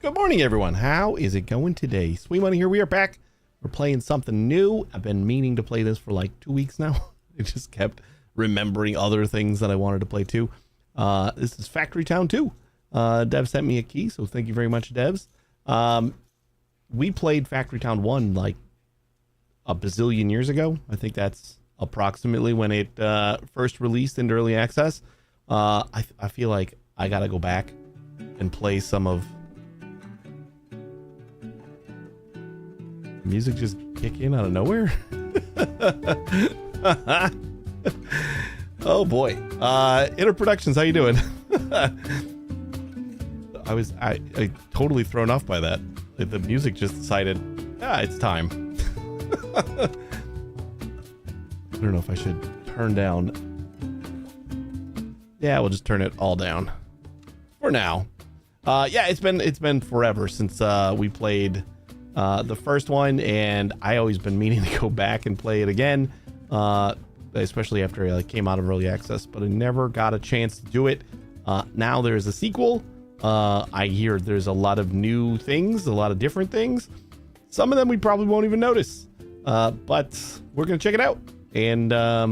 Good morning, everyone. How is it going today? Sweet Money here. We are back. We're playing something new. I've been meaning to play this for like 2 weeks now. I just kept remembering other things that I wanted to play too. This is Factory Town 2. Dev sent me a key, so thank you very much, Devs. We played Factory Town 1 like a bazillion years ago. I think that's approximately when it first released into early access. I feel like I gotta go back and play some of... Music just kick in out of nowhere. Oh boy. Inner Productions, how you doing? I totally thrown off by that. The music just decided, it's time. I don't know if I should turn down. Yeah, we'll just turn it all down for now. Yeah, it's been forever since we played the first one, and I always been meaning to go back and play it again, especially after it came out of early access, but I never got a chance to do it. Now there's a sequel. I hear there's a lot of new things, a lot of different things. Some of them we probably won't even notice, but we're gonna check it out, and I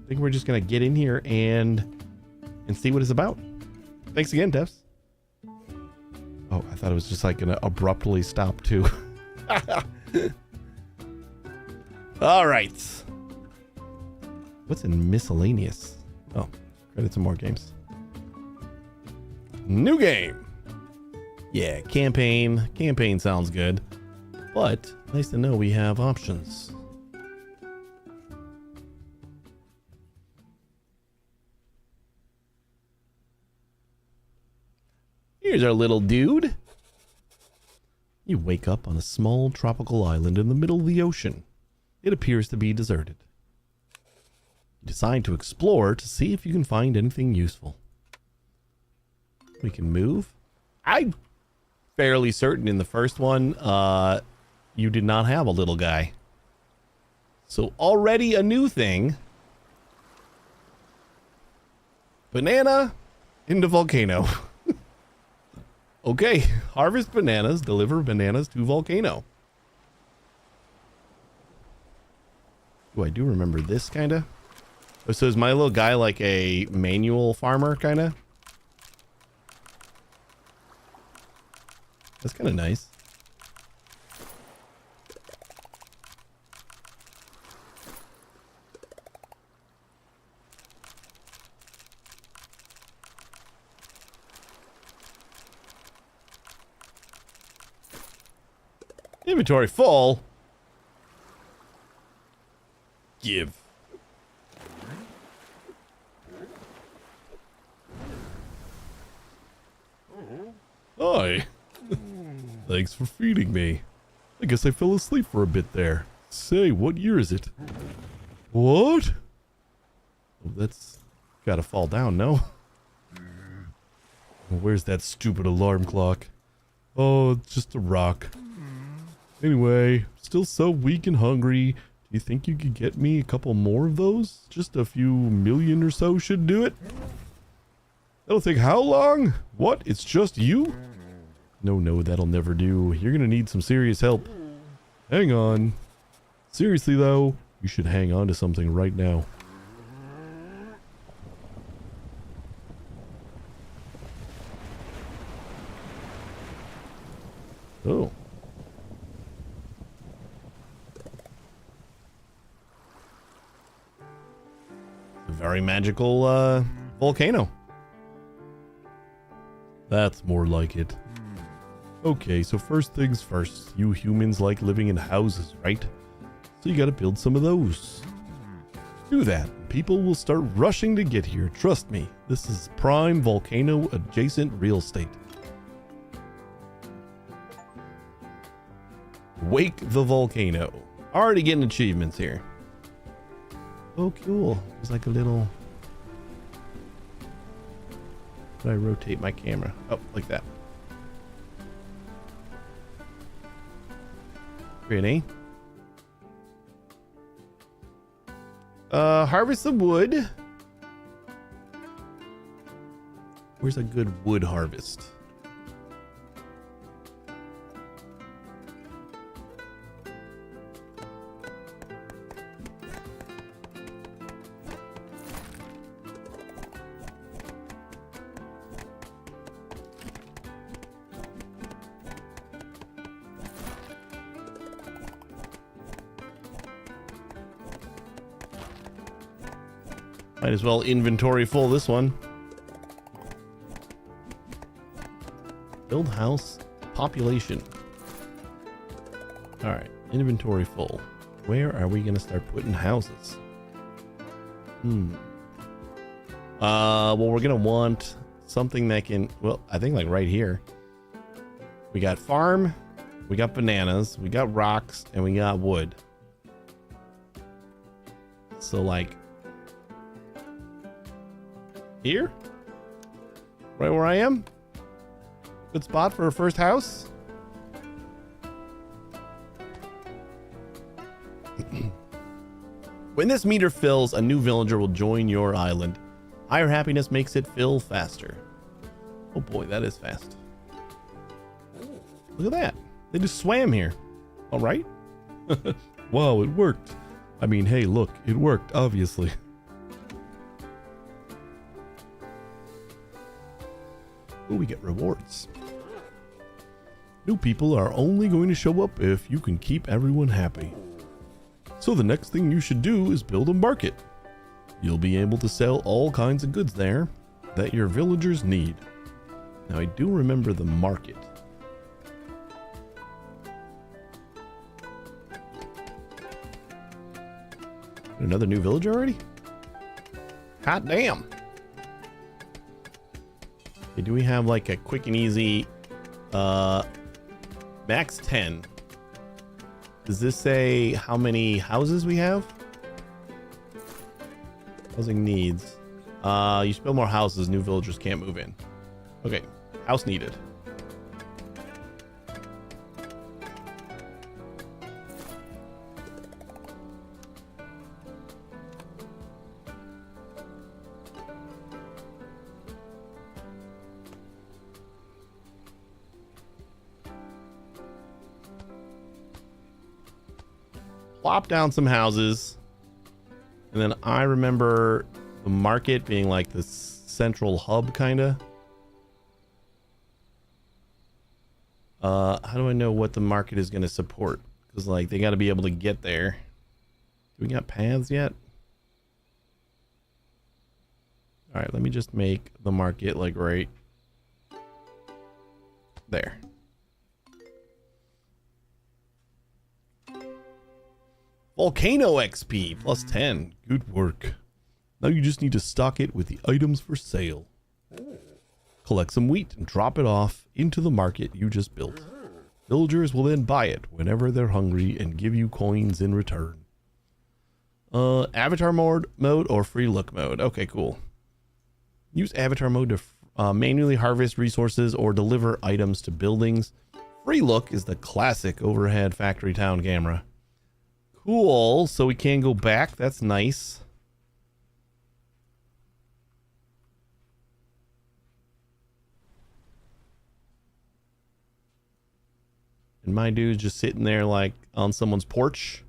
think we're just gonna get in here and see what it's about. Thanks again, Devs. Oh, I thought it was just like gonna abruptly stop too. All right. What's in miscellaneous? Oh, credits and more games. New game. Yeah, campaign. Campaign sounds good, but nice to know we have options. Here's our little dude. You wake up on a small tropical island in the middle of the ocean. It appears to be deserted. You decide to explore to see if you can find anything useful. We can move. I'm fairly certain in the first one, you did not have a little guy. So already a new thing. Banana into volcano. Okay, harvest bananas, deliver bananas to volcano. Oh, I do remember this, kind of. Oh, so is my little guy like a manual farmer, kind of? That's kind of nice. Inventory full. Give. Hi. Thanks for feeding me. I guess I fell asleep for a bit there. Say, what year is it? What? Oh, that's gotta fall down, no? Where's that stupid alarm clock? Oh, it's just a rock. Anyway, still so weak and hungry. Do you think you could get me a couple more of those? Just a few million or so should do it. That'll take how long? What? It's just you? No, that'll never do. You're gonna need some serious help. Hang on. Seriously though, you should hang on to something right now. Oh. A very magical volcano. That's more like it. Okay, so first things first. You humans like living in houses, right? So you gotta build some of those. Do that. People will start rushing to get here. Trust me. This is prime volcano adjacent real estate. Wake the volcano. Already getting achievements here. Oh, cool. It's like a little... How do I rotate my camera? Oh, like that. Pretty. Harvest some wood. Where's a good wood harvest? Might as well inventory full this one. Build house population. All right, inventory full. Where are we gonna start putting houses? Well, we're gonna want something that can, well, I think like right here. We got farm, we got bananas, we got rocks, and we got wood. So like here, right where I am. Good spot for a first house. When this meter fills, a new villager will join your island. Higher happiness makes it fill faster. Oh boy, that is fast. Look at that. They just swam here. All right. Wow, it worked. I mean, hey, look, it worked, obviously. Oh, we get rewards. New people are only going to show up if you can keep everyone happy. So the next thing you should do is build a market. You'll be able to sell all kinds of goods there that your villagers need. Now I do remember the market. Another new villager already? Hot damn. Okay, do we have like a quick and easy max 10? Does this say how many houses we have? Housing needs. You build more houses, new villagers can't move in. Okay, house needed. Plop down some houses. And then I remember the market being like the central hub, kind of. How do I know what the market is going to support? Because like they got to be able to get there. Do we got paths yet? All right, let me just make the market like right there. Volcano XP plus 10. Good work. Now you just need to stock it with the items for sale. Collect some wheat and drop it off into the market you just built. Villagers will then buy it whenever they're hungry and give you coins in return. Avatar mode or free look mode. Okay, cool. Use avatar mode to manually harvest resources or deliver items to buildings. Free look is the classic overhead factory town camera. Cool, so we can go back. That's nice. And my dude's just sitting there like on someone's porch.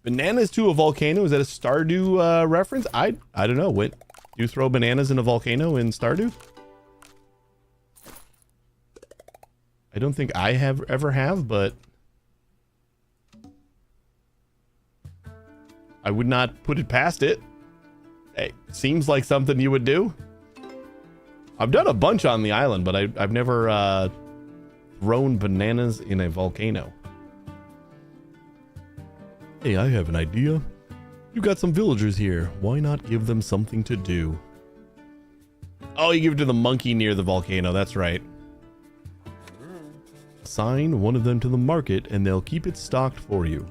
Bananas to a volcano. Is that a Stardew reference? I don't know. What, do you throw bananas in a volcano in Stardew? I don't think I have ever have, but I would not put it past it. It seems like something you would do. I've done a bunch on the island, but I've never thrown bananas in a volcano. Hey, I have an idea. You got some villagers here. Why not give them something to do? Oh, you give it to the monkey near the volcano. That's right. Assign one of them to the market and they'll keep it stocked for you.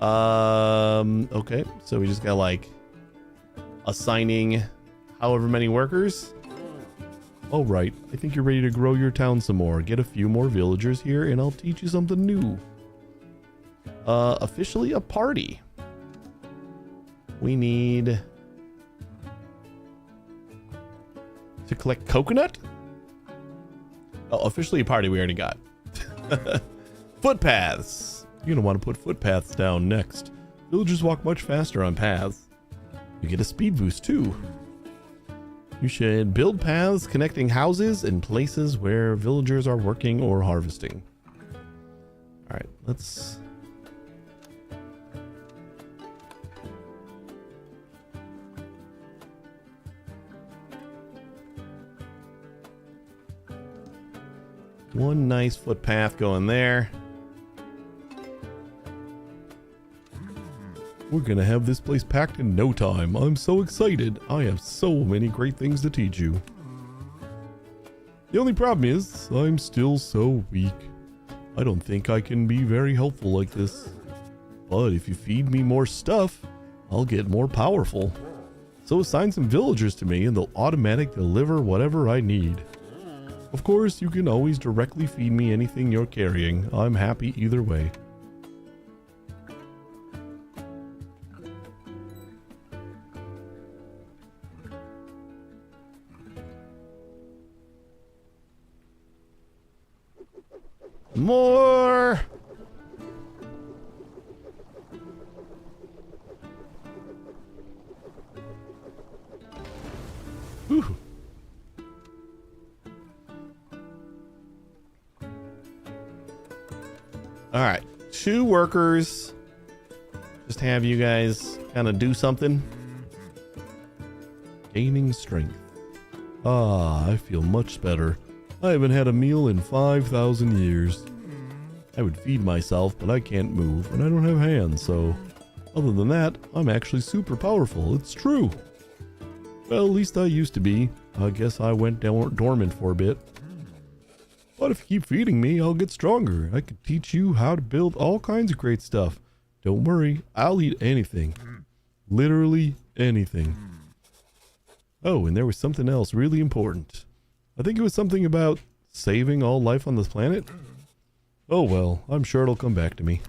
Okay, so we just got like assigning however many workers. All right, I think you're ready to grow your town some more. Get a few more villagers here and I'll teach you something new. Officially a party. We need to collect coconut. Oh, officially a party we already got. Footpaths. You're gonna want to put footpaths down next. Villagers walk much faster on paths. You get a speed boost too. You should build paths connecting houses and places where villagers are working or harvesting. Alright, let's... One nice footpath going there. We're gonna have this place packed in no time. I'm so excited. I have so many great things to teach you. The only problem is, I'm still so weak. I don't think I can be very helpful like this. But if you feed me more stuff, I'll get more powerful. So assign some villagers to me and they'll automatically deliver whatever I need. Of course, you can always directly feed me anything you're carrying. I'm happy either way. More! Whew. All right, 2 workers. Just have you guys kind of do something. Gaining strength. Ah, I feel much better. I haven't had a meal in 5,000 years. I would feed myself, but I can't move, and I don't have hands, so... Other than that, I'm actually super powerful. It's true. Well, at least I used to be. I guess I went dormant for a bit. But if you keep feeding me, I'll get stronger. I could teach you how to build all kinds of great stuff. Don't worry, I'll eat anything. Literally anything. Oh, and there was something else really important. I think it was something about saving all life on this planet. Oh well, I'm sure it'll come back to me.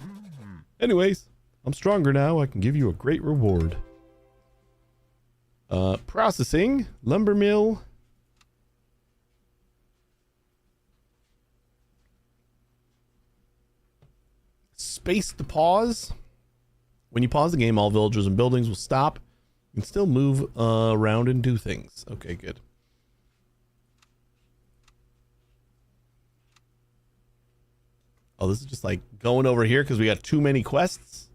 Anyways, I'm stronger now. I can give you a great reward. Processing, lumber mill. Space to pause. When you pause the game, all villagers and buildings will stop. You can still move around and do things. Okay, good. Oh, this is just like going over here because we got too many quests.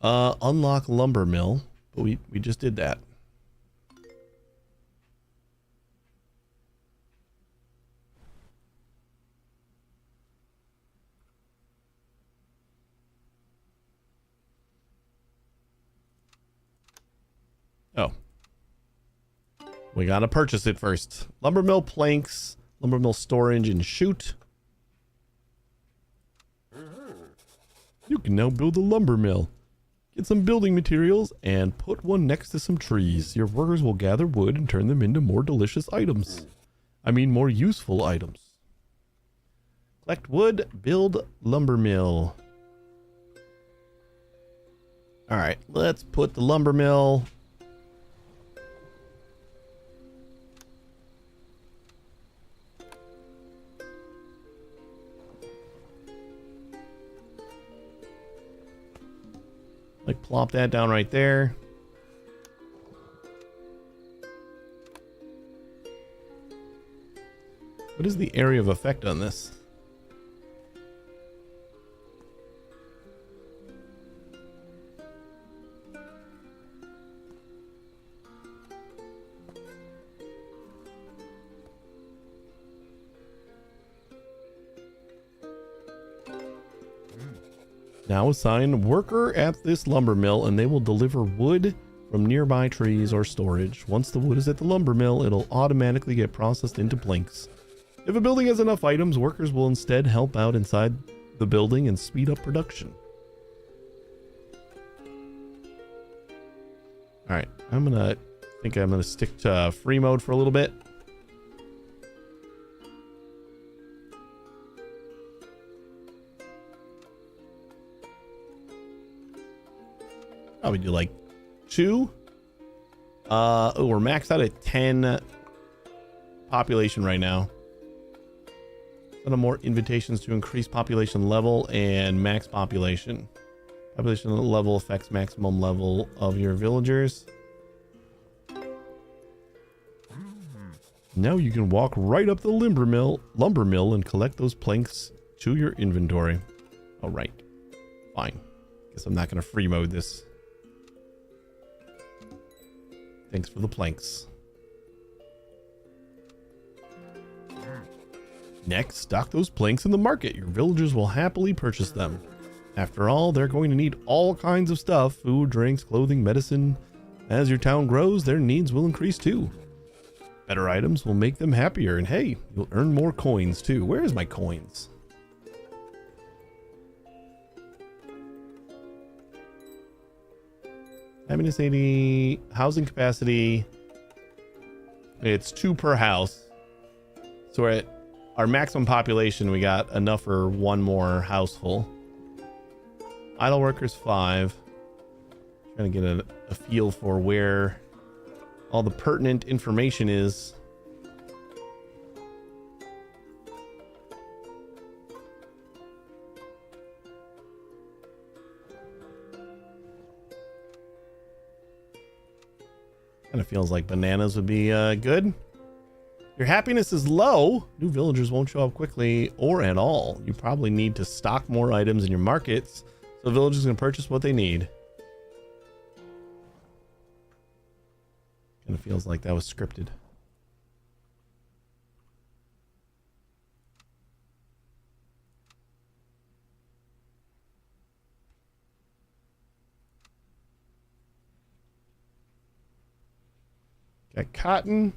Unlock lumber mill, but we just did that. Oh. We gotta purchase it first. Lumber mill planks, lumber mill storage and chute. You can now build a lumber mill. Get some building materials and put one next to some trees. Your workers will gather wood and turn them into more delicious items. I mean more useful items. Collect wood, build lumber mill. Alright, let's put the lumber mill. Like plop that down right there. What is the area of effect on this? Now assign worker at this lumber mill and they will deliver wood from nearby trees or storage. Once the wood is at the lumber mill, it'll automatically get processed into planks. If a building has enough items, workers will instead help out inside the building and speed up production. Alright, I'm gonna stick to free mode for a little bit. Probably do like 2. Oh, we're maxed out at 10 population right now. Some more invitations to increase population level and max population. Population level affects maximum level of your villagers. Now you can walk right up the lumber mill and collect those planks to your inventory. All right. Fine. Guess I'm not going to free mode this. Thanks for the planks. Next, stock those planks in the market. Your villagers will happily purchase them. After all, they're going to need all kinds of stuff. Food, drinks, clothing, medicine. As your town grows, their needs will increase too. Better items will make them happier, and hey, you'll earn more coins too. Where is my coins? Happiness 80, housing capacity. It's 2 per house. So we're at our maximum population. We got enough for 1 more house full. Idle workers 5. Trying to get a feel for where all the pertinent information is. Kind of feels like bananas would be good. Your happiness is low. New villagers won't show up quickly or at all. You probably need to stock more items in your markets so villagers can purchase what they need. Kind of feels like that was scripted. Got cotton.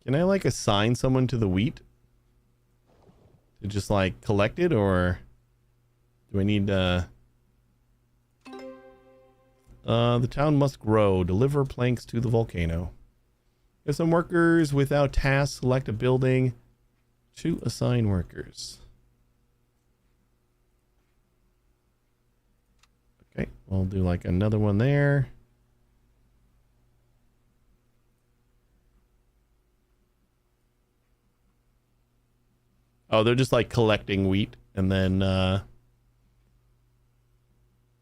Can I like assign someone to the wheat? To just like collect it, or do I need the town must grow. Deliver planks to the volcano. There's some workers without tasks. Select a building to assign workers. Okay, we'll do like another one there. Oh, they're just like collecting wheat, and then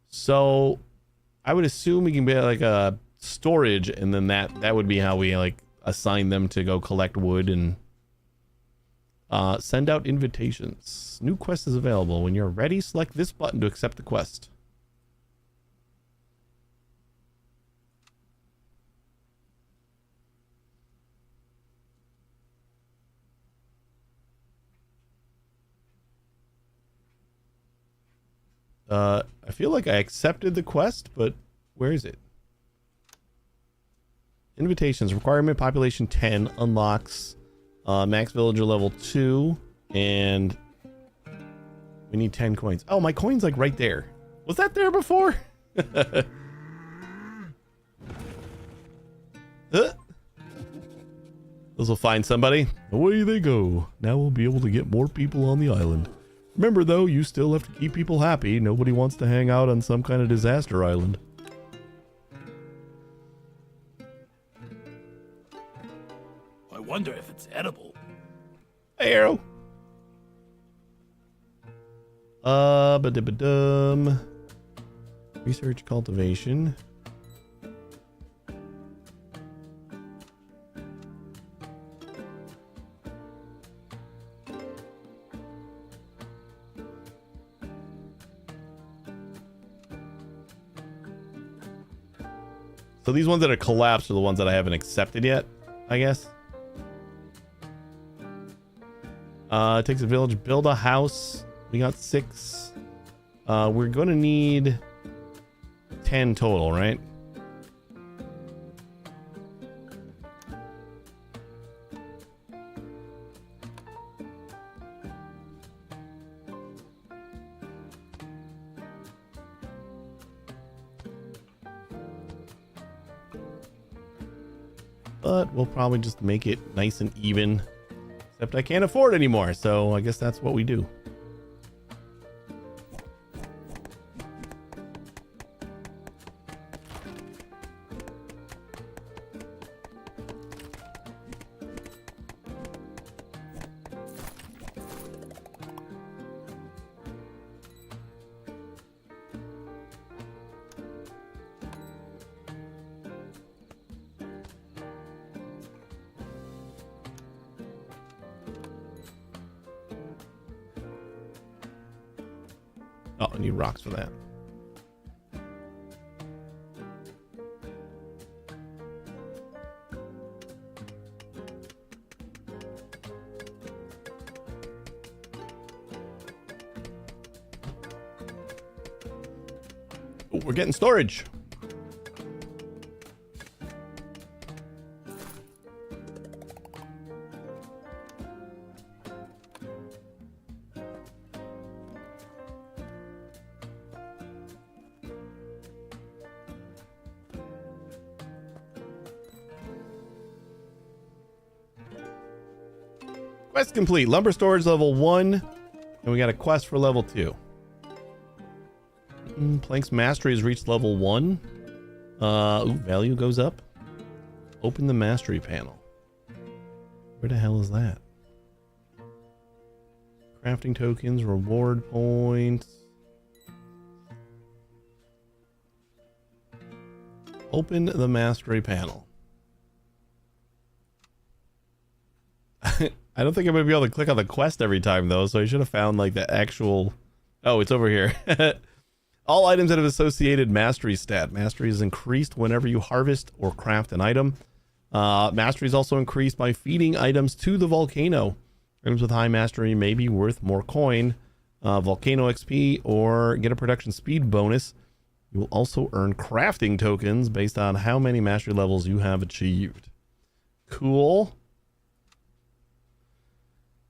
so I would assume we can be like a storage, and then that would be how we like assign them to go collect wood and send out invitations. New quest is available. When you're ready, select this button to accept the quest. I feel like I accepted the quest, but where is it? Invitations. Requirement population 10 unlocks max villager level 2, and we need 10 coins. Oh, my coin's like right there. Was that there before? Those will find somebody. Away they go. Now we'll be able to get more people on the island. Remember, though, you still have to keep people happy. Nobody wants to hang out on some kind of disaster island. I wonder if it's edible. Hey, Arrow. Ba-dum. Research cultivation. So these ones that are collapsed are the ones that I haven't accepted yet, I guess. It takes a village to build a house. We got 6. We're going to need 10 total, right? But we'll probably just make it nice and even. Except I can't afford anymore, so I guess that's what we do. Oh, I need rocks for that. Oh, we're getting storage. Quest complete. Lumber storage level 1. And we got a quest for level 2. Planks mastery has reached level 1. Value goes up. Open the mastery panel. Where the hell is that? Crafting tokens, reward points. Open the mastery panel. I don't think I'm going to be able to click on the quest every time, though, so I should have found, like, the actual... Oh, it's over here. All items that have associated mastery stat. Mastery is increased whenever you harvest or craft an item. Mastery is also increased by feeding items to the volcano. Items with high mastery may be worth more coin, volcano XP, or get a production speed bonus. You will also earn crafting tokens based on how many mastery levels you have achieved. Cool.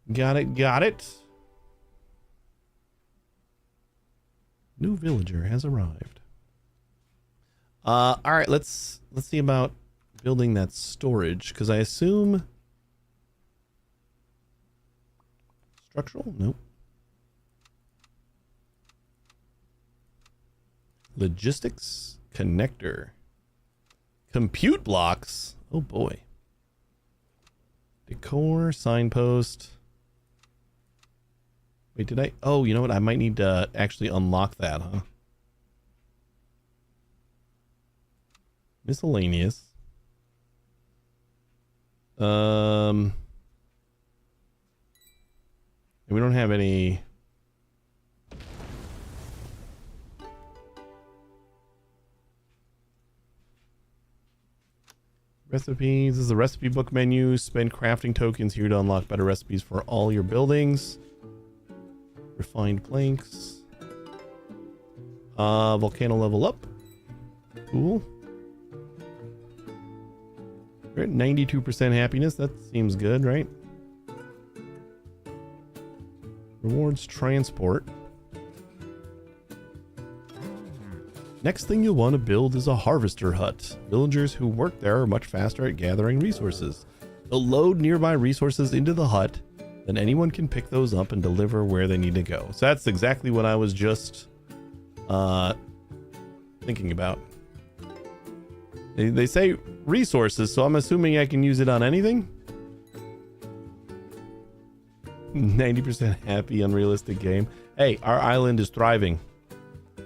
Got it, got it. New villager has arrived. All right, let's see about building that storage, because I assume structural? Nope. Logistics connector. Compute blocks. Oh boy. Decor, signpost. Wait, did I? Oh, you know what? I might need to actually unlock that, huh? Miscellaneous. And we don't have any. Recipes. This is the recipe book menu. Spend crafting tokens here to unlock better recipes for all your buildings. Refined planks. Volcano level up. Cool. We're at 92% happiness. That seems good, right? Rewards transport. Next thing you'll want to build is a harvester hut. Villagers who work there are much faster at gathering resources. They'll load nearby resources into the hut. Then anyone can pick those up and deliver where they need to go. So that's exactly what I was just thinking about. They say resources, so I'm assuming I can use it on anything. 90% happy, unrealistic game. Hey, our island is thriving.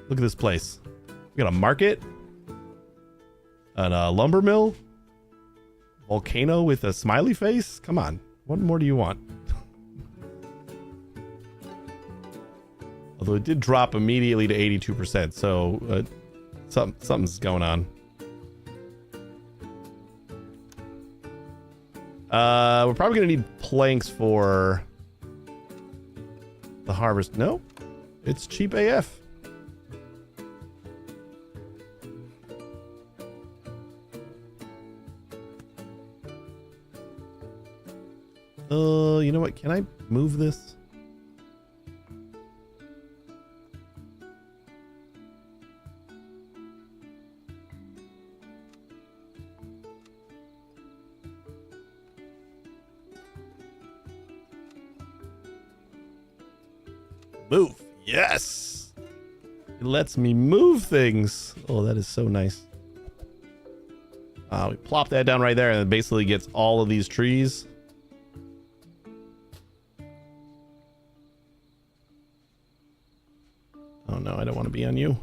Look at this place. We got a market, and a lumber mill, volcano with a smiley face. Come on, what more do you want? Although it did drop immediately to 82%, so something's going on. We're probably gonna need planks for the harvest. No, it's cheap AF. You know what? Can I move this? Move. Yes. It lets me move things. Oh, that is so nice. We plop that down right there and it basically gets all of these trees. Oh no, I don't want to be on you.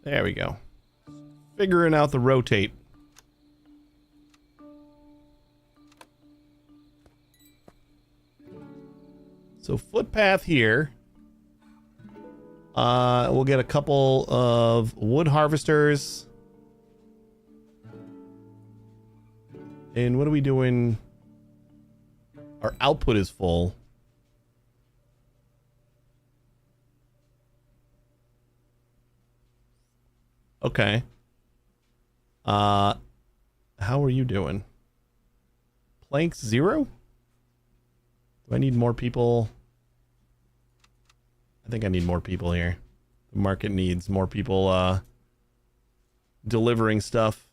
There we go. Figuring out the rotate. So footpath here. We'll get a couple of wood harvesters. And what are we doing? Our output is full. Okay. How are you doing? Planks 0? Do I need more people? I think I need more people here. The market needs more people delivering stuff.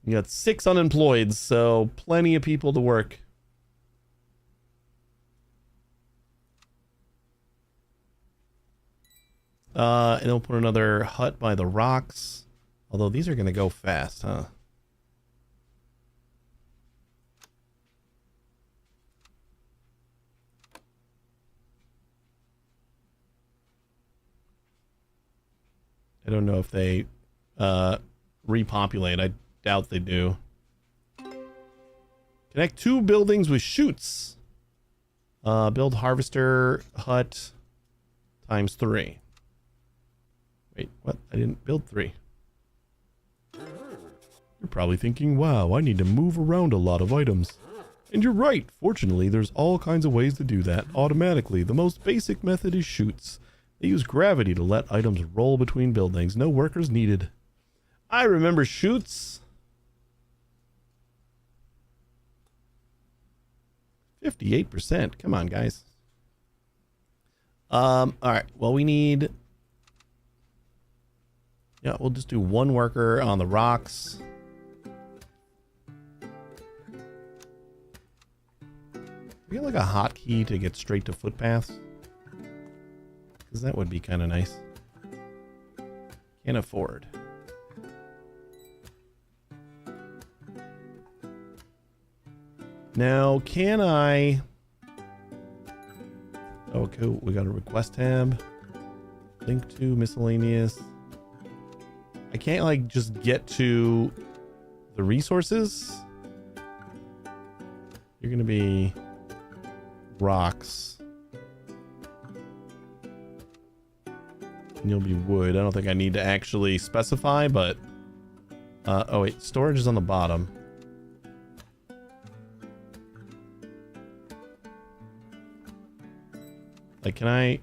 You got 6 unemployed, so plenty of people to work. And then we'll put another hut by the rocks. Although these are going to go fast, huh? I don't know if they repopulate. I doubt they do. Connect 2 buildings with chutes. Build harvester hut times 3. Wait, what? I didn't build 3. You're probably thinking, wow, I need to move around a lot of items. And you're right. Fortunately, there's all kinds of ways to do that automatically. The most basic method is chutes. They use gravity to let items roll between buildings. No workers needed. I remember chutes. 58%. Come on, guys. All right. Well, we need... Yeah, we'll just do 1 worker on the rocks. We get like a hotkey to get straight to footpaths. Because that would be kind of nice. Can't afford. Now, can I... Oh, cool. We got a request tab. Link to miscellaneous. I can't, like, just get to the resources. You're going to be rocks. And you'll be wood. I don't think I need to actually specify, but... oh, wait. Storage is on the bottom. Like, can I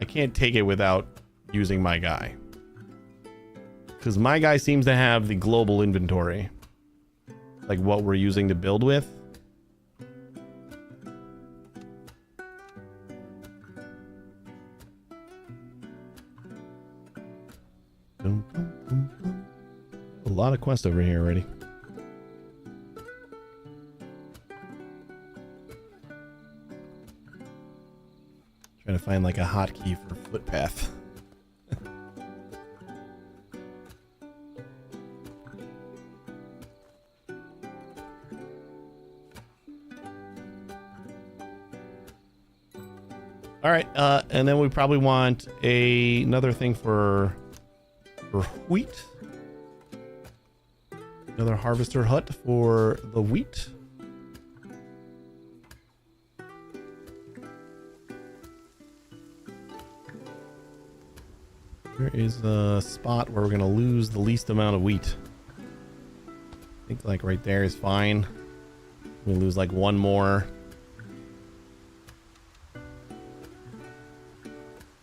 can't take it without using my guy. Because my guy seems to have the global inventory. Like what we're using to build with. A lot of quests over here already. Trying to find like a hotkey for footpath. All right, and then we probably want another thing for wheat. Another harvester hut for the wheat. Where is the spot where we're going to lose the least amount of wheat? I think like right there is fine. We lose like one more.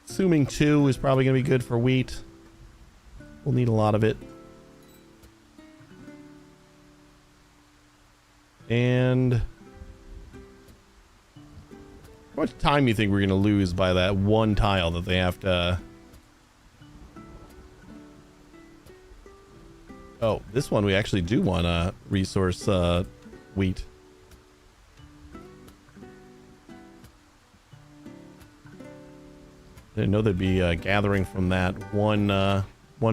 Assuming 2 is probably going to be good for wheat. We'll need a lot of it. And how much time do you think we're going to lose by that one tile that they have to... Oh, this one we actually do want to resource wheat. I didn't know there'd be gathering from that one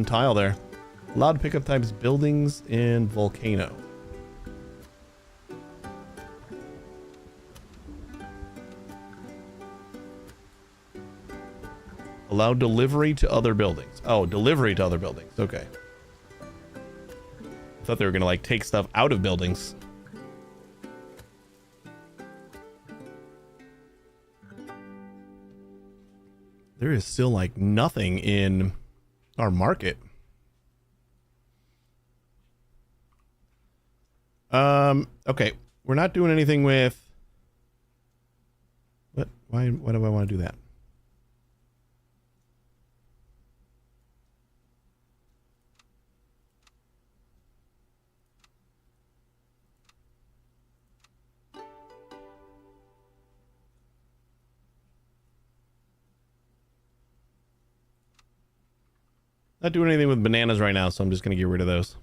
tile there. Allowed pickup types buildings and volcano. Allow delivery to other buildings. Oh, delivery to other buildings. Okay. I thought they were going to like take stuff out of buildings. there is still like nothing in our market. Okay. We're not doing anything with... What? Why do I want to do that? Not doing anything with bananas right now, so I'm just going to get rid of those.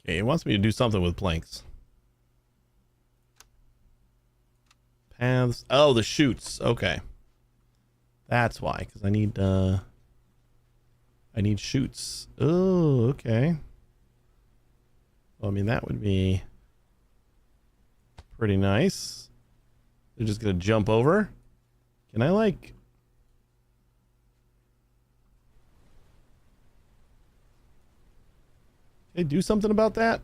Okay, it wants me to do something with planks. Paths. Oh, the chutes. Okay. That's why, because I need chutes. Oh, okay. Well, I mean, that would be pretty nice. They're just gonna jump over. Can I, like... Can I do something about that?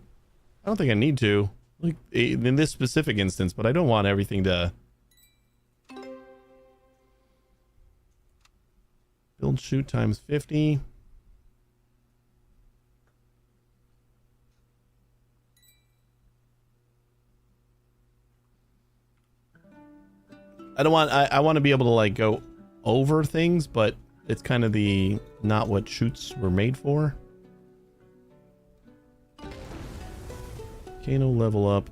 I don't think I need to. Like, in this specific instance, but I don't want everything to... Build chute times 50. I want to be able to like go over things, but it's kind of the not what chutes were made for. Volcano level up.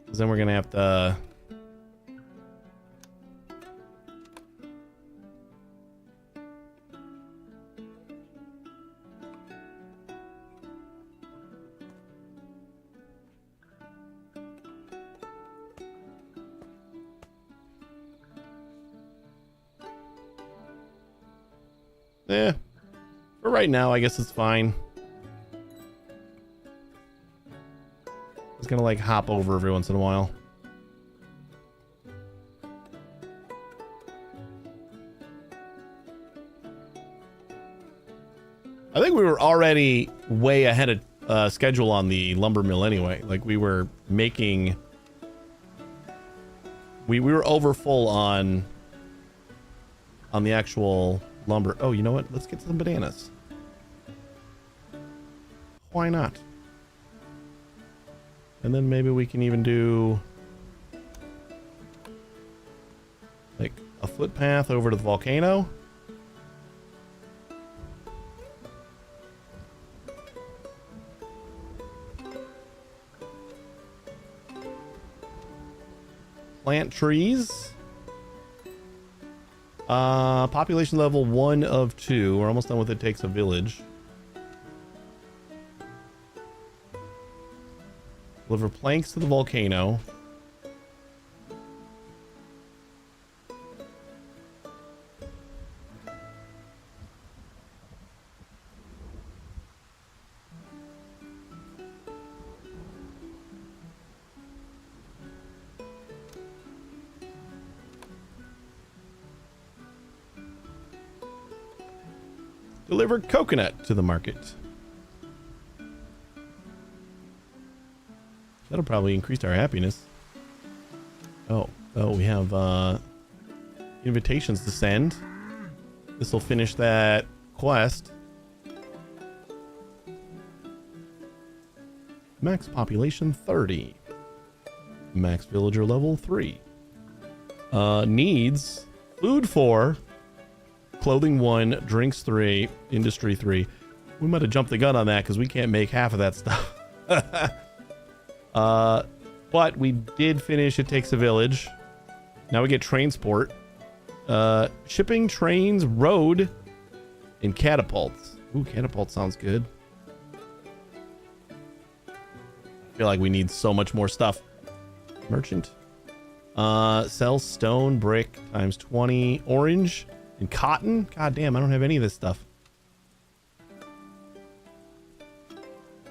Because then we're going to have to... For right now, I guess it's fine. It's gonna like hop over every once in a while. I think we were already way ahead of schedule on the lumber mill anyway. Like we were making... We were over full on the actual lumber. Oh, you know what? Let's get some bananas. Why not? And then maybe we can even do like a footpath over to the volcano. Plant trees. Population level 1 of 2. We're almost done with It Takes a Village. Deliver planks to the volcano. Deliver coconut to the market. That'll probably increase our happiness. Oh, we have invitations to send. This will finish that quest. Max population 30. Max villager level 3. Needs food 4, clothing 1, drinks 3, industry 3. We might have jumped the gun on that because we can't make half of that stuff. But we did finish It Takes a Village. Now we get transport. Shipping, trains, road, and catapults. Ooh, catapult sounds good. I feel like we need so much more stuff. Merchant. Sell stone, brick, times 20. Orange and cotton. God damn, I don't have any of this stuff.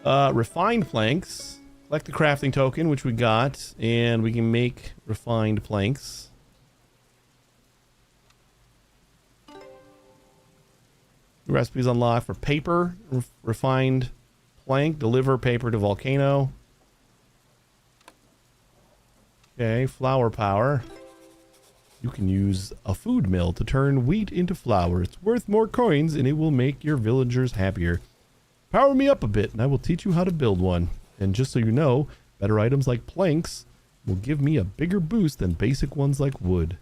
Refined planks. Collect the crafting token, which we got, and we can make refined planks. New recipes unlocked for paper. Refined plank. Deliver paper to volcano. Okay, flour power. You can use a food mill to turn wheat into flour. It's worth more coins and it will make your villagers happier. Power me up a bit and I will teach you how to build one. And just so you know, better items like planks will give me a bigger boost than basic ones like wood.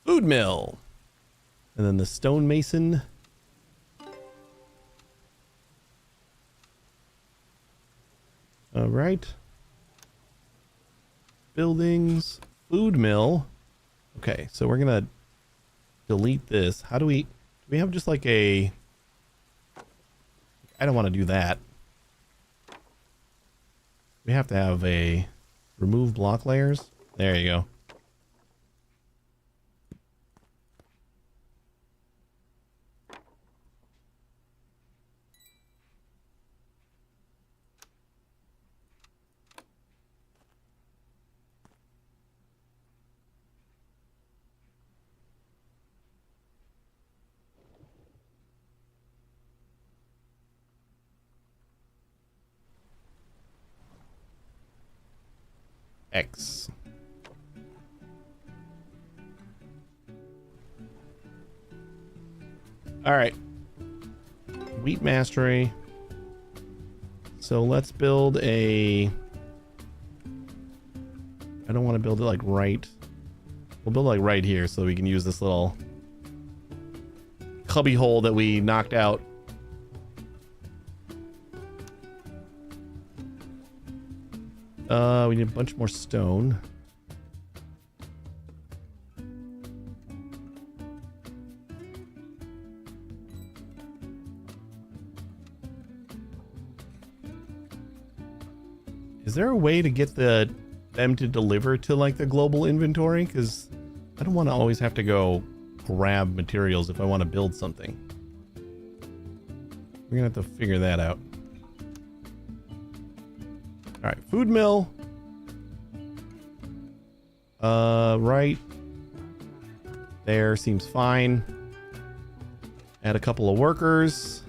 Food mill. And then the stonemason. All right. Buildings. Food mill. Okay, so we're going to delete this. How do we have just like a... I don't want to do that. We have to have a remove block layers. There you go. X. All right. Wheat mastery. So let's build a... I don't want to build it like right... We'll build it like right here so we can use this little cubby hole that we knocked out. We need a bunch more stone. Is there a way to get them to deliver to like the global inventory? Because I don't want to always have to go grab materials if I want to build something. We're gonna have to figure that out. All right, food mill. Right there seems fine. Add a couple of workers.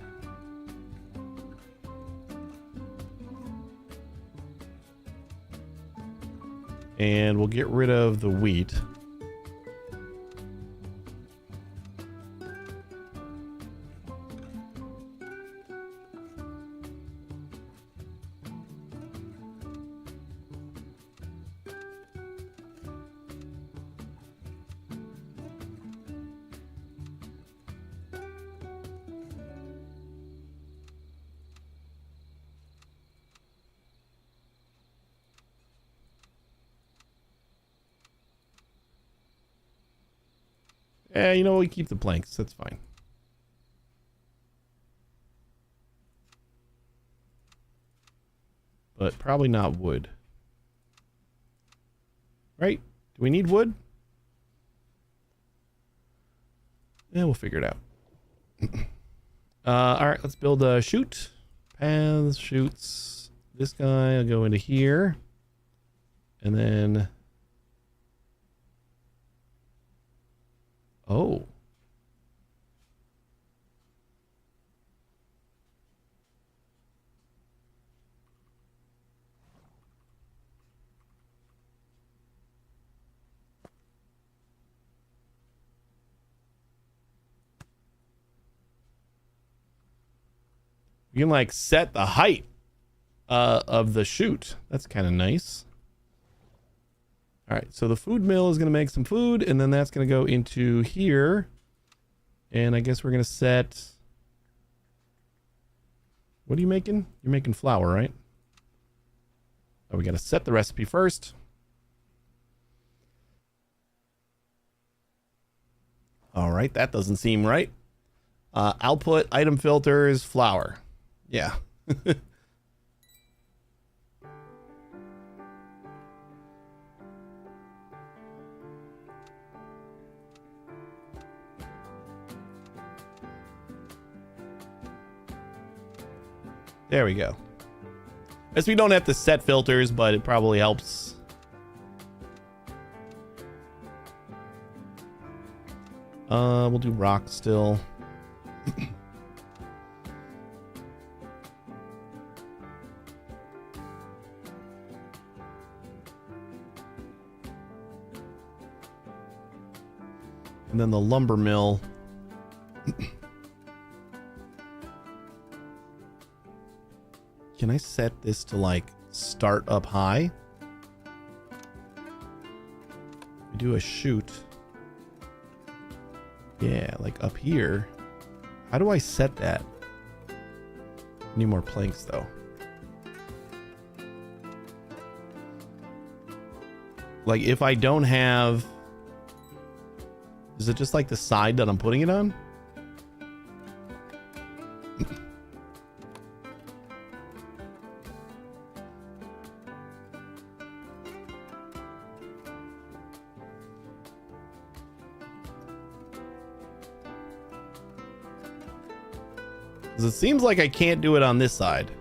And we'll get rid of the wheat. Yeah, you know, we keep the planks. That's fine. But probably not wood. Right? Do we need wood? Yeah, we'll figure it out. All right, let's build a chute. Paths, chutes. This guy will go into here. And then... Oh. You can like set the height of the chute. That's kind of nice. All right, so the food mill is going to make some food, and then that's going to go into here. And I guess we're going to set... What are you making? You're making flour, right? Oh, we got to set the recipe first. All right, that doesn't seem right. Output, item filters, flour. Yeah. There we go. Guess we don't have to set filters, but it probably helps. We'll do rock still. And then the lumber mill. Can I set this to like start up high? We do a chute. Yeah, like up here. How do I set that? Need more planks though. Like if I don't have... Is it just like the side that I'm putting it on? Because it seems like I can't do it on this side.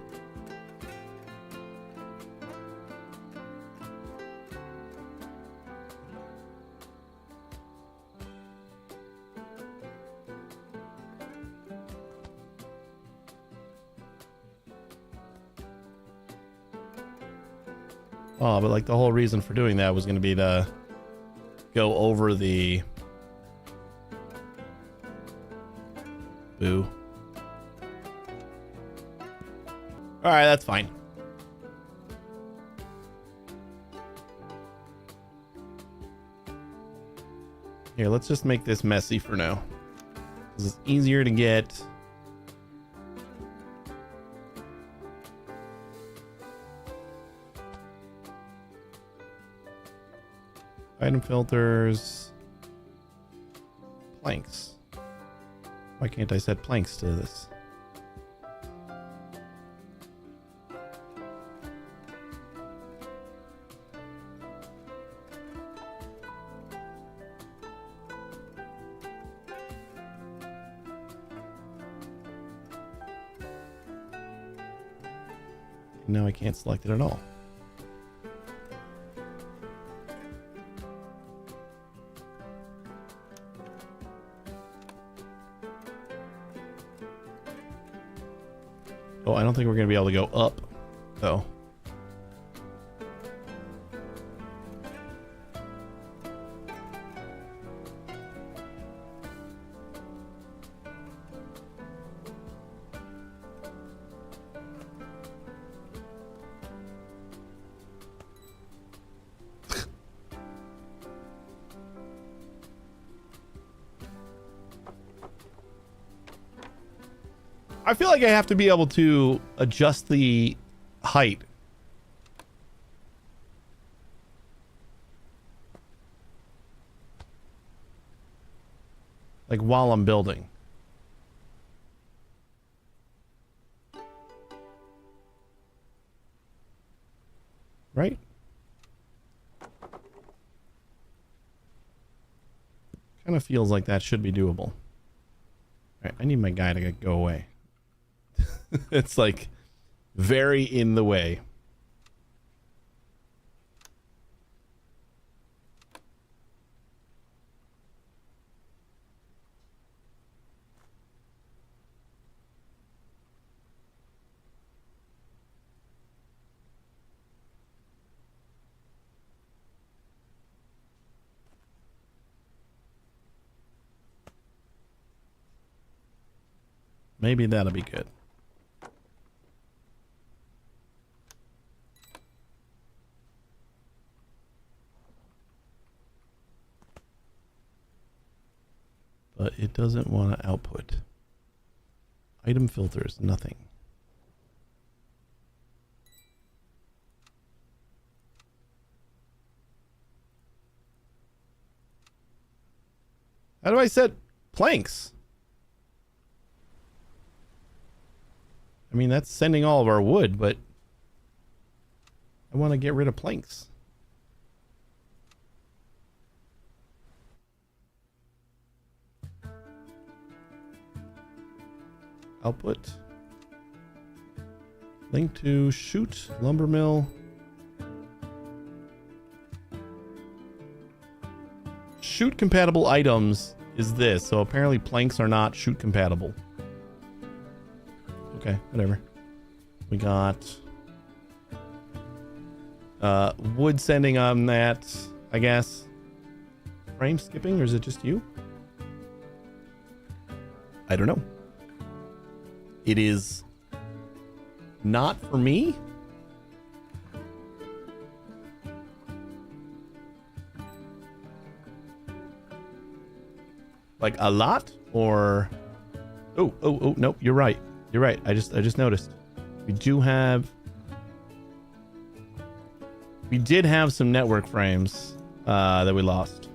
Oh, but like the whole reason for doing that was going to be to go over the... Boo. Alright, that's fine. Here, let's just make this messy for now. Because it's easier to get... Item filters. Planks. Why can't I set planks to this? Now I can't select it at all. Oh, I don't think we're going to be able to go up, though. I feel like I have to be able to adjust the height. Like while I'm building. Right? Kind of feels like that should be doable. All right, I need my guy to go away. It's like very in the way. Maybe that'll be good. But it doesn't want to output. Item filters, nothing. How do I set planks? I mean, that's sending all of our wood, but I want to get rid of planks. Output. Link to chute, lumber mill. Chute compatible items is this. So apparently planks are not chute compatible. Okay, whatever. We got wood sending on that, I guess. Frame skipping, or is it just you? I don't know. It is not for me. Like a lot, or oh nope, you're right. You're right. I just noticed. We did have some network frames that we lost.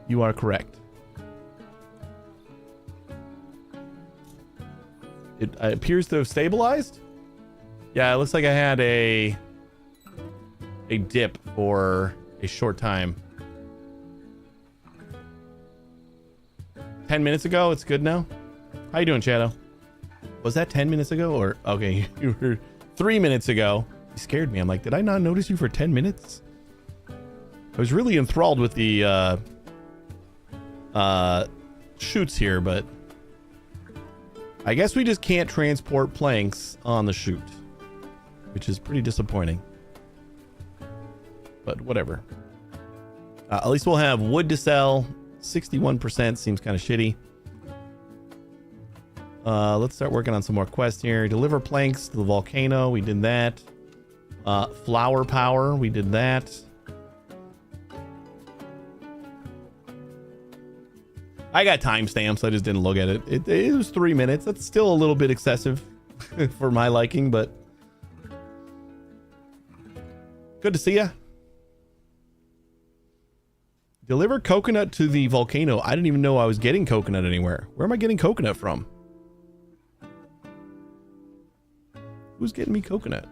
You are correct. It appears to have stabilized. Yeah, it looks like I had a dip for a short time. 10 minutes ago, it's good now. How you doing, Shadow? Was that 10 minutes ago, or okay, you were 3 minutes ago? You scared me. I'm like, did I not notice you for 10 minutes? I was really enthralled with the chutes here, but I guess we just can't transport planks on the chute, which is pretty disappointing. But whatever. At least we'll have wood to sell. 61% seems kind of shitty. Let's start working on some more quests here. Deliver planks to the volcano. We did that. Flower power. We did that. I got timestamps. I just didn't look at it. It was 3 minutes. That's still a little bit excessive for my liking, but good to see ya. Deliver coconut to the volcano. I didn't even know I was getting coconut anywhere. Where am I getting coconut from? Who's getting me coconut?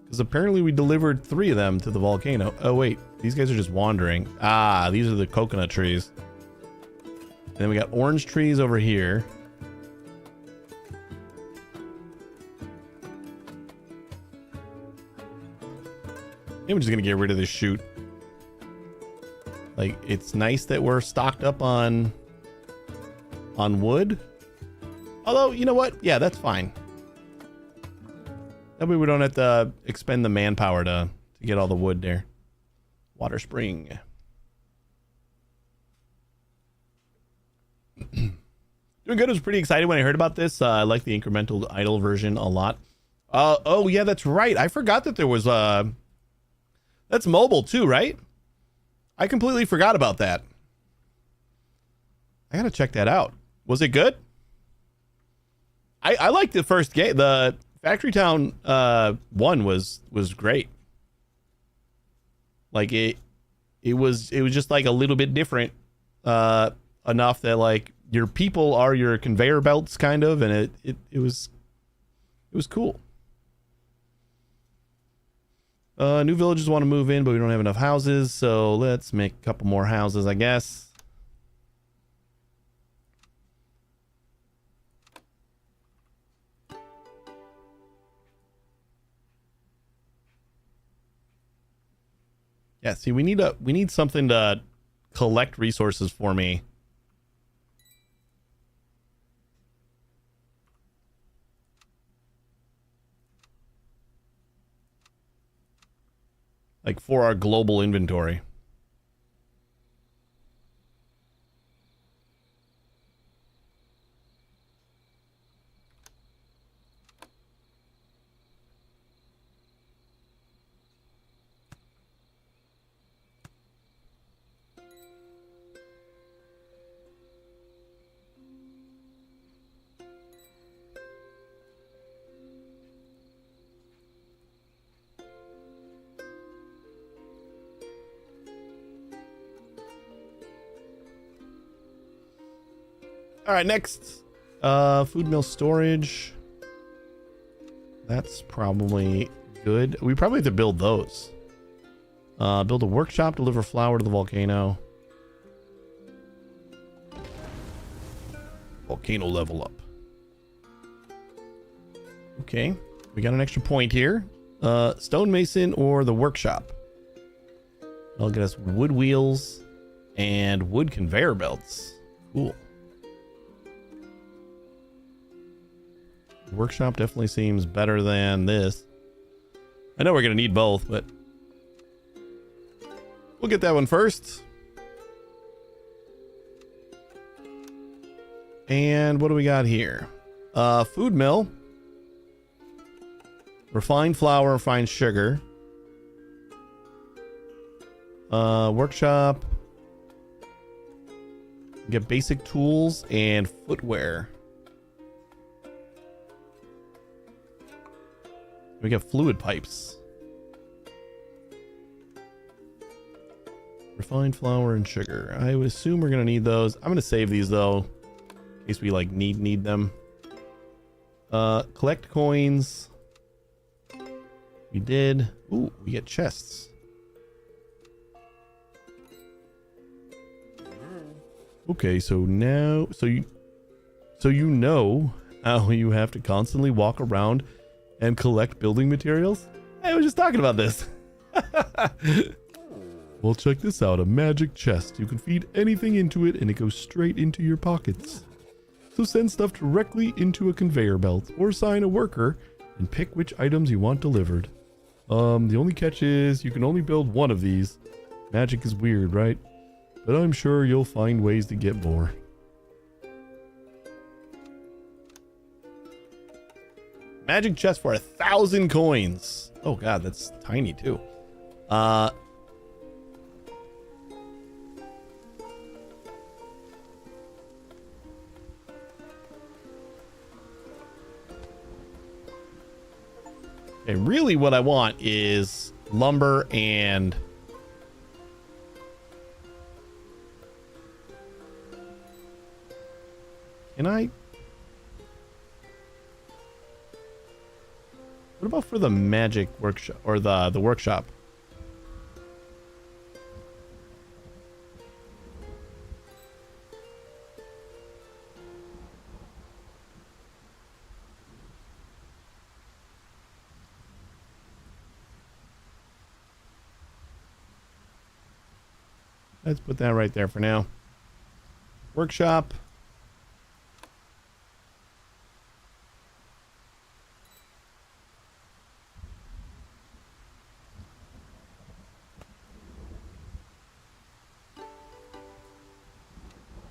Because apparently we delivered 3 of them to the volcano. Oh, wait. These guys are just wandering. Ah, these are the coconut trees. And then we got orange trees over here. I'm just gonna get rid of this chute. Like, it's nice that we're stocked up on wood. Although, you know what? Yeah, that's fine. That way we don't have to expend the manpower to get all the wood there. Water spring. Doing good. I was pretty excited when I heard about this. I like the incremental idle version a lot. Oh yeah, that's right. I forgot that there was that's mobile too, right? I completely forgot about that. I gotta check that out. Was it good? I liked the first game. The Factory Town 1 was great. Like it was just like a little bit different enough that like your people are your conveyor belts kind of, and it was cool. New villages want to move in, but we don't have enough houses, so let's make a couple more houses, I guess. Yeah, see, we need something to collect resources for me. Like for our global inventory. All right, next, food mill storage. That's probably good. We probably have to build those. Build a workshop, deliver flour to the volcano. Volcano level up. Okay, we got an extra point here. Stonemason or the workshop. That'll get us wood wheels and wood conveyor belts. Cool. Workshop definitely seems better than this. I know we're going to need both, but we'll get that one first. And what do we got here? Food mill. Refined flour, refined sugar. Workshop. Get basic tools and footwear. We got fluid pipes. Refined flour and sugar. I would assume we're gonna need those. I'm gonna save these though, in case we like need them. Collect coins. We did. Ooh, we get chests. Okay, so now, so you know how you have to constantly walk around and collect building materials? I was just talking about this. Well, check this out. A magic chest. You can feed anything into it and it goes straight into your pockets. So send stuff directly into a conveyor belt or assign a worker and pick which items you want delivered. The only catch is you can only build one of these. Magic is weird, right? But I'm sure you'll find ways to get more. Magic chest for 1,000 coins. Oh god, that's tiny too. Okay, really what I want is lumber and can I? What about for the magic workshop or the workshop? Let's put that right there for now. Workshop.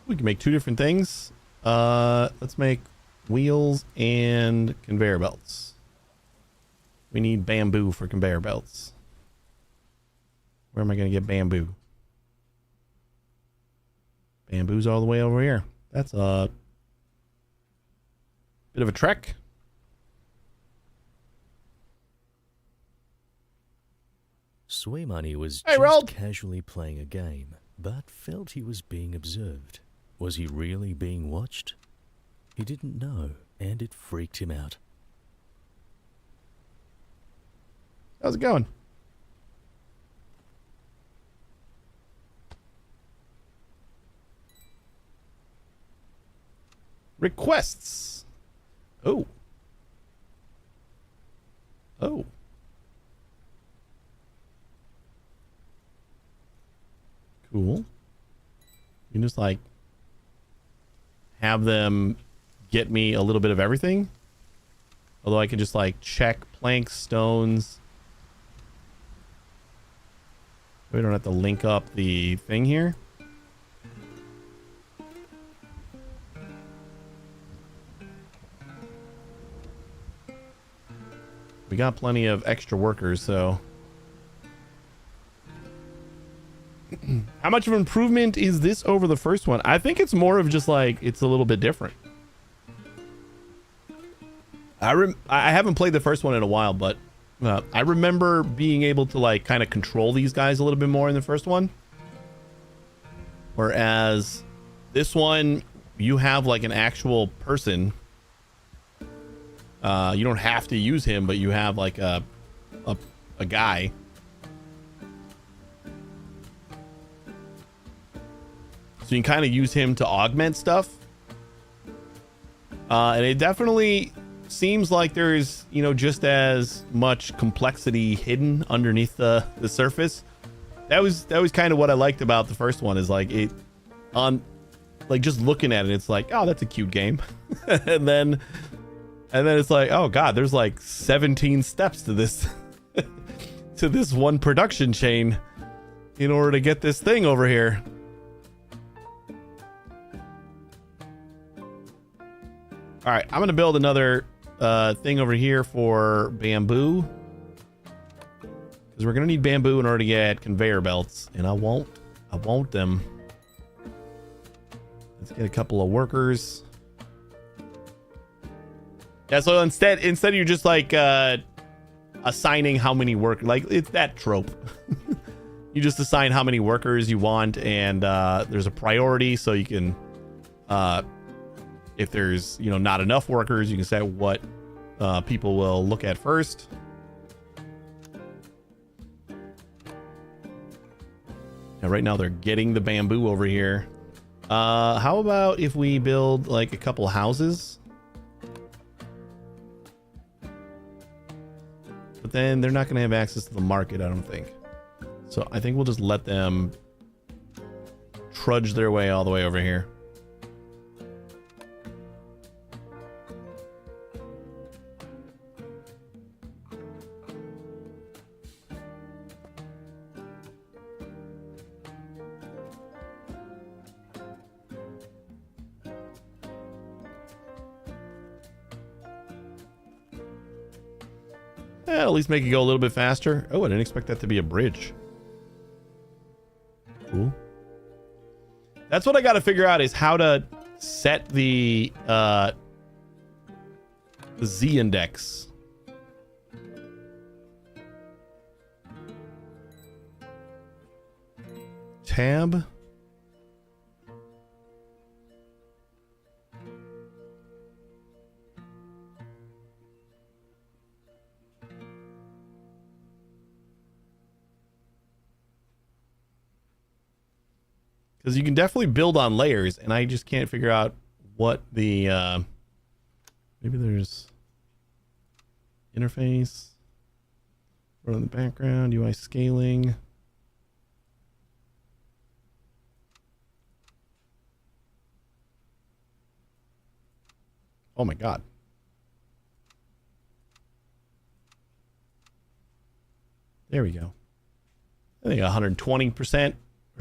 We can make two different things. Let's make wheels and conveyor belts. We need bamboo for conveyor belts. Where am I going to get bamboo? Bamboo's all the way over here. That's a bit of a trek. Swaimani was Hey, just Roald. casually playing a game, but felt he was being observed. Was he really being watched? He didn't know, and it freaked him out. How's it going? Requests. Oh. Oh. Cool. You can just like have them get me a little bit of everything. Although I can just like check planks, stones. We don't have to link up the thing here. We got plenty of extra workers, so. How much of an improvement is this over the first one? I think it's more of just like, it's a little bit different. I haven't played the first one in a while, but I remember being able to like kind of control these guys a little bit more in the first one. Whereas this one, you have like an actual person. You don't have to use him, but you have like a guy. So you can kind of use him to augment stuff. And it definitely seems like there's, you know, just as much complexity hidden underneath the surface that was kind of what I liked about the first one, is like it on like just looking at it, it's like, oh, that's a cute game. and then it's like, oh god, there's like 17 steps to this to this one production chain in order to get this thing over here. All right, I'm gonna build another thing over here for bamboo, because we're gonna need bamboo in order to get conveyor belts, and I want them. Let's get a couple of workers. Yeah, so instead you're just like assigning how many work, like it's that trope. You just assign how many workers you want, and there's a priority, so you can if there's, you know, not enough workers, you can set what people will look at first. And right now they're getting the bamboo over here. How about if we build like a couple houses? But then they're not going to have access to the market, I don't think. So I think we'll just let them trudge their way all the way over here. At least make it go a little bit faster. Oh, I didn't expect that to be a bridge. Cool. That's what I got to figure out, is how to set the Z index. Tab. Because you can definitely build on layers, and I just can't figure out what the maybe there's interface, run in the background, UI scaling. Oh my god. There we go. I think 120%.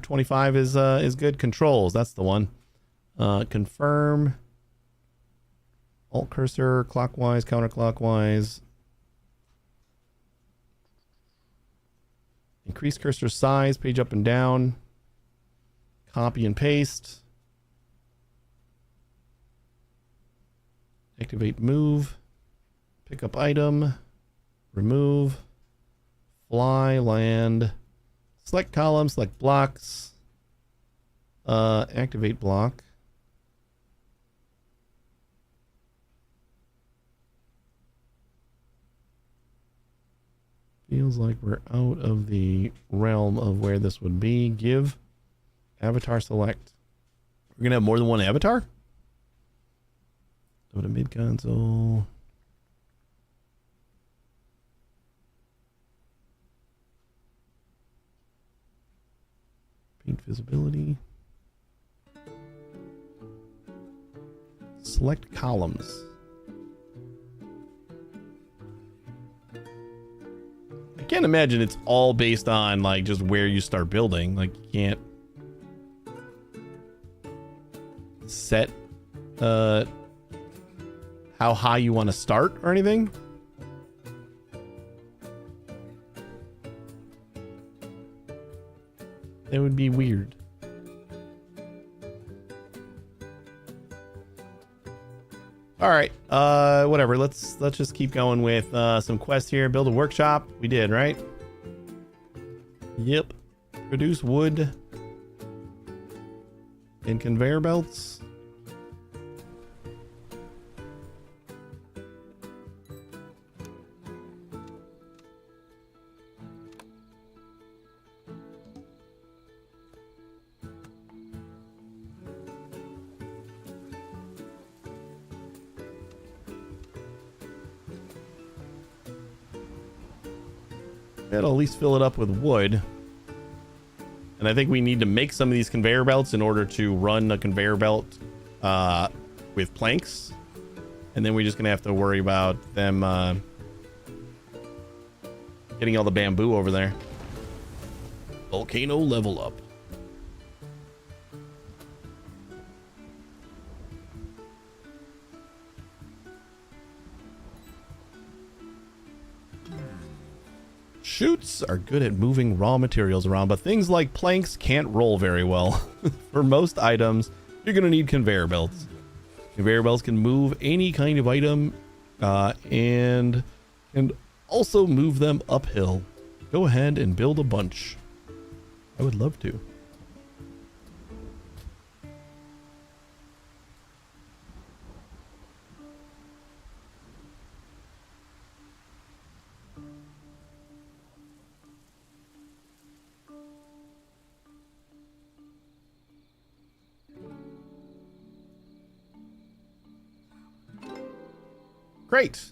25 is good. Controls, that's the one. Confirm. Alt cursor, clockwise, counterclockwise. Increase cursor size, page up and down. Copy and paste. Activate move. Pick up item. Remove. Fly, land. Select column, select blocks, activate block. Feels like we're out of the realm of where this would be. Give, avatar select. We're gonna have more than one avatar? Go to mid console. Paint visibility. Select columns. I can't imagine it's all based on like just where you start building. Like you can't set how high you want to start or anything. That would be weird. All right, whatever. Let's just keep going with some quests here. Build a workshop. We did, right? Yep. Produce wood and conveyor belts. That'll at least fill it up with wood. And I think we need to make some of these conveyor belts in order to run a conveyor belt with planks. And then we're just going to have to worry about them getting all the bamboo over there. Volcano level up. Chutes are good at moving raw materials around, but things like planks can't roll very well. For most items, you're going to need conveyor belts. Conveyor belts can move any kind of item and also move them uphill. Go ahead and build a bunch. I would love to. Great.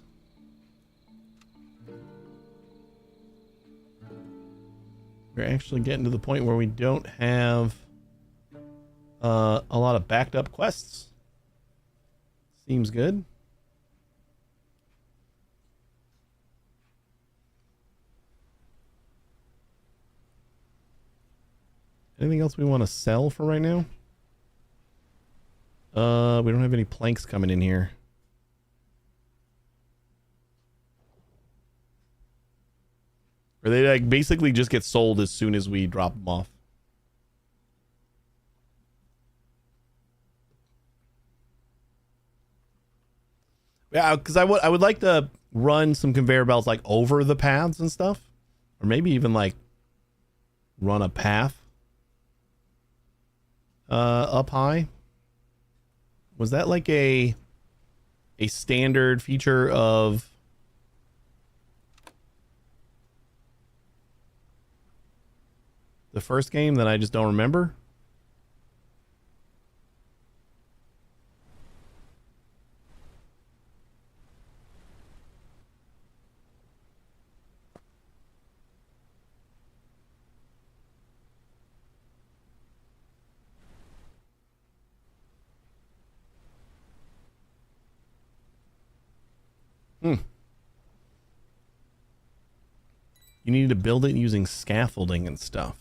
We're actually getting to the point where we don't have a lot of backed up quests. Seems good. Anything else we want to sell for right now? We don't have any planks coming in here. Or they like basically just get sold as soon as we drop them off. Yeah, because I would like to run some conveyor belts like over the paths and stuff, or maybe even like run a path up high. Was that like a standard feature of the first game that I just don't remember? You needed to build it using scaffolding and stuff.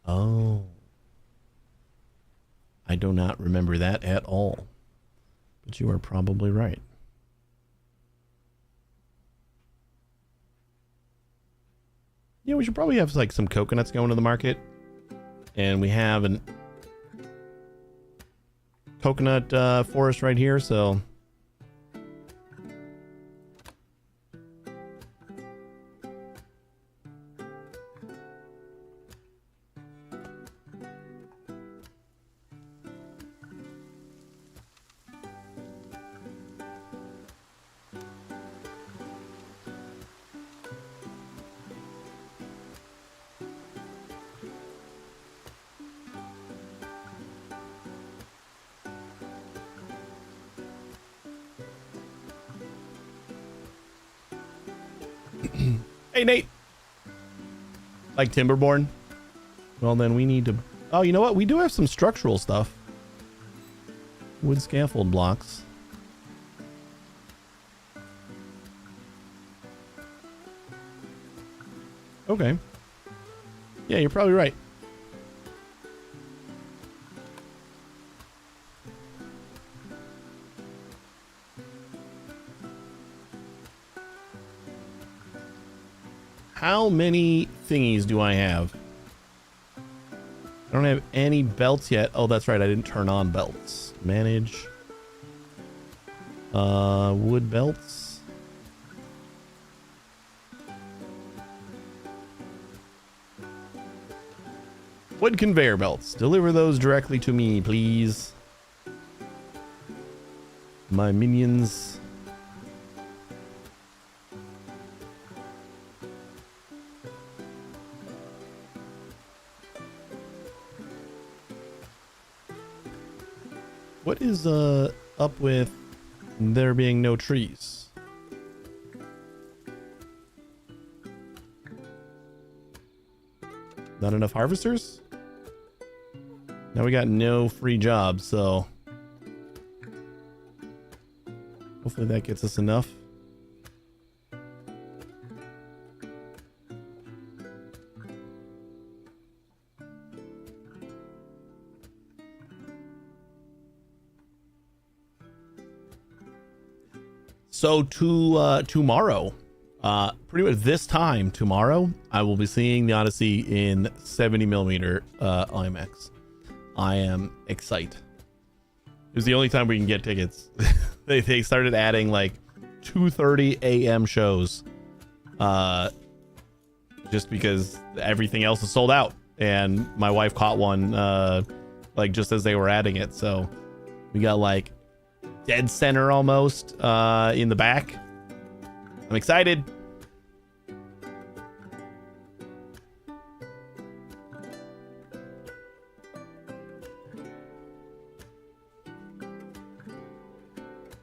Oh. I do not remember that at all. But you are probably right. Yeah, we should probably have like some coconuts going to the market. And we have an coconut forest right here, so hey, Nate. Like Timberborn? Well, then we need to... Oh, you know what? We do have some structural stuff. Wood scaffold blocks. Okay. Yeah, you're probably right. How many thingies do I have? I don't have any belts yet. Oh, that's right. I didn't turn on belts. Manage. Wood belts. Wood conveyor belts. Deliver those directly to me, please. My minions. What is up with there being no trees? Not enough harvesters? Now we got no free jobs, so hopefully that gets us enough. So tomorrow, pretty much this time tomorrow, I will be seeing the Odyssey in 70mm IMAX. I am excited. It was the only time we can get tickets. they started adding like 2:30 a.m. shows, just because everything else is sold out. And my wife caught one like just as they were adding it. So we got like dead center almost in the back. I'm excited.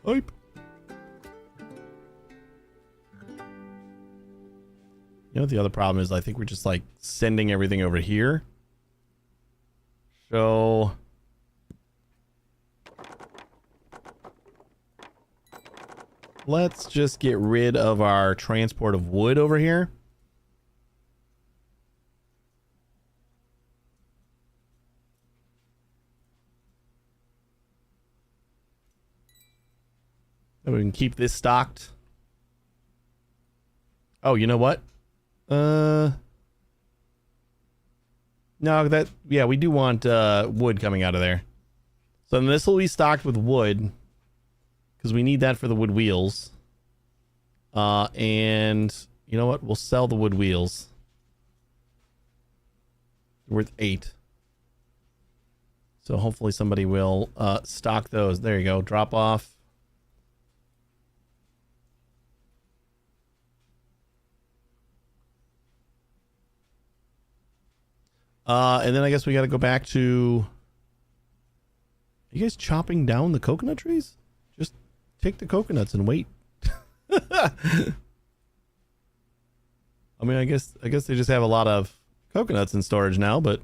Hype. You know what the other problem is? I think we're just like sending everything over here. So let's just get rid of our transport of wood over here. And we can keep this stocked. Oh, you know what? No, yeah, we do want wood coming out of there. So then this will be stocked with wood, because we need that for the wood wheels. And you know what? We'll sell the wood wheels. They're worth 8. So hopefully somebody will stock those. There you go. Drop off. And then I guess we got to go back to... Are you guys chopping down the coconut trees? Just take the coconuts and wait. I mean, I guess they just have a lot of coconuts in storage now, but...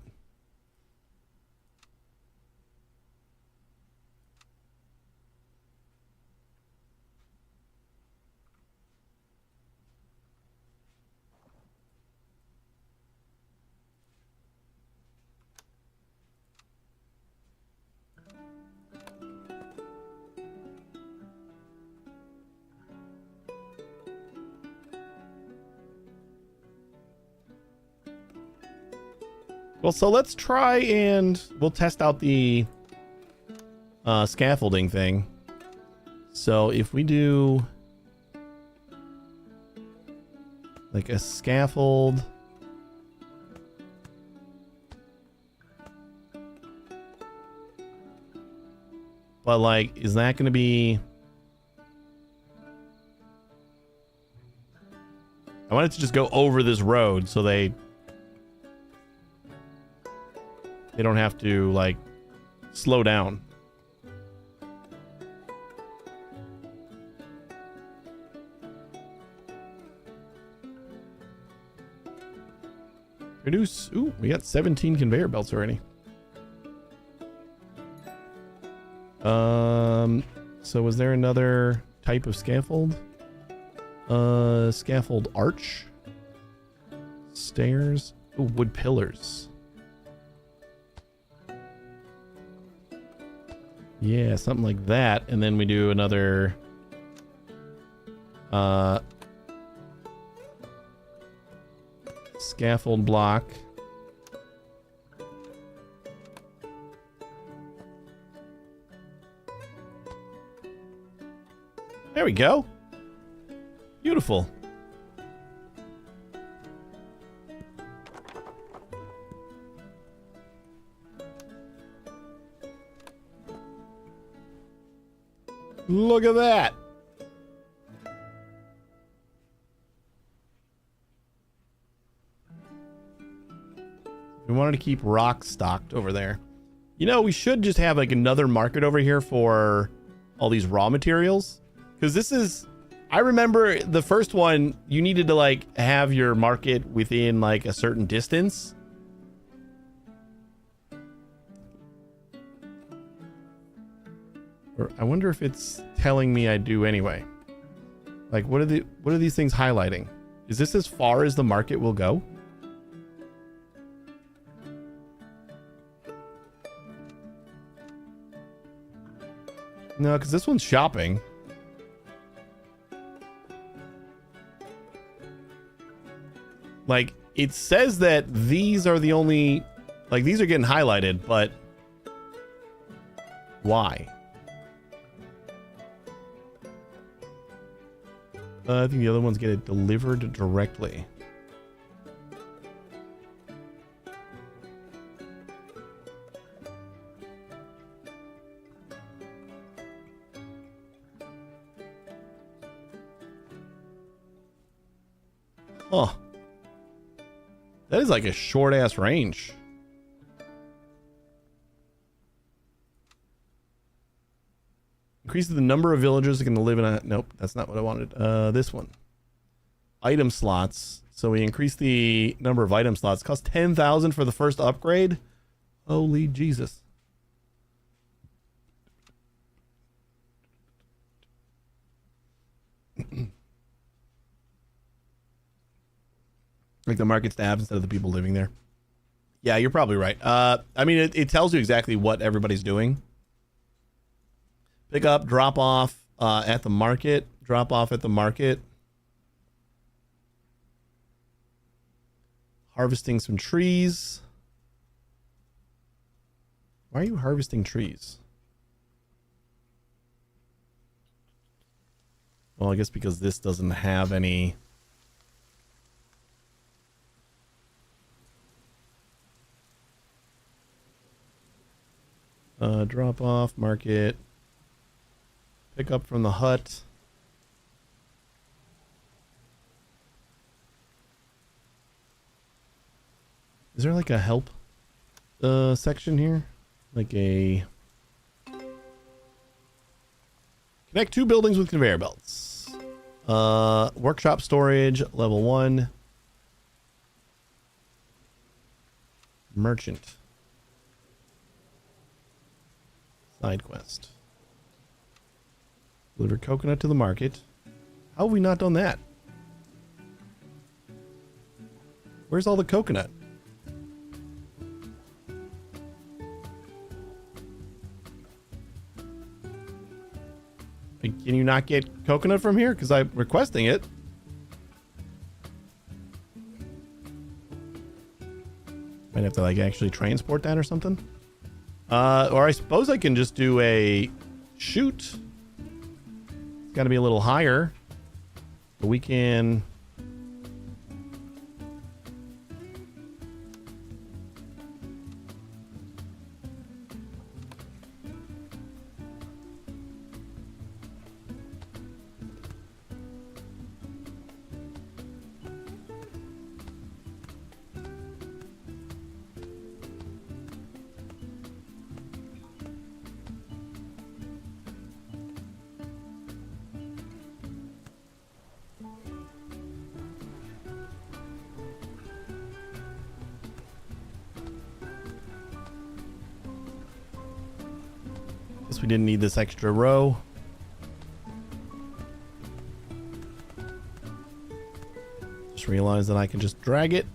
Well, so let's try and we'll test out the scaffolding thing. So if we do like a scaffold, but like, is that going to be... I want it to just go over this road so they don't have to, like, slow down. Produce. Ooh, we got 17 conveyor belts already. So was there another type of scaffold? Scaffold arch. Stairs. Ooh, wood pillars. Yeah, something like that. And then we do another scaffold block. There we go. Beautiful. Look at that. We wanted to keep rock stocked over there. You know, we should just have like another market over here for all these raw materials. Because this is, I remember the first one, you needed to like have your market within like a certain distance. Or I wonder if it's telling me I do anyway. Like, what are these things highlighting? Is this as far as the market will go? No, because this one's shopping. Like, it says that these are the only... Like, these are getting highlighted, but... Why? I think the other ones get it delivered directly. Huh. That is like a short ass range. Increases the number of villagers that can live in a... Nope, that's not what I wanted. This one. Item slots. So we increase the number of item slots. Cost 10,000 for the first upgrade. Holy Jesus. Like the market stabs instead of the people living there. Yeah, you're probably right. I mean, it tells you exactly what everybody's doing. Pick up, drop off at the market. Drop off at the market. Harvesting some trees. Why are you harvesting trees? Well, I guess because this doesn't have any... drop off, market. Pick up from the hut. Is there like a help section here? Like a... Connect 2 buildings with conveyor belts. Workshop storage, level 1. Merchant. Side quest. Deliver coconut to the market. How have we not done that? Where's all the coconut? Can you not get coconut from here? Because I'm requesting it. Might have to like actually transport that or something. Or I suppose I can just do a shoot. It's got to be a little higher. But we can... Guess we didn't need this extra row. Just realized that I can just drag it.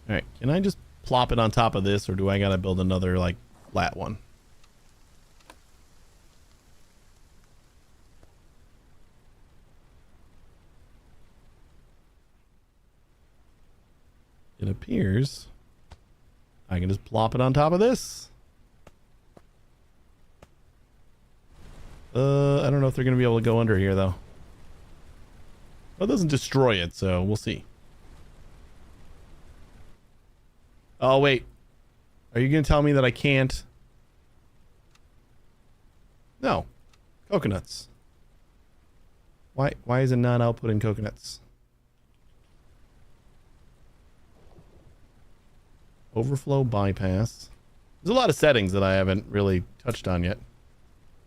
All right, can I just plop it on top of this, or do I gotta build another like flat one? It appears I can just plop it on top of this. I don't know if they're gonna be able to go under here though. Well, it doesn't destroy it, so we'll see. Oh, wait. Are you going to tell me that I can't? No. Coconuts. Why is it not outputting coconuts? Overflow bypass. There's a lot of settings that I haven't really touched on yet.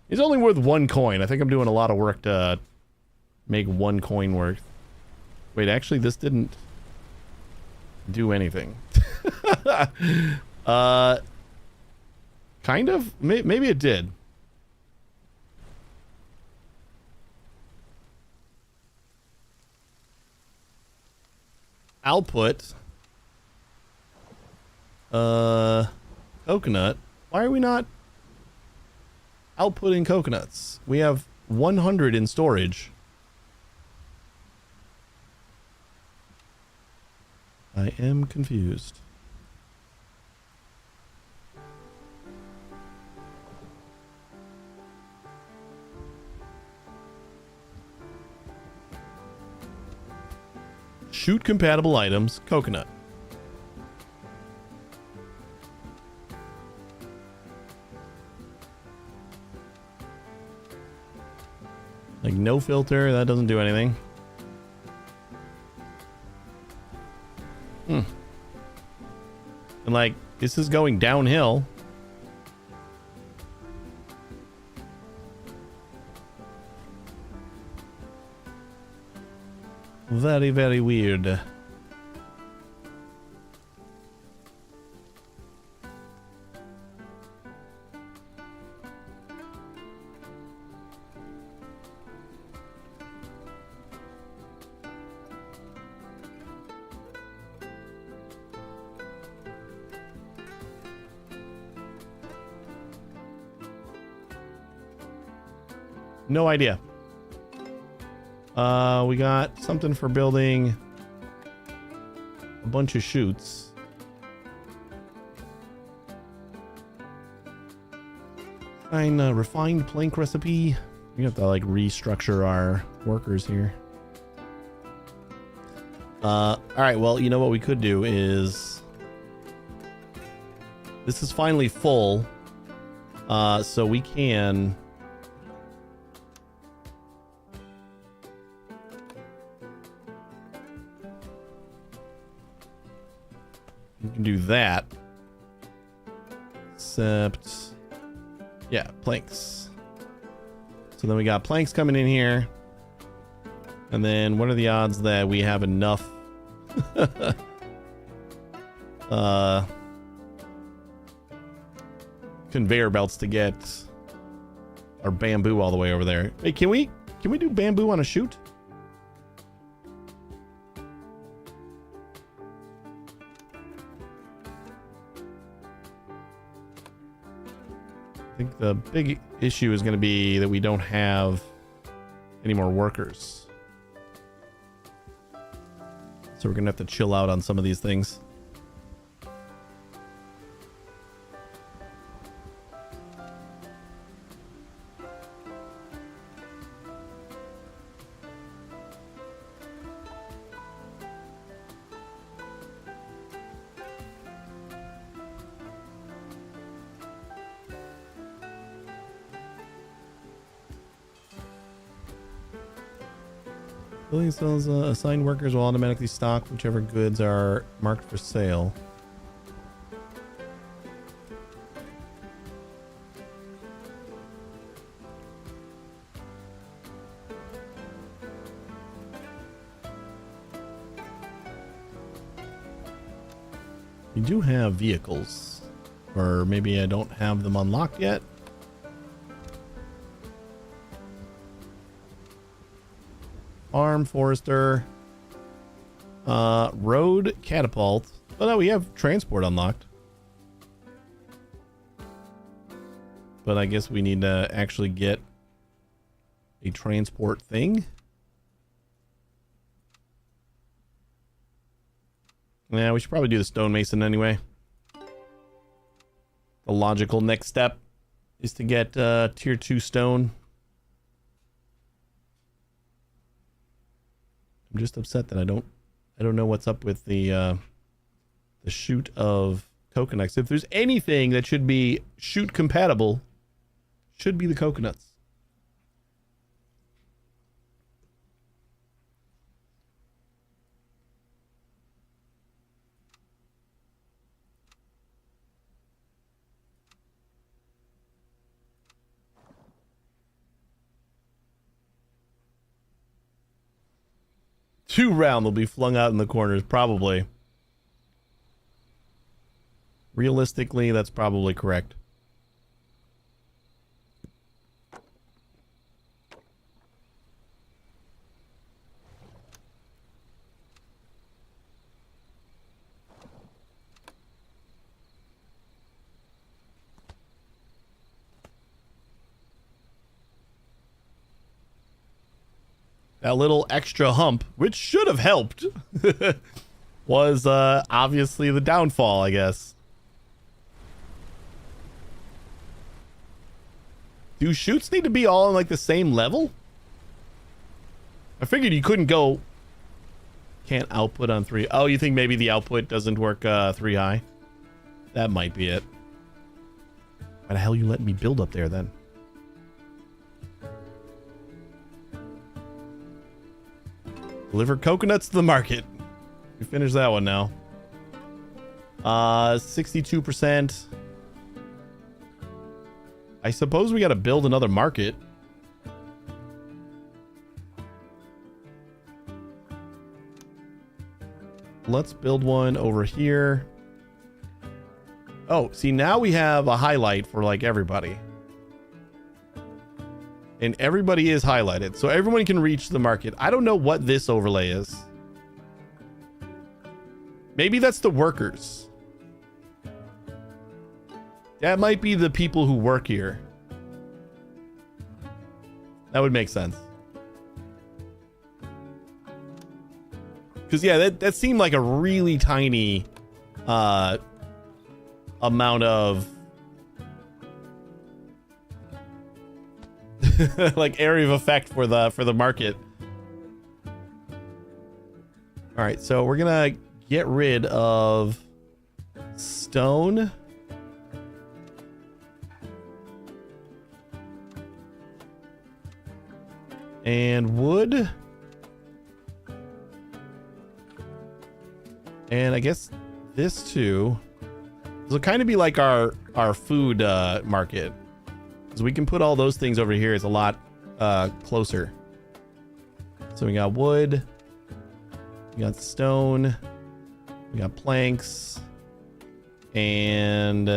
It's only worth 1 coin. I think I'm doing a lot of work to make 1 coin worth. Wait, actually, this didn't do anything. Kind of? Maybe it did. Output. Coconut. Why are we not outputting coconuts? We have 100 in storage. I am confused. Shoot compatible items, coconut. Like no filter, that doesn't do anything. And like, this is going downhill. Very, very weird. No idea. We got something for building a bunch of chutes. Refined plank recipe. We have to like restructure our workers here. All right, well, you know what we could do is this is finally full. So we can do that, except yeah, planks. So then we got planks coming in here, and then what are the odds that we have enough conveyor belts to get our bamboo all the way over there? Hey, can we do bamboo on a chute? I think the big issue is going to be that we don't have any more workers. So we're going to have to chill out on some of these things. Building cells assigned workers will automatically stock whichever goods are marked for sale. We do have vehicles, or maybe I don't have them unlocked yet. Farm Forester, road catapult. Oh no, we have transport unlocked, but I guess we need to actually get a transport thing. Yeah, we should probably do the stonemason anyway. The logical next step is to get tier 2 stone. I'm just upset that I don't know what's up with the chute of coconuts. If there's anything that should be chute compatible, should be the coconuts. Too round, they'll be flung out in the corners, probably. Realistically, that's probably correct. That little extra hump, which should have helped, was obviously the downfall, I guess. Do chutes need to be all on like the same level? I figured you couldn't go. Can't output on 3. Oh, you think maybe the output doesn't work 3 high? That might be it. Why the hell you letting me build up there then? Deliver coconuts to the market. We finished that one now. 62%. I suppose we got to build another market. Let's build one over here. Oh, see, now we have a highlight for like everybody. And everybody is highlighted, so everyone can reach the market. I don't know what this overlay is. Maybe that's the workers. That might be the people who work here. That would make sense. Because, yeah, that seemed like a really tiny amount of like area of effect for the market. All right, so we're gonna get rid of stone. And wood. And I guess this too. This will kind of be like our food market. Because we can put all those things over here. It's a lot closer. So we got wood. We got stone. We got planks. And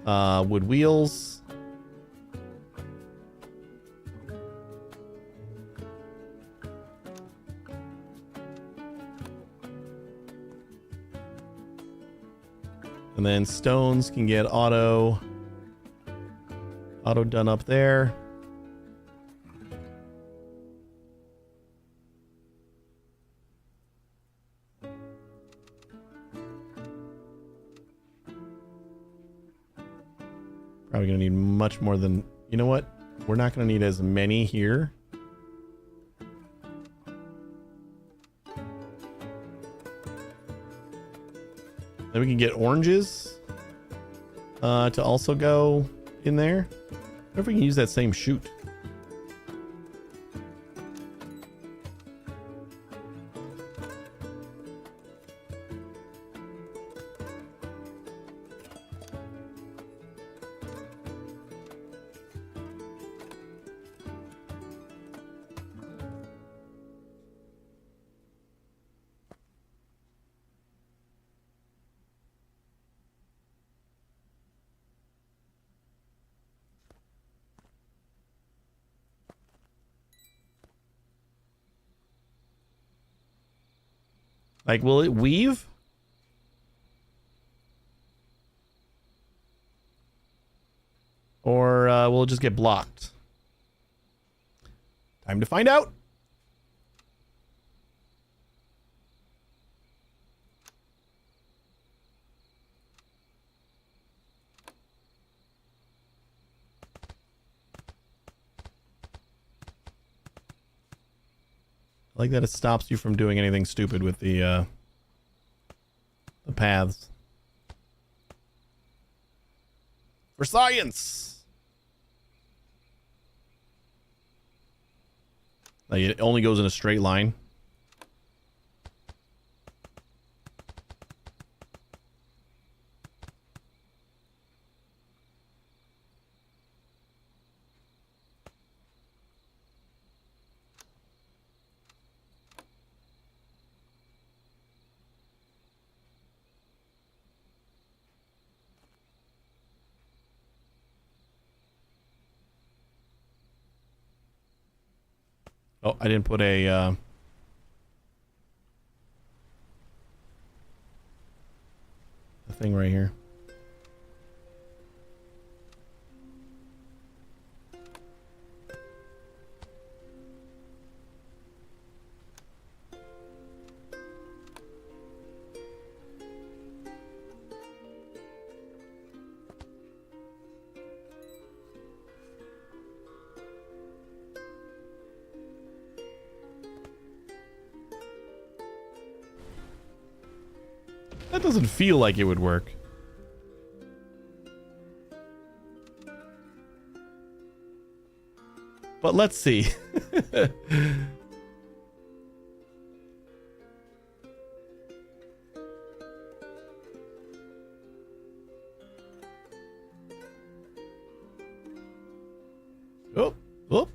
wood wheels. And then stones can get auto done up there. Probably gonna need much more than, you know what? We're not gonna need as many here. Then we can get oranges to also go in there. I wonder if we can use that same chute. Like, will it weave? Or will it just get blocked? Time to find out. I like that it stops you from doing anything stupid with the paths. For science! Like it only goes in a straight line. Oh, I didn't put a thing right here. That doesn't feel like it would work. But let's see. Oh, oh.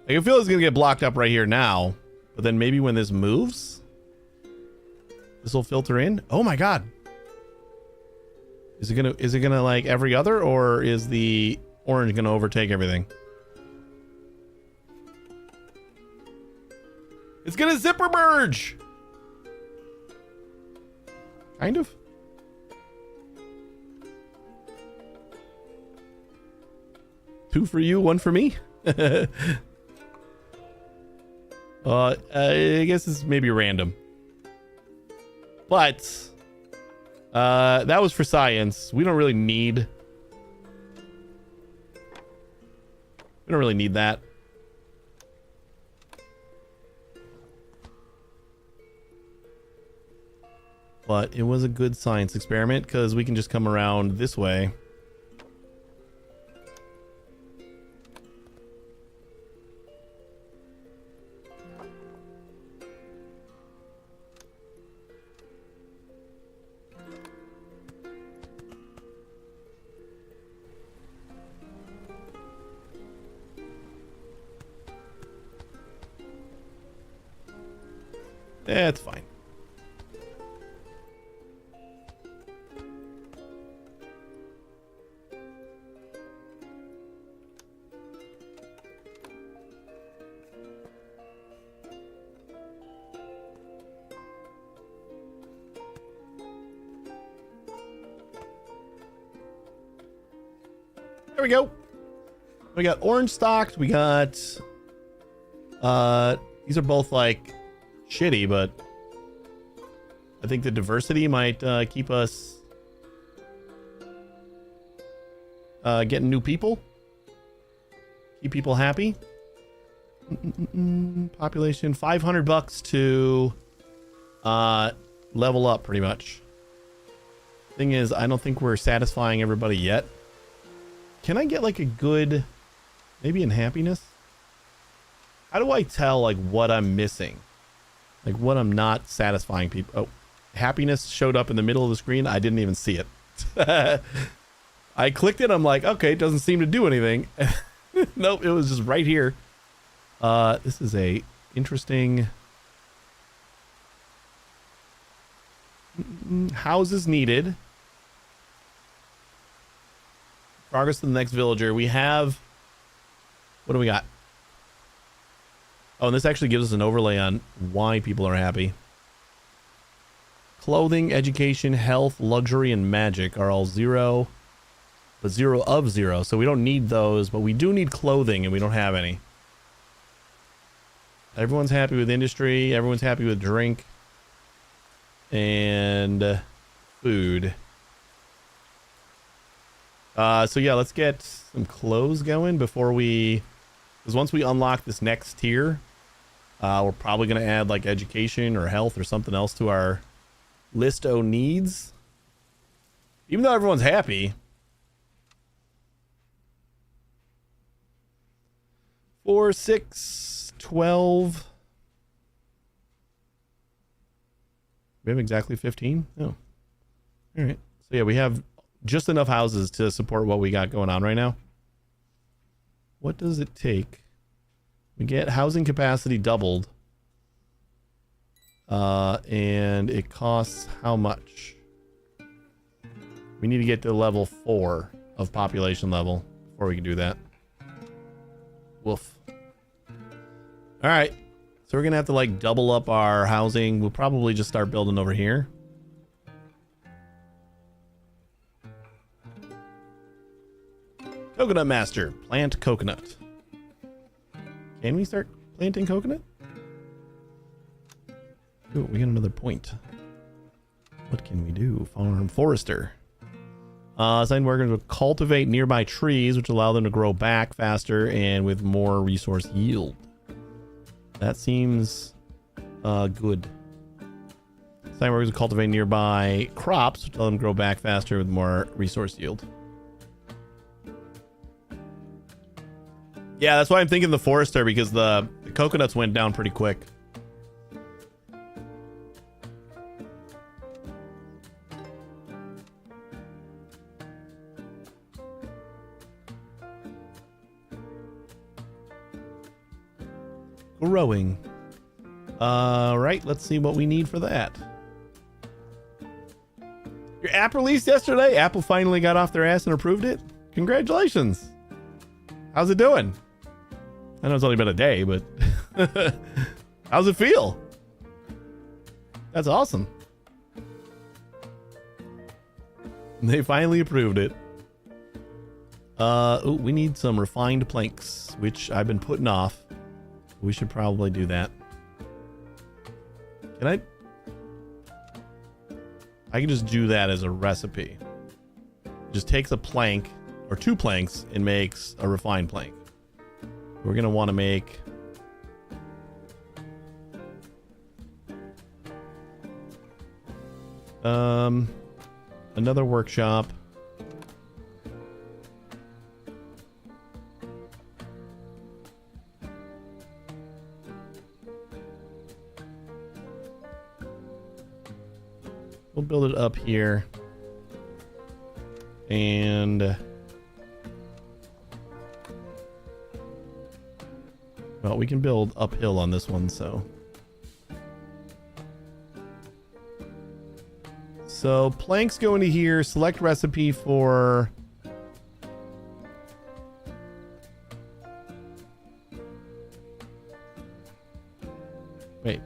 I can feel it's gonna get blocked up right here now, but then maybe when this moves, this will filter in. Oh my god. Is it gonna like every other, or is the orange gonna overtake everything? It's gonna zipper merge. Kind of. Two for you, one for me. I guess it's maybe random. But that was for science. We don't really need that. But it was a good science experiment because we can just come around this way. It's fine. There we go. We got orange stocked. We got these are both like shitty, but I think the diversity might keep us getting new people, keep people happy. Population $500 to level up, pretty much. Thing is, I don't think we're satisfying everybody yet. Can I get like a good, maybe in happiness? How do I tell like what I'm missing? Like what I'm not satisfying people. Oh, happiness showed up in the middle of the screen. I didn't even see it. I clicked it. I'm like, okay, it doesn't seem to do anything. Nope, it was just right here. This is a interesting. Houses needed. Progress to the next villager. We have. What do we got? Oh, and this actually gives us an overlay on why people are happy. Clothing, education, health, luxury, and magic are all 0, but 0 of 0. So we don't need those, but we do need clothing, and we don't have any. Everyone's happy with industry. Everyone's happy with drink. And food. So yeah, let's get some clothes going before we... Because once we unlock this next tier... we're probably going to add like education or health or something else to our list of needs. Even though everyone's happy. 4, 6, 12. We have exactly 15? Oh. All right. So yeah, we have just enough houses to support what we got going on right now. What does it take? We get housing capacity doubled. And it costs how much? We need to get to level 4 of population level before we can do that. Woof. All right. So we're going to have to like double up our housing. We'll probably just start building over here. Coconut Master. Plant coconut. Can we start planting coconut? Ooh, we got another point. What can we do? Farm Forester. Assigned workers will cultivate nearby trees, which allow them to grow back faster and with more resource yield. That seems good. Assigned workers will cultivate nearby crops, which allow them to grow back faster with more resource yield. Yeah, that's why I'm thinking the Forester, because the coconuts went down pretty quick. Growing. Right, let's see what we need for that. Your app released yesterday? Apple finally got off their ass and approved it? Congratulations. How's it doing? I know it's only been a day, but how's it feel? That's awesome. They finally approved it. Oh, we need some refined planks, which I've been putting off. We should probably do that. Can I can just do that as a recipe. It just takes a plank or 2 planks and makes a refined plank. We're going to want to make another workshop. We'll build it up here. And well, we can build uphill on this one, so planks go into here. Select recipe for wait.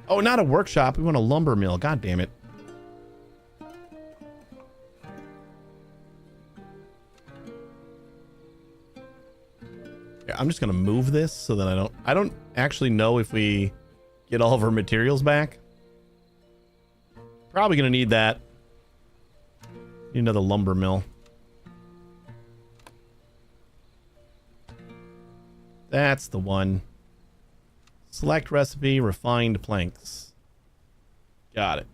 Oh, not a workshop. We want a lumber mill. God damn it. Yeah, I'm just gonna move this so that I don't actually know if we get all of our materials back. Probably gonna need that. Need another lumber mill. That's the one. Select recipe, refined planks. Got it.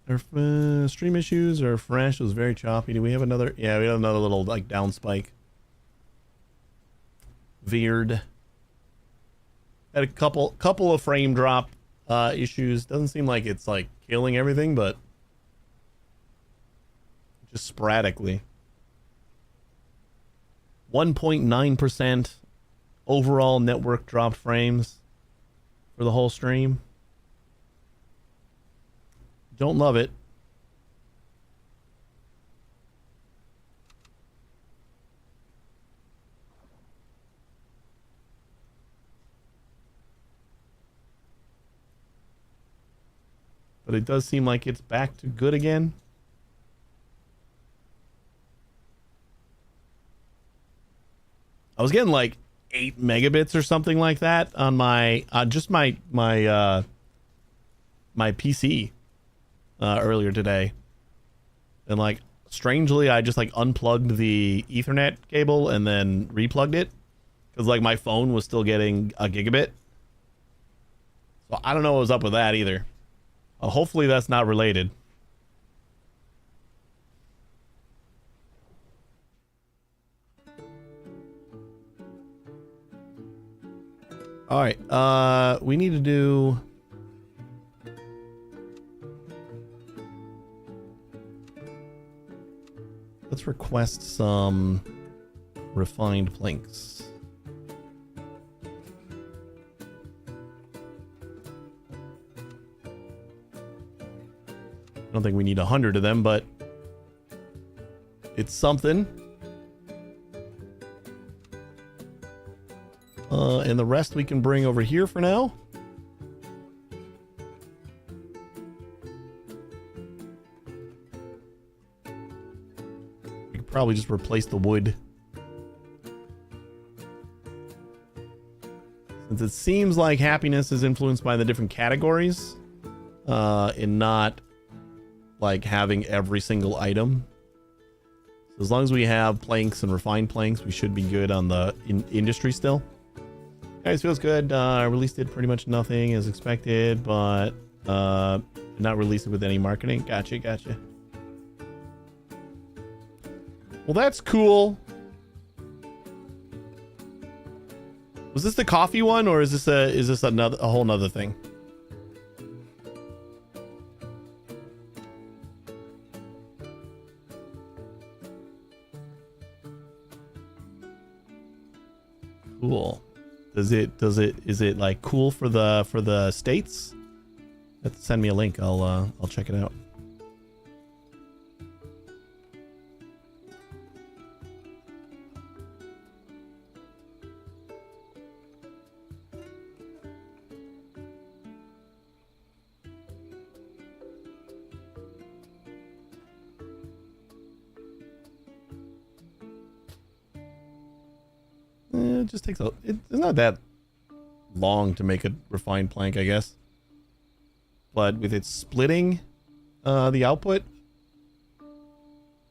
Our stream issues are fresh. It was very choppy. Do we have another? Yeah, we have another little like down spike. Veered. Had a couple of frame drop issues. Doesn't seem like it's like killing everything, but just sporadically. 1.9% overall network drop frames for the whole stream. Don't love it. But it does seem like it's back to good again. I was getting like 8 megabits or something like that on my just my PC earlier today, and like strangely I just like unplugged the Ethernet cable and then replugged it because like my phone was still getting a gigabit. So I don't know what was up with that either. Hopefully that's not related. All right, we need to do let's request some refined planks. I don't think we need 100 of them, but it's something. And the rest we can bring over here for now. We could probably just replace the wood. Since it seems like happiness is influenced by the different categories, and not like having every single item. So as long as we have planks and refined planks, we should be good on the industry still. Guys, feels good. I released it pretty much nothing as expected, but not released it with any marketing. Gotcha. Well, that's cool. Was this the coffee one, or is this a whole nother thing? Cool. Is it like cool for the states? Send me a link. I'll check it out. It just takes it's not that long to make a refined plank, I guess. But with it splitting the output,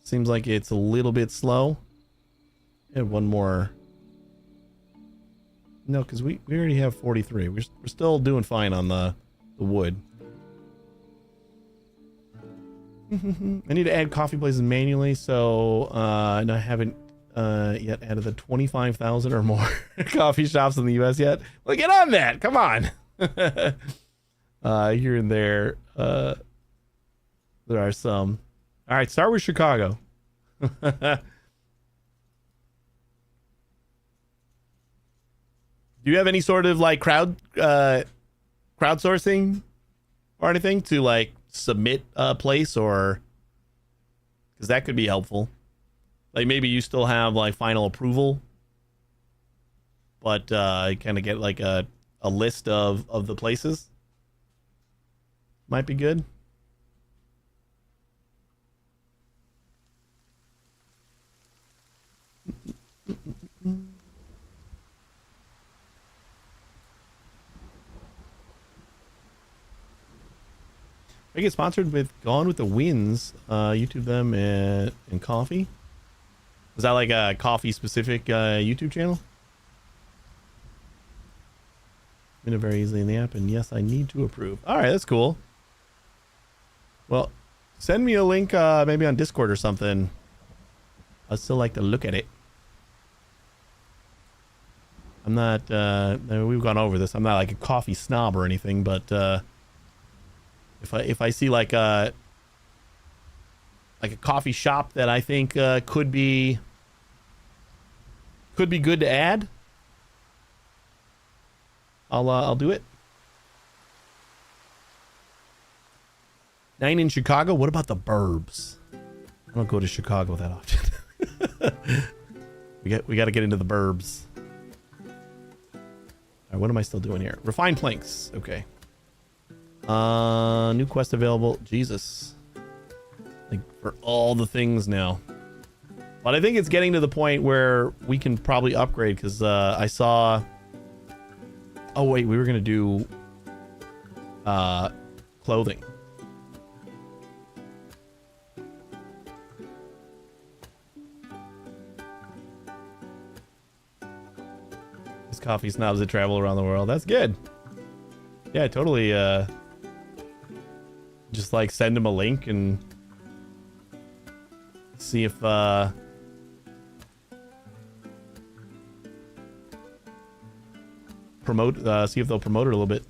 seems like it's a little bit slow. And one more. No, because we already have 43. We're still doing fine on the wood. I need to add coffee places manually, so and I haven't yet added the 25,000 or more coffee shops in the US yet. Well, get on that. Come on. Here and there are some. All right, start with Chicago. Do you have any sort of like crowdsourcing or anything to like submit a place, or because that could be helpful? Like maybe you still have like final approval, but kind of get like a list of the places. Might be good. I get sponsored with Gone with the Winds. YouTube them and coffee. Is that like a coffee specific YouTube channel? In it very easily in the app, and yes, I need to approve. All right, that's cool. Well, send me a link maybe on Discord or something. I'd still like to look at it. I'm not, we've gone over this. I'm not like a coffee snob or anything, but if I see like a coffee shop that I think could be good to add, I'll do it. 9 in Chicago. What about the burbs? I don't go to Chicago that often. we got to get into the burbs. All right, what am I still doing here? Refined planks. Okay. New quest available. Jesus. Like for all the things now. But I think it's getting to the point where we can probably upgrade, because I saw. Oh wait, we were gonna do clothing. These coffee snobs that travel around the world. That's good. Yeah, totally. Just like send them a link and see if see if they'll promote it a little bit.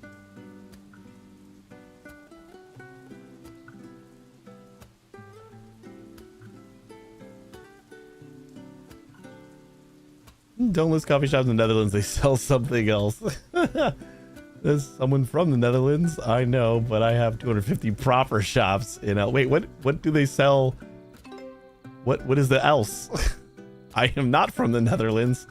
Don't list coffee shops in the Netherlands. They sell something else. There's someone from the Netherlands. I know, but I have 250 proper shops in wait, what do they sell? What is the else? I am not from the Netherlands.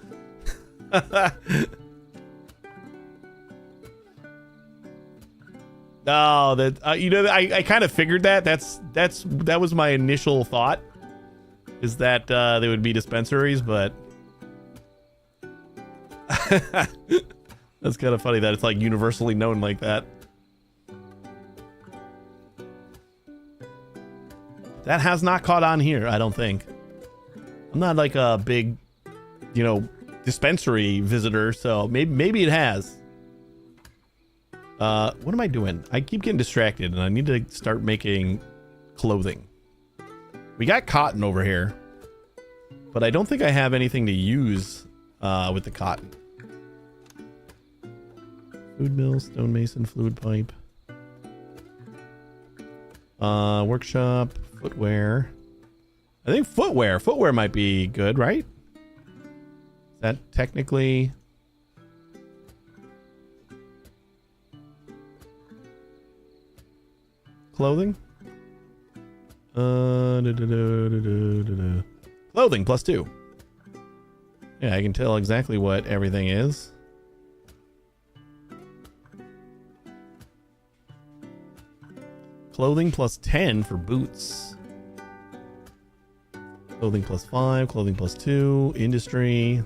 No, that I kind of figured that. That was my initial thought, is that they would be dispensaries, but that's kind of funny that it's like universally known like that. That has not caught on here, I don't think. I'm not like a big, dispensary visitor, so maybe it has. What am I doing? I keep getting distracted, and I need to start making clothing. We got cotton over here, but I don't think I have anything to use with the cotton. Food mill, stonemason, fluid pipe. Workshop, footwear. I think footwear might be good, right? Is that technically... clothing? Clothing +2. Yeah, I can tell exactly what everything is. Clothing +10 for boots. Clothing +5, clothing +2, industry.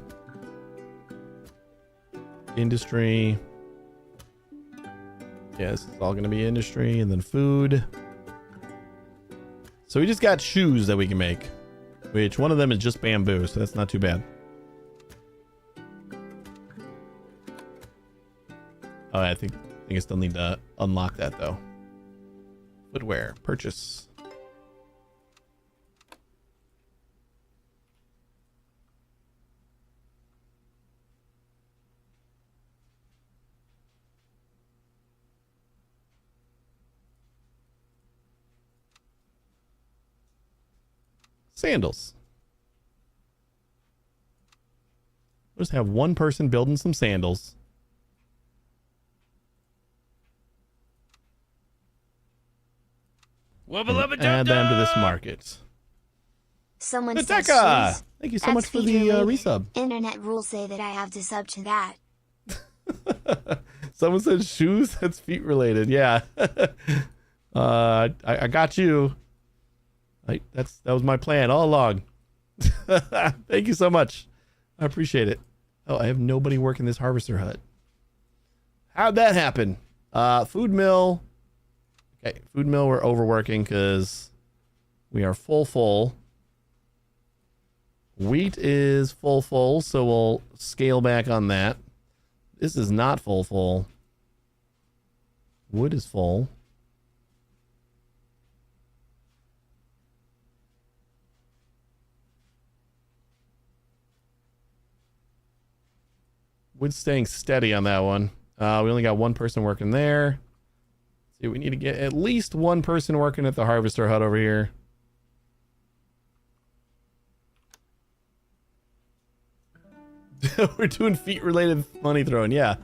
Industry. Yeah, this is all going to be industry, and then food. So we just got shoes that we can make, which one of them is just bamboo, so that's not too bad. Oh, I think I still need to unlock that though. Footwear, purchase. Sandals. We'll just have one person building some sandals. Add them to this market. Someone says Nateka! shoes. Thank you so That's much for the feature-related. resub. Internet rules say that I have to sub to that. Someone said shoes. That's feet related. Yeah. I got you. That was my plan all along. Thank you so much. I appreciate it. Oh, I have nobody working this harvester hut. How'd that happen? Food mill. Okay, food mill, we're overworking because we are full. Wheat is full, so we'll scale back on that. This is not full. Wood is full. Wood's staying steady on that one. We only got one person working there. See, we need to get at least one person working at the harvester hut over here. We're doing feet related money throwing. Yeah,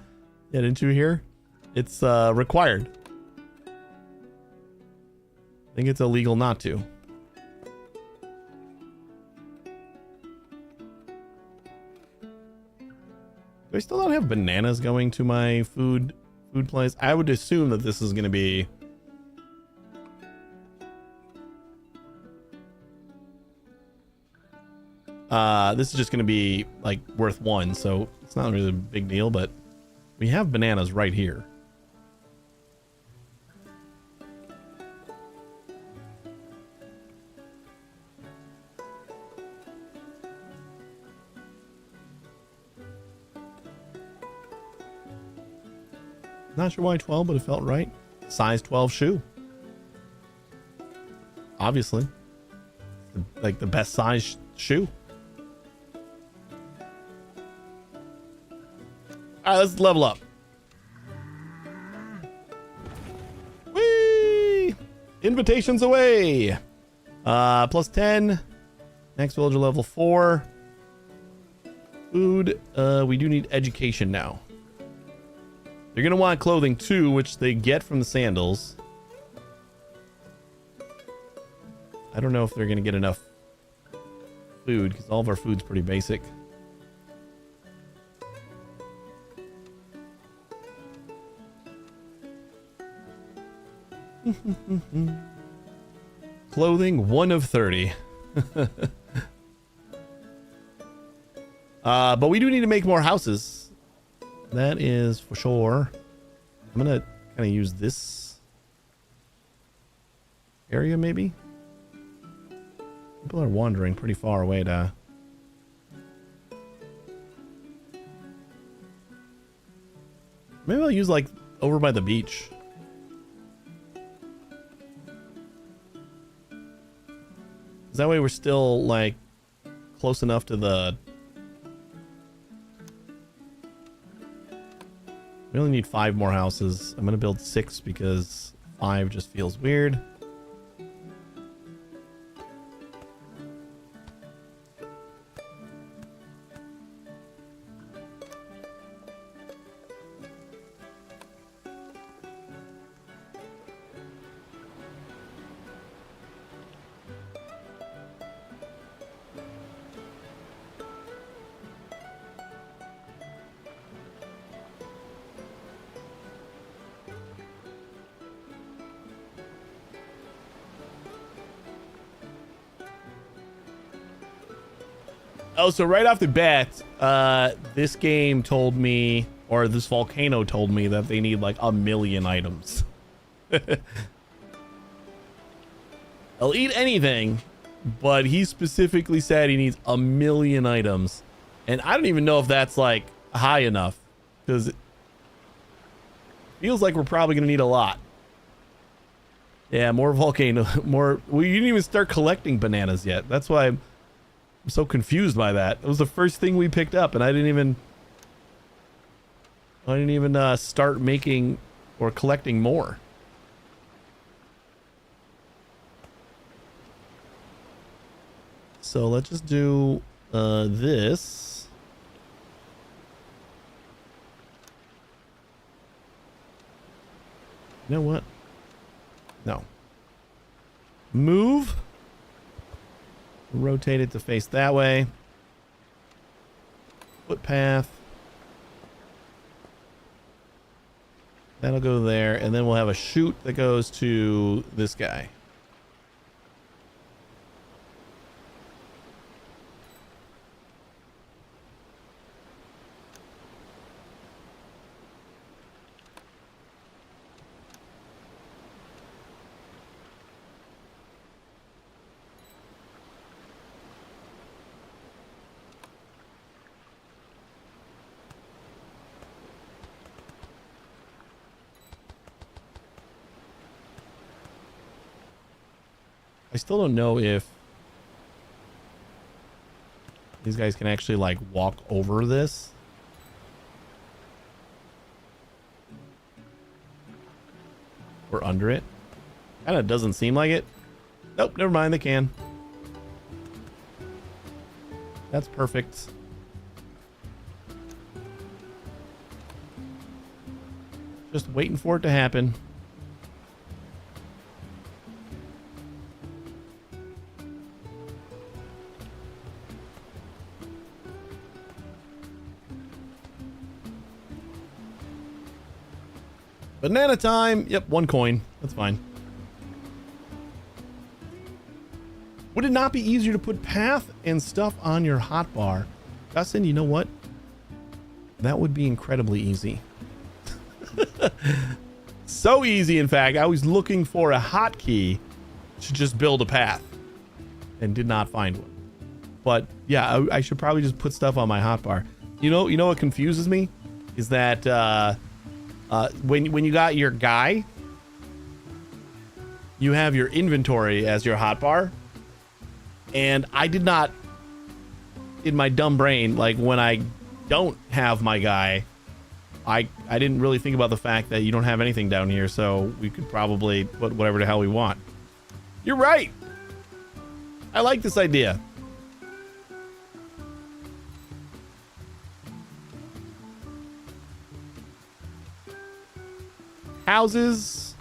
didn't you hear? It's required. I think it's illegal not to. Do I still not have bananas going to my food place? I would assume that this is going to be... this is just going to be like worth 1, so it's not really a big deal, but we have bananas right here. Not sure why 12, but it felt right. Size 12 shoe. Obviously. Like the best size shoe. Alright, let's level up. Whee! Invitations away. Plus 10. Next villager level 4. Food. We do need education now. They're going to want clothing too, which they get from the sandals. I don't know if they're going to get enough food because all of our food's pretty basic. Clothing 1 of 30. But we do need to make more houses. That is for sure. I'm gonna kind of use this area maybe. People are wandering pretty far away to... Maybe I'll use like over by the beach. That way we're still like close enough to the... We only need 5 more houses. I'm gonna build 6 because 5 just feels weird. Oh, so right off the bat, this game told me, or this volcano told me that they need like 1 million items. I'll eat anything, but he specifically said he needs 1 million items. And I don't even know if that's like high enough, because it feels like we're probably going to need a lot. Yeah, more volcano, more. We didn't even start collecting bananas yet. That's why I'm so confused by that. It was the first thing we picked up, and I didn't even start making or collecting more. So let's just do this. You know what? No. Move. Rotate it to face that way. Footpath. That'll go there, and then we'll have a chute that goes to this guy. I still don't know if these guys can actually like walk over this. Or under it. Kind of doesn't seem like it. Nope, never mind, they can. That's perfect. Just waiting for it to happen. Banana time. Yep, 1 coin. That's fine. Would it not be easier to put path and stuff on your hotbar? Justin, you know what? That would be incredibly easy. So easy, in fact. I was looking for a hotkey to just build a path and did not find one. But yeah, I should probably just put stuff on my hotbar. You know what confuses me is that when you got your guy, you have your inventory as your hotbar, and I did not, in my dumb brain, like when I don't have my guy, I didn't really think about the fact that you don't have anything down here, so we could probably put whatever the hell we want. You're right. I like this idea. houses.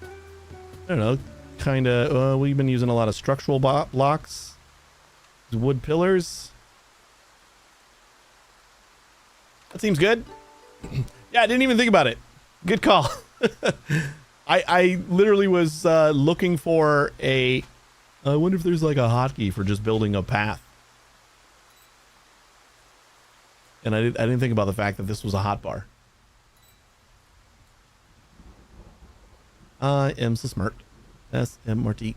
I don't know, kind of, we've been using a lot of structural blocks. Wood pillars. That seems good. Yeah, I didn't even think about it. Good call. I literally was looking for a... I wonder if there's like a hotkey for just building a path. And I didn't think about the fact that this was a hotbar. I am so smart. S-M-R-T.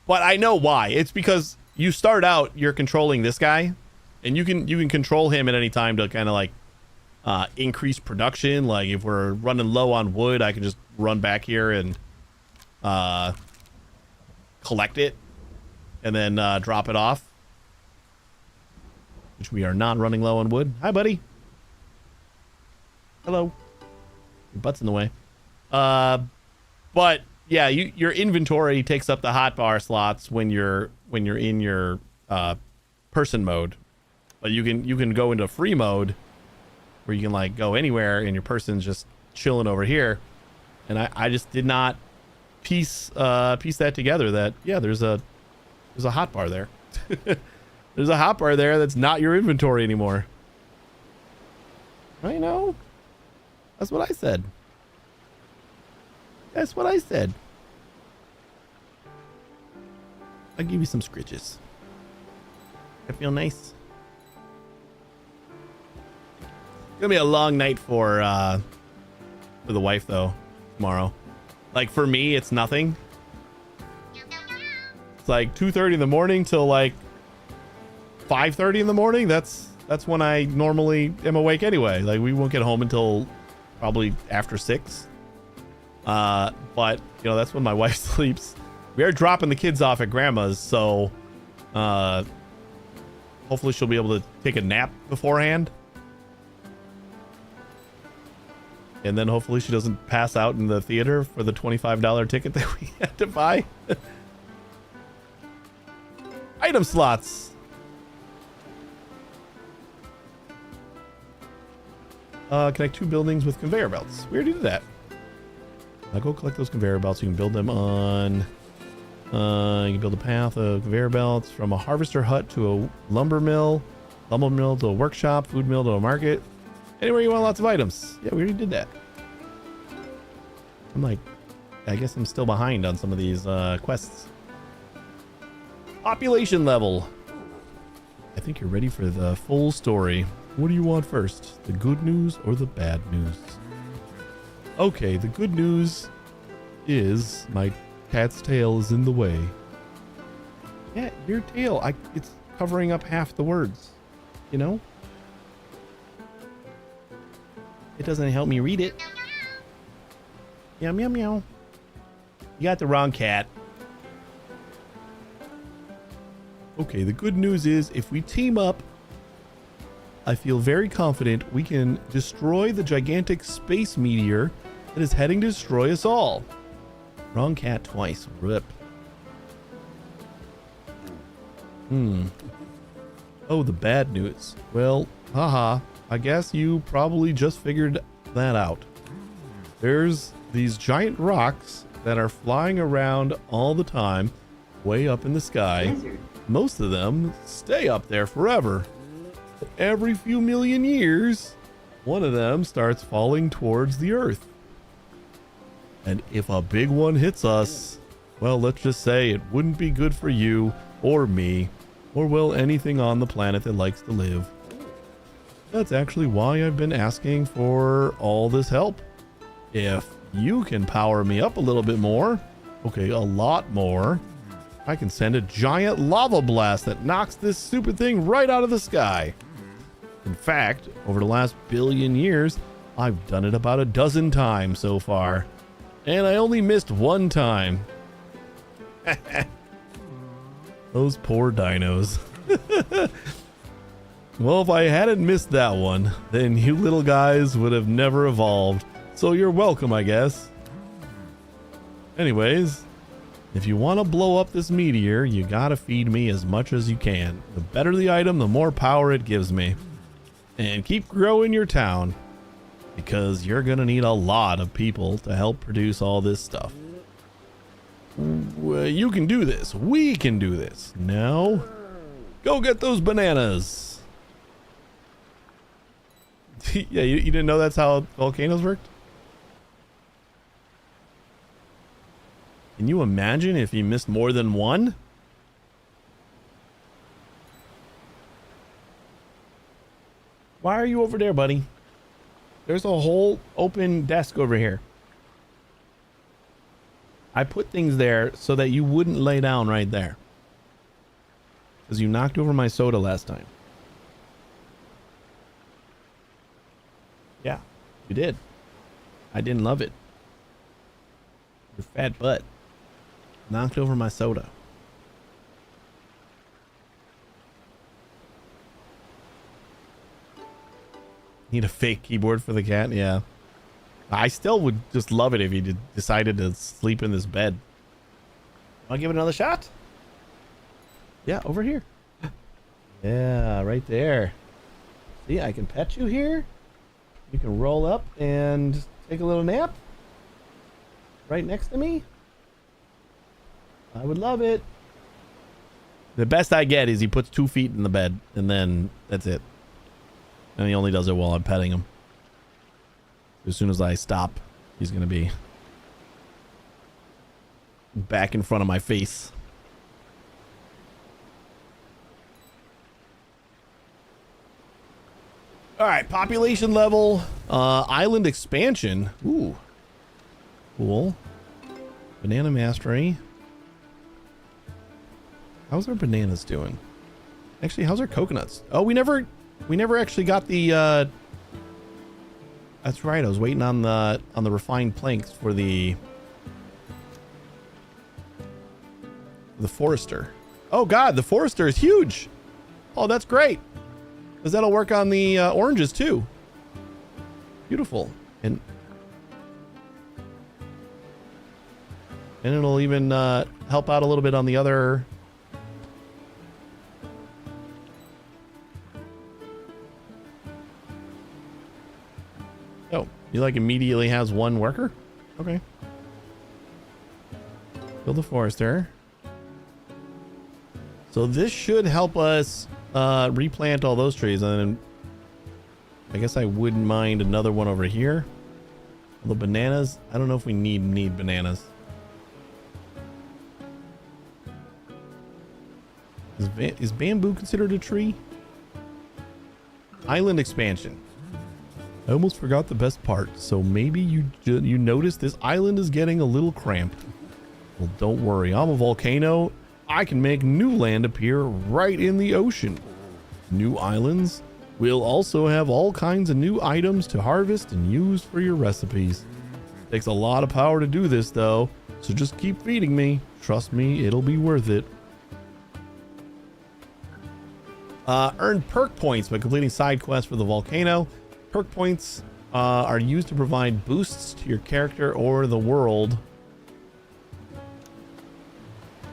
But I know why. It's because you start out, you're controlling this guy, and you can control him at any time to kind of like increase production. Like if we're running low on wood, I can just run back here and collect it and then drop it off. Which we are not running low on wood. Hi, buddy. Hello. Your butt's in the way. But yeah, your inventory takes up the hotbar slots when you're in your person mode. But you can go into free mode where you can like go anywhere and your person's just chilling over here. And I just did not piece that together that yeah, there's a hotbar there. There's a hotbar there that's not your inventory anymore. I know. That's what I said. That's what I said. I'll give you some scritches. I feel nice. It's gonna be a long night for the wife though tomorrow. Like for me, it's nothing. It's like 2:30 in the morning till like 5:30 in the morning. That's when I normally am awake anyway. Like we won't get home until probably after 6. But you know, that's when my wife sleeps. We are dropping the kids off at grandma's, so hopefully she'll be able to take a nap beforehand. And then hopefully she doesn't pass out in the theater for the $25 ticket that we had to buy. Item slots. Connect 2 buildings with conveyor belts. We already did that. Now go collect those conveyor belts. You can build them on... you can build a path of conveyor belts from a harvester hut to a lumber mill to a workshop, food mill to a market. Anywhere you want lots of items. Yeah, we already did that. I'm like... I guess I'm still behind on some of these quests. Population level. I think you're ready for the full story. What do you want first? The good news or the bad news? Okay, the good news is my cat's tail is in the way. Yeah, your tail. It's covering up half the words. You know? It doesn't help me read it. Meow, meow, meow. You got the wrong cat. Okay, the good news is if we team up, I feel very confident we can destroy the gigantic space meteor that is heading to destroy us all. Wrong cat twice. Rip. Oh, the bad news. Well, haha. I guess you probably just figured that out. There's these giant rocks that are flying around all the time, way up in the sky. Most of them stay up there forever. Every few million years, one of them starts falling towards the Earth. And if a big one hits us, well, let's just say it wouldn't be good for you or me, or well, anything on the planet that likes to live. That's actually why I've been asking for all this help. If you can power me up a little bit more, okay, a lot more, I can send a giant lava blast that knocks this stupid thing right out of the sky. In fact, over the last billion years, I've done it about a dozen times so far. And I only missed one time. Those poor dinos. Well, if I hadn't missed that one, then you little guys would have never evolved. So you're welcome, I guess. Anyways, If you want to blow up this meteor, you gotta feed me as much as you can. The better the item, the more power it gives me. And keep growing your town, because you're gonna need a lot of people to help produce all this stuff. You can do this. We can do this. Now, go get those bananas. Yeah, you didn't know that's how volcanoes worked? Can you imagine if you missed more than one? Why are you over there, buddy? There's a whole open desk over here. I put things there so that you wouldn't lay down right there. Because you knocked over my soda last time. Yeah, you did. I didn't love it. Your fat butt knocked over my soda. Need a fake keyboard for the cat? Yeah. I still would just love it if you decided to sleep in this bed. I'll give it another shot. Yeah, over here. Yeah, right there. See, I can pet you here. You can roll up and take a little nap right next to me. I would love it. The best I get is he puts 2 feet in the bed, and then that's it. And he only does it while I'm petting him. As soon as I stop, he's going to be back in front of my face. All right, population level, island expansion. Ooh, cool. Banana mastery. How's our bananas doing? Actually, how's our coconuts? Oh, we never actually got the. That's right. I was waiting on the refined planks for the Forester. Oh God, the Forester is huge. Oh, that's great. Because that'll work on the oranges too. Beautiful. And it'll even help out a little bit on the other. Oh, he like immediately has one worker? Okay. Build the Forester. So this should help us replant all those trees, and then I guess I wouldn't mind another one over here. The bananas, I don't know if we need bananas. Is bamboo considered a tree? Island expansion. I almost forgot the best part. So maybe you notice this island is getting a little cramped. Well, don't worry. I'm a volcano. I can make new land appear right in the ocean. New islands will also have all kinds of new items to harvest and use for your recipes. Takes a lot of power to do this though, so just keep feeding me. Trust me, it'll be worth it. Earn perk points by completing side quests for the volcano. Perk points are used to provide boosts to your character or the world.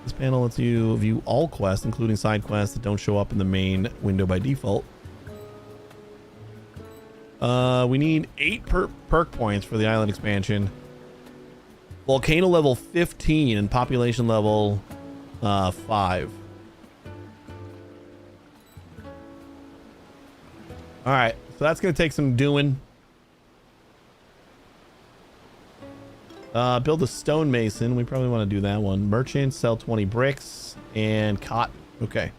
This panel lets you view all quests, including side quests that don't show up in the main window by default. We need 8 perk points for the island expansion. Volcano level 15 and population level 5. All right, so that's going to take some doing. Build a stonemason. We probably want to do that one. Merchant, sell 20 bricks and cotton. Okay.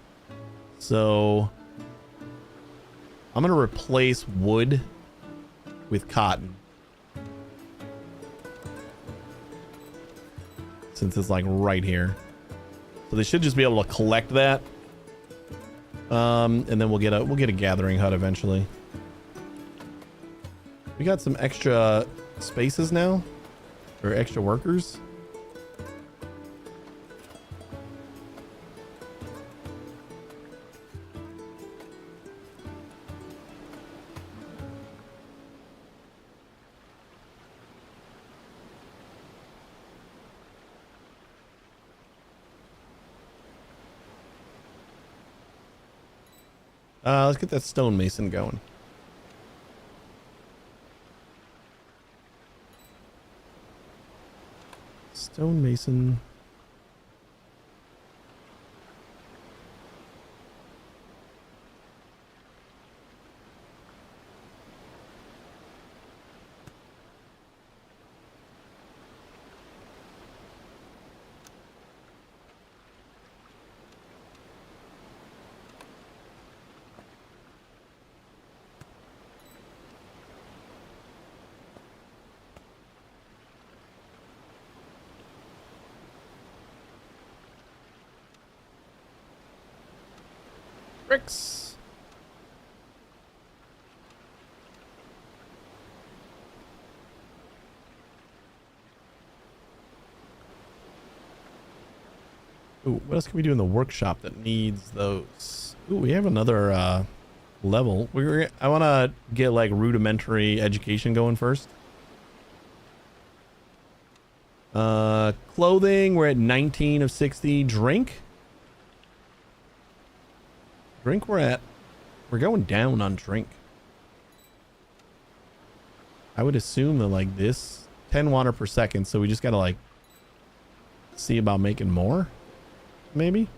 So I'm going to replace wood with cotton. Since it's like right here. So they should just be able to collect that. And then we'll get a gathering hut eventually. We got some extra spaces now. Or extra workers. Let's get that stonemason going. Stonemason. Bricks. Ooh, what else can we do in the workshop that needs those? Ooh, we have another level. I want to get like rudimentary education going first. Clothing, we're at 19 of 60. Drink, we're going down on drink. I would assume that like this 10 water per second, so we just gotta like see about making more, maybe.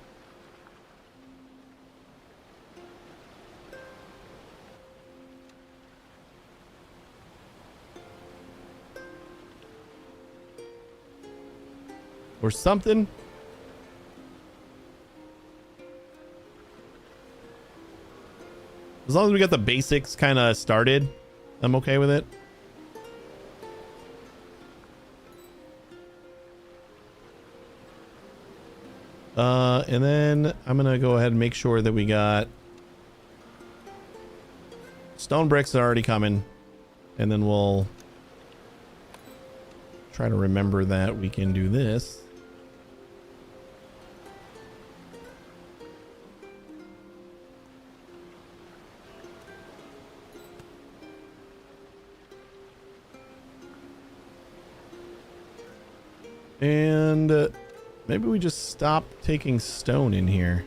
Or something. As long as we got the basics kind of started, I'm okay with it. And then I'm gonna go ahead and make sure that we got stone bricks are already coming, and then we'll try to remember that we can do this. And maybe we just stop taking stone in here.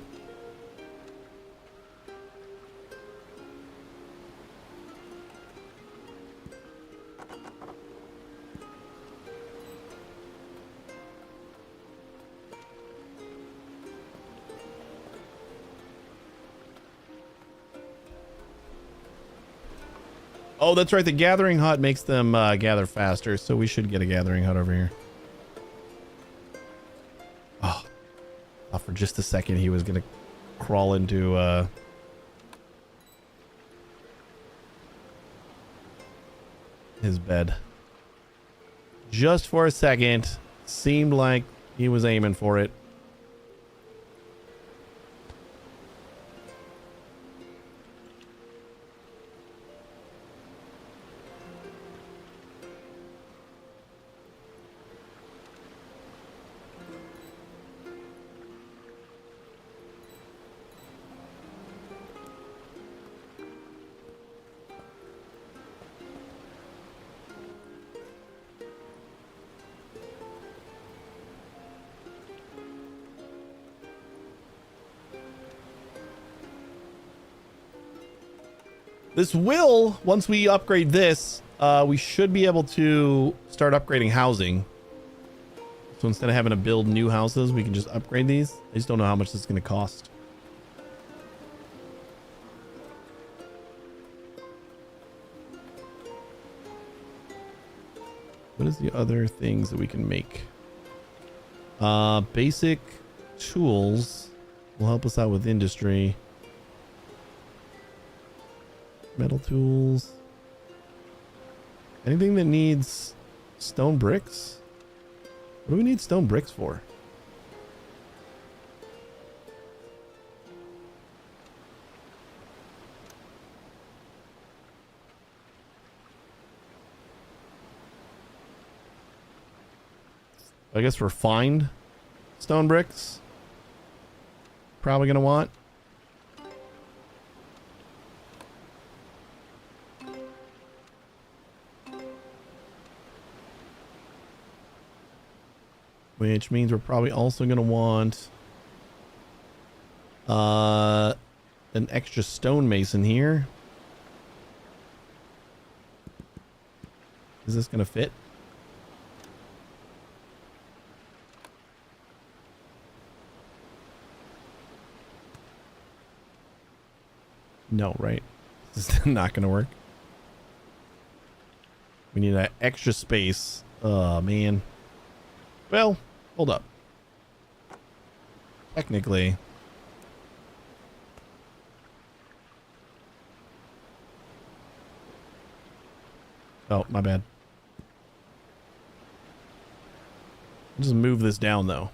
Oh, that's right. The gathering hut makes them gather faster, so we should get a gathering hut over here. Oh, thought for just a second he was gonna crawl into his bed. Just for a second, seemed like he was aiming for it. This will, once we upgrade this, we should be able to start upgrading housing. So instead of having to build new houses, we can just upgrade these. I just don't know how much this is going to cost. What is the other things that we can make? Basic tools will help us out with industry. Metal tools. Anything that needs stone bricks? What do we need stone bricks for? I guess for refined stone bricks. Probably gonna want. Which means we're probably also going to want an extra stonemason here. Is this going to fit? No, right? This is not going to work. We need that extra space. Oh, man. Well, hold up. Technically. Oh, my bad. I'll just move this down, though.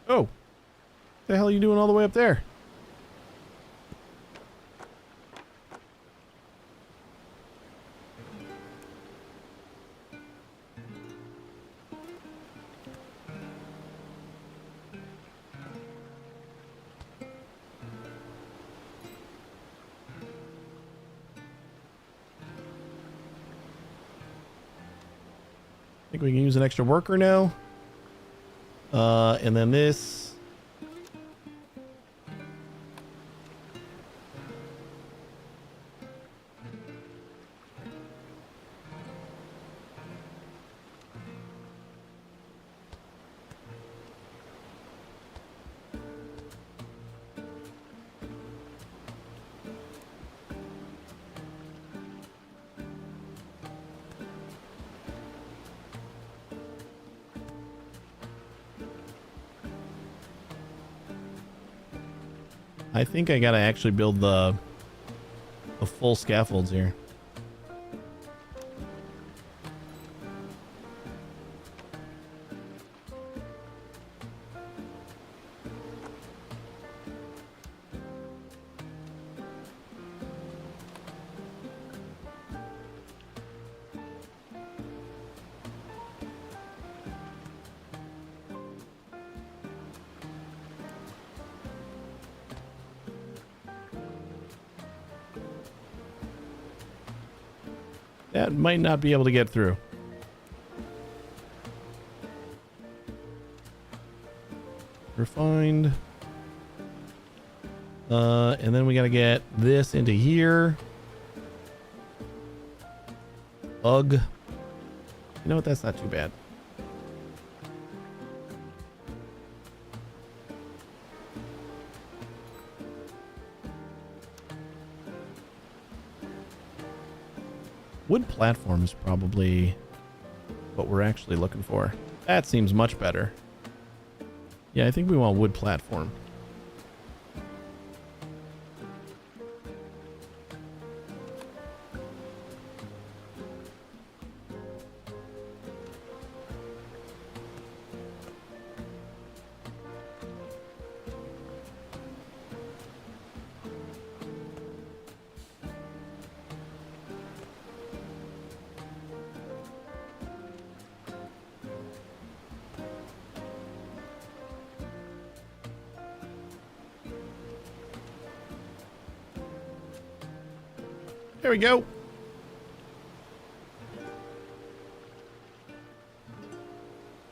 Oh, what the hell are you doing all the way up there? I think we can use an extra worker now. And then this. I think I gotta actually build the full scaffolds here. That might not be able to get through. Refined. And then we gotta get this into here. Ugh. You know what? That's not too bad. Wood platform is probably what we're actually looking for. That seems much better. Yeah, I think we want wood platform. There we go.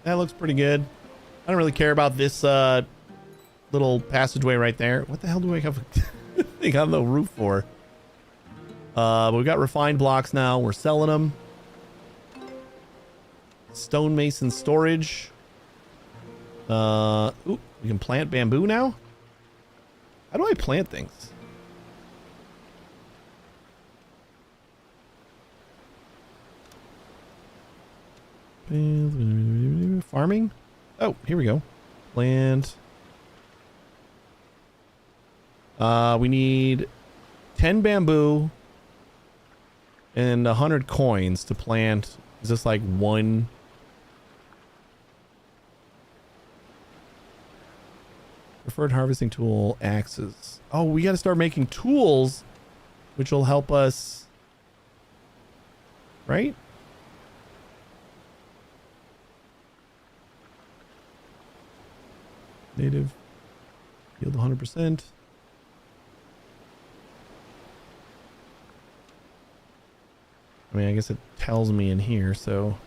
That looks pretty good. I don't really care about this little passageway right there. What the hell do I have a thing on the roof for? But we've got refined blocks now. We're selling them. Stonemason storage. Ooh, we can plant bamboo now? How do I plant things? Farming? Oh, here we go. Plant. We need 10 bamboo and 100 coins to plant. Is this like one? Preferred harvesting tool, axes. Oh, we got to start making tools, which will help us. Right? native. Yield 100%. I mean, I guess it tells me in here, so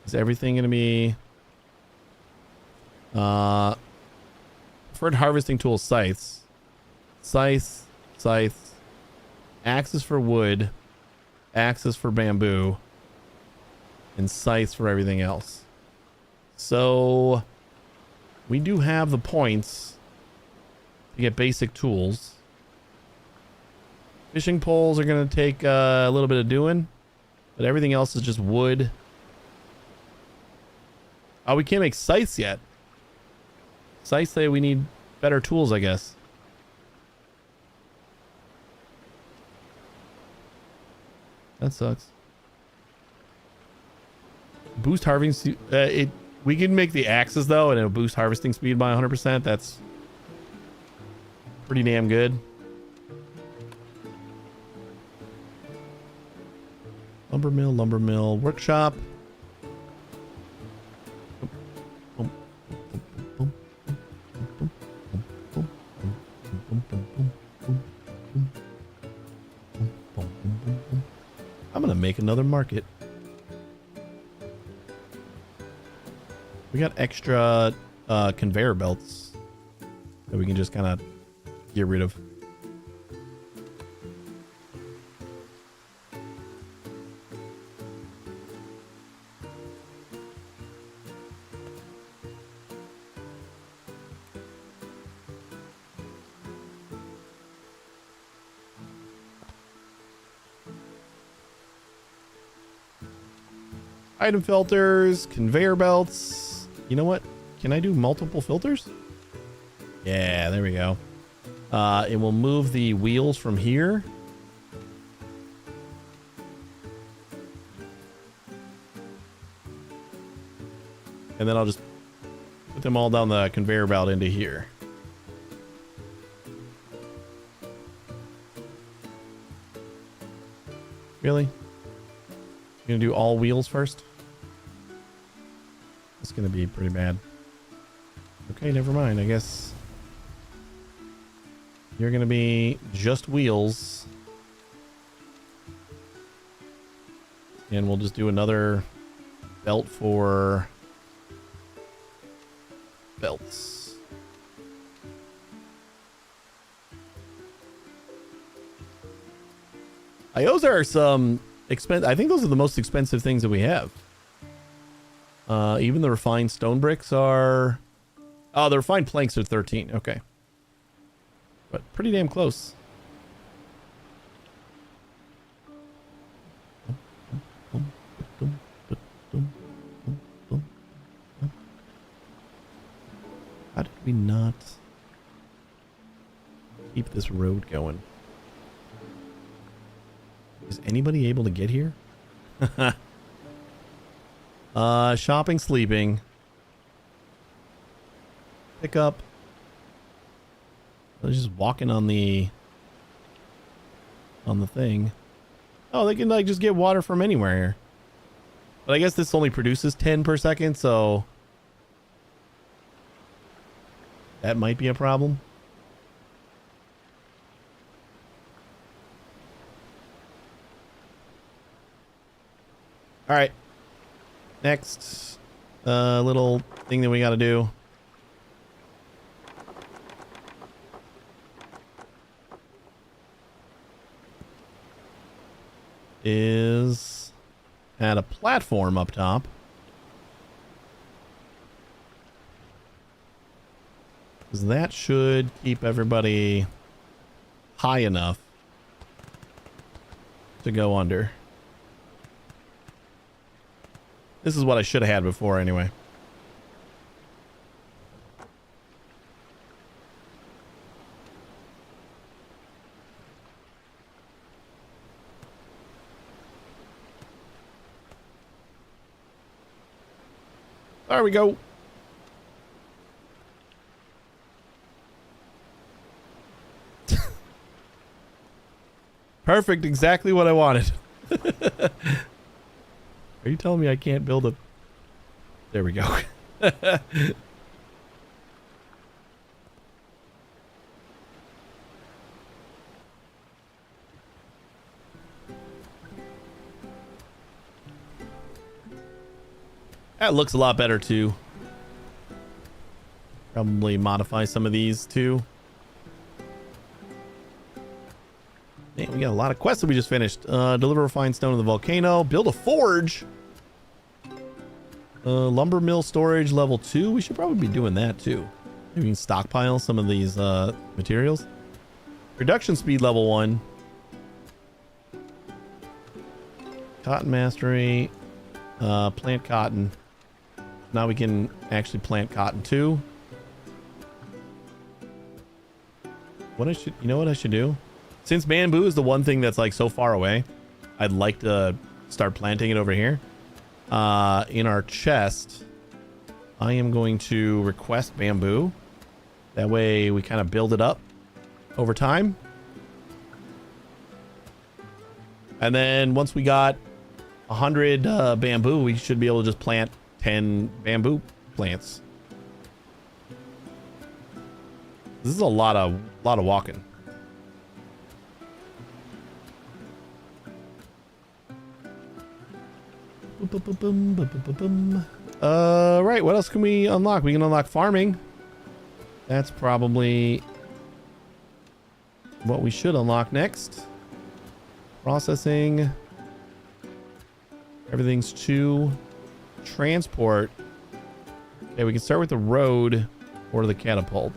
is everything going to be preferred harvesting tool scythes, scythes, axes for wood, axes for bamboo, and scythes for everything else. So we do have the points to get basic tools. Fishing poles are going to take a little bit of doing, but everything else is just wood. Oh, we can't make scythes yet. Scythes say we need better tools, I guess. That sucks. Boost harvesting. We can make the axes though, and it'll boost harvesting speed by 100%. That's pretty damn good. Lumber mill, workshop. I'm gonna make another market. We got extra conveyor belts that we can just kind of get rid of. Item filters, conveyor belts. You know what? Can I do multiple filters? Yeah, there we go. It will move the wheels from here. And then I'll just put them all down the conveyor belt into here. Really? You're gonna do all wheels first? It's gonna be pretty bad. Okay, never mind. I guess you're gonna be just wheels. And we'll just do another belt for belts. Those are some I think those are the most expensive things that we have. Even the refined stone bricks are... Oh, the refined planks are 13. Okay. But pretty damn close. How did we not keep this road going? Is anybody able to get here? Shopping, sleeping. Pick up. They're just walking on the thing. Oh, they can like just get water from anywhere here. But I guess this only produces 10 per second, so that might be a problem. All right. Next little thing that we got to do. Is add a platform up top. Because that should keep everybody high enough to go under. This is what I should have had before anyway. There we go. Perfect. Exactly what I wanted. Are you telling me I can't build a... There we go. That looks a lot better too. Probably modify some of these too. Man, we got a lot of quests that we just finished. Deliver refined stone to the volcano. Build a forge. Lumber mill storage level 2. We should probably be doing that too. Maybe we can stockpile some of these materials. Production speed level 1. Cotton mastery. Plant cotton. Now we can actually plant cotton too. What I should, you know what I should do? Since bamboo is the one thing that's like so far away, I'd like to start planting it over here. In our chest, I am going to request bamboo. That way we kind of build it up over time. And then once we got 100 bamboo, we should be able to just plant 10 bamboo plants. This is a lot of walking. Right, what else can we unlock? We can unlock farming. That's probably what we should unlock next. Processing. Everything's 2. Transport. Okay, we can start with the road or the catapult.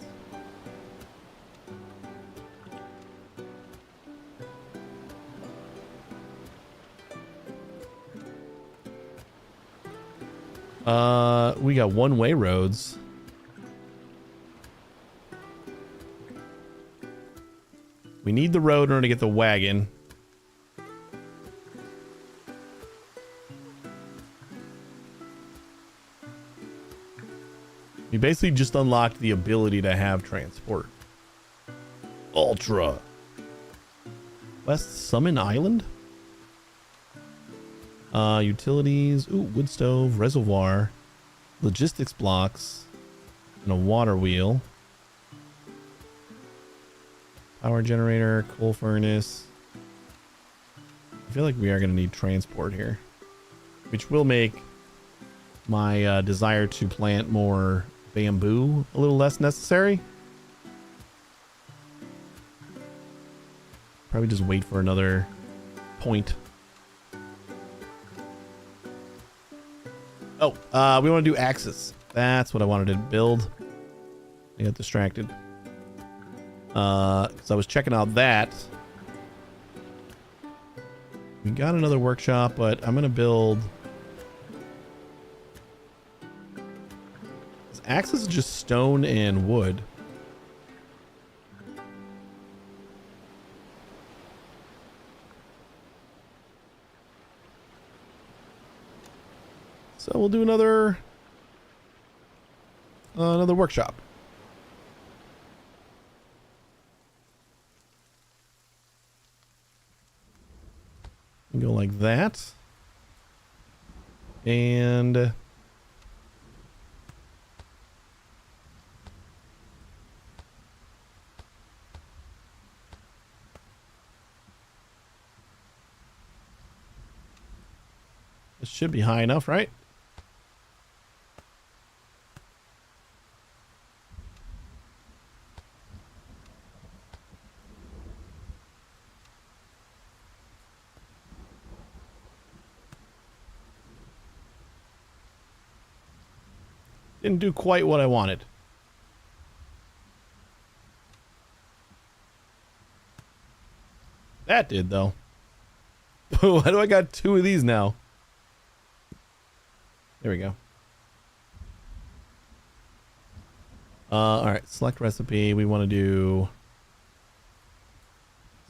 We got one-way roads. We need the road in order to get the wagon. We basically just unlocked the ability to have transport. Ultra. West Summon Island? Utilities. Ooh, wood stove, reservoir, logistics blocks, and a water wheel. Power generator, coal furnace. I feel like we are going to need transport here, which will make my desire to plant more bamboo a little less necessary. Probably just wait for another point. Oh, we want to do axes. That's what I wanted to build. I got distracted. Because I was checking out that. We got another workshop, but I'm going to build... Axes is just stone and wood. So we'll do another workshop. And go like that. And this should be high enough, right? Didn't do quite what I wanted. That did, though. Why do I got 2 of these now? There we go. All right, select recipe. We want to do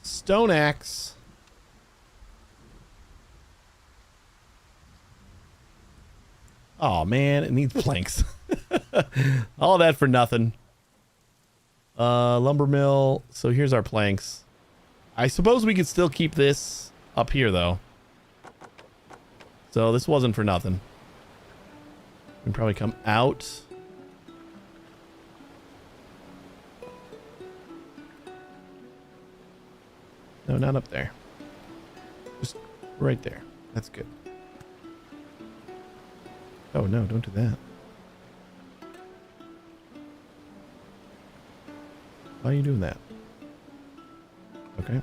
stone axe. Oh man, it needs planks. All that for nothing. Lumber mill. So here's our planks. I suppose we could still keep this up here though. So this wasn't for nothing. We can probably come out. No, not up there. Just right there. That's good. Oh, no, don't do that. Why are you doing that? Okay.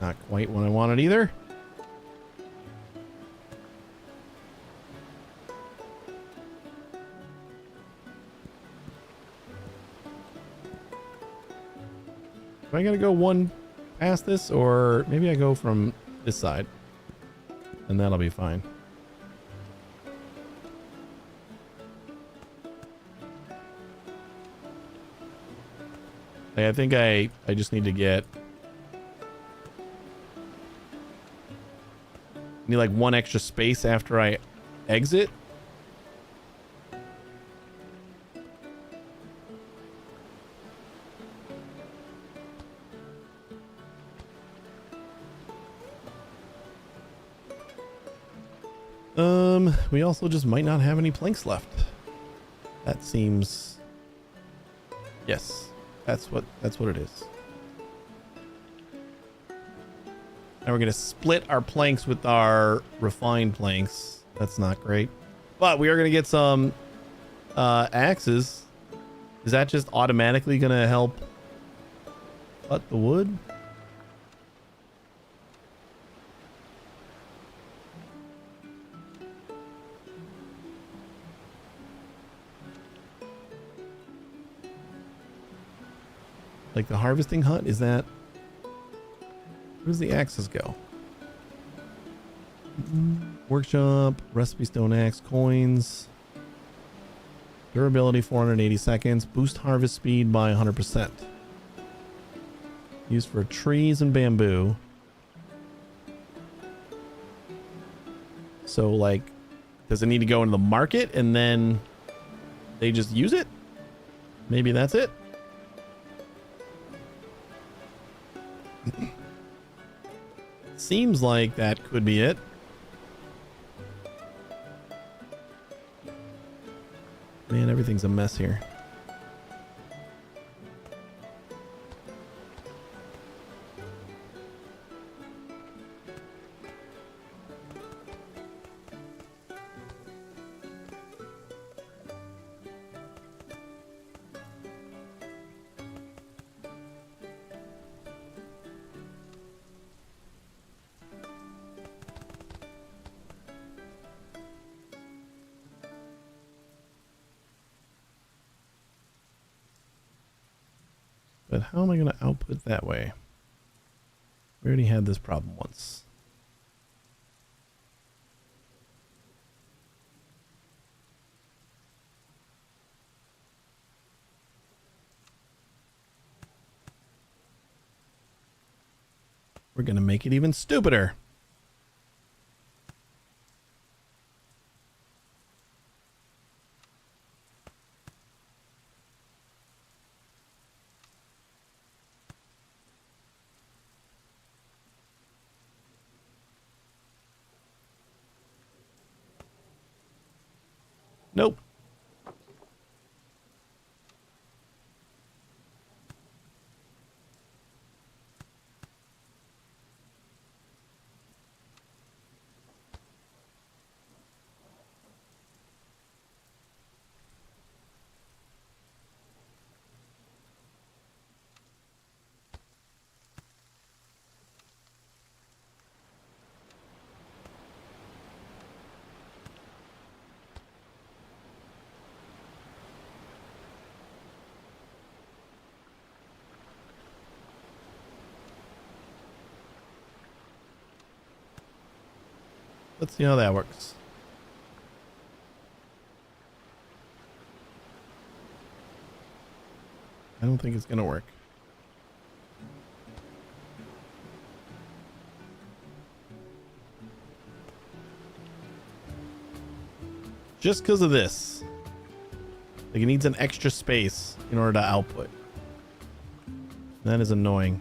Not quite what I wanted either. Do I gotta go one past this, or maybe I go from this side and that'll be fine. I think I just need to get need like one extra space after I exit. We also just might not have any planks left. That seems, yes, that's what it is. Now we're gonna split our planks with our refined planks. That's not great, but we are gonna get some axes. Is that just automatically gonna help cut the wood? Like the harvesting hut, is that, where does the axes go? Workshop, recipe stone axe, coins, durability 480 seconds, boost harvest speed by 100%. Used for trees and bamboo. So like, does it need to go into the market and then they just use it? Maybe that's it. Seems like that could be it. Man, everything's a mess here. But how am I going to output that way? We already had this problem once. We're going to make it even stupider. Nope. Let's see how that works. I don't think it's going to work. Just because of this. Like it needs an extra space in order to output. That is annoying.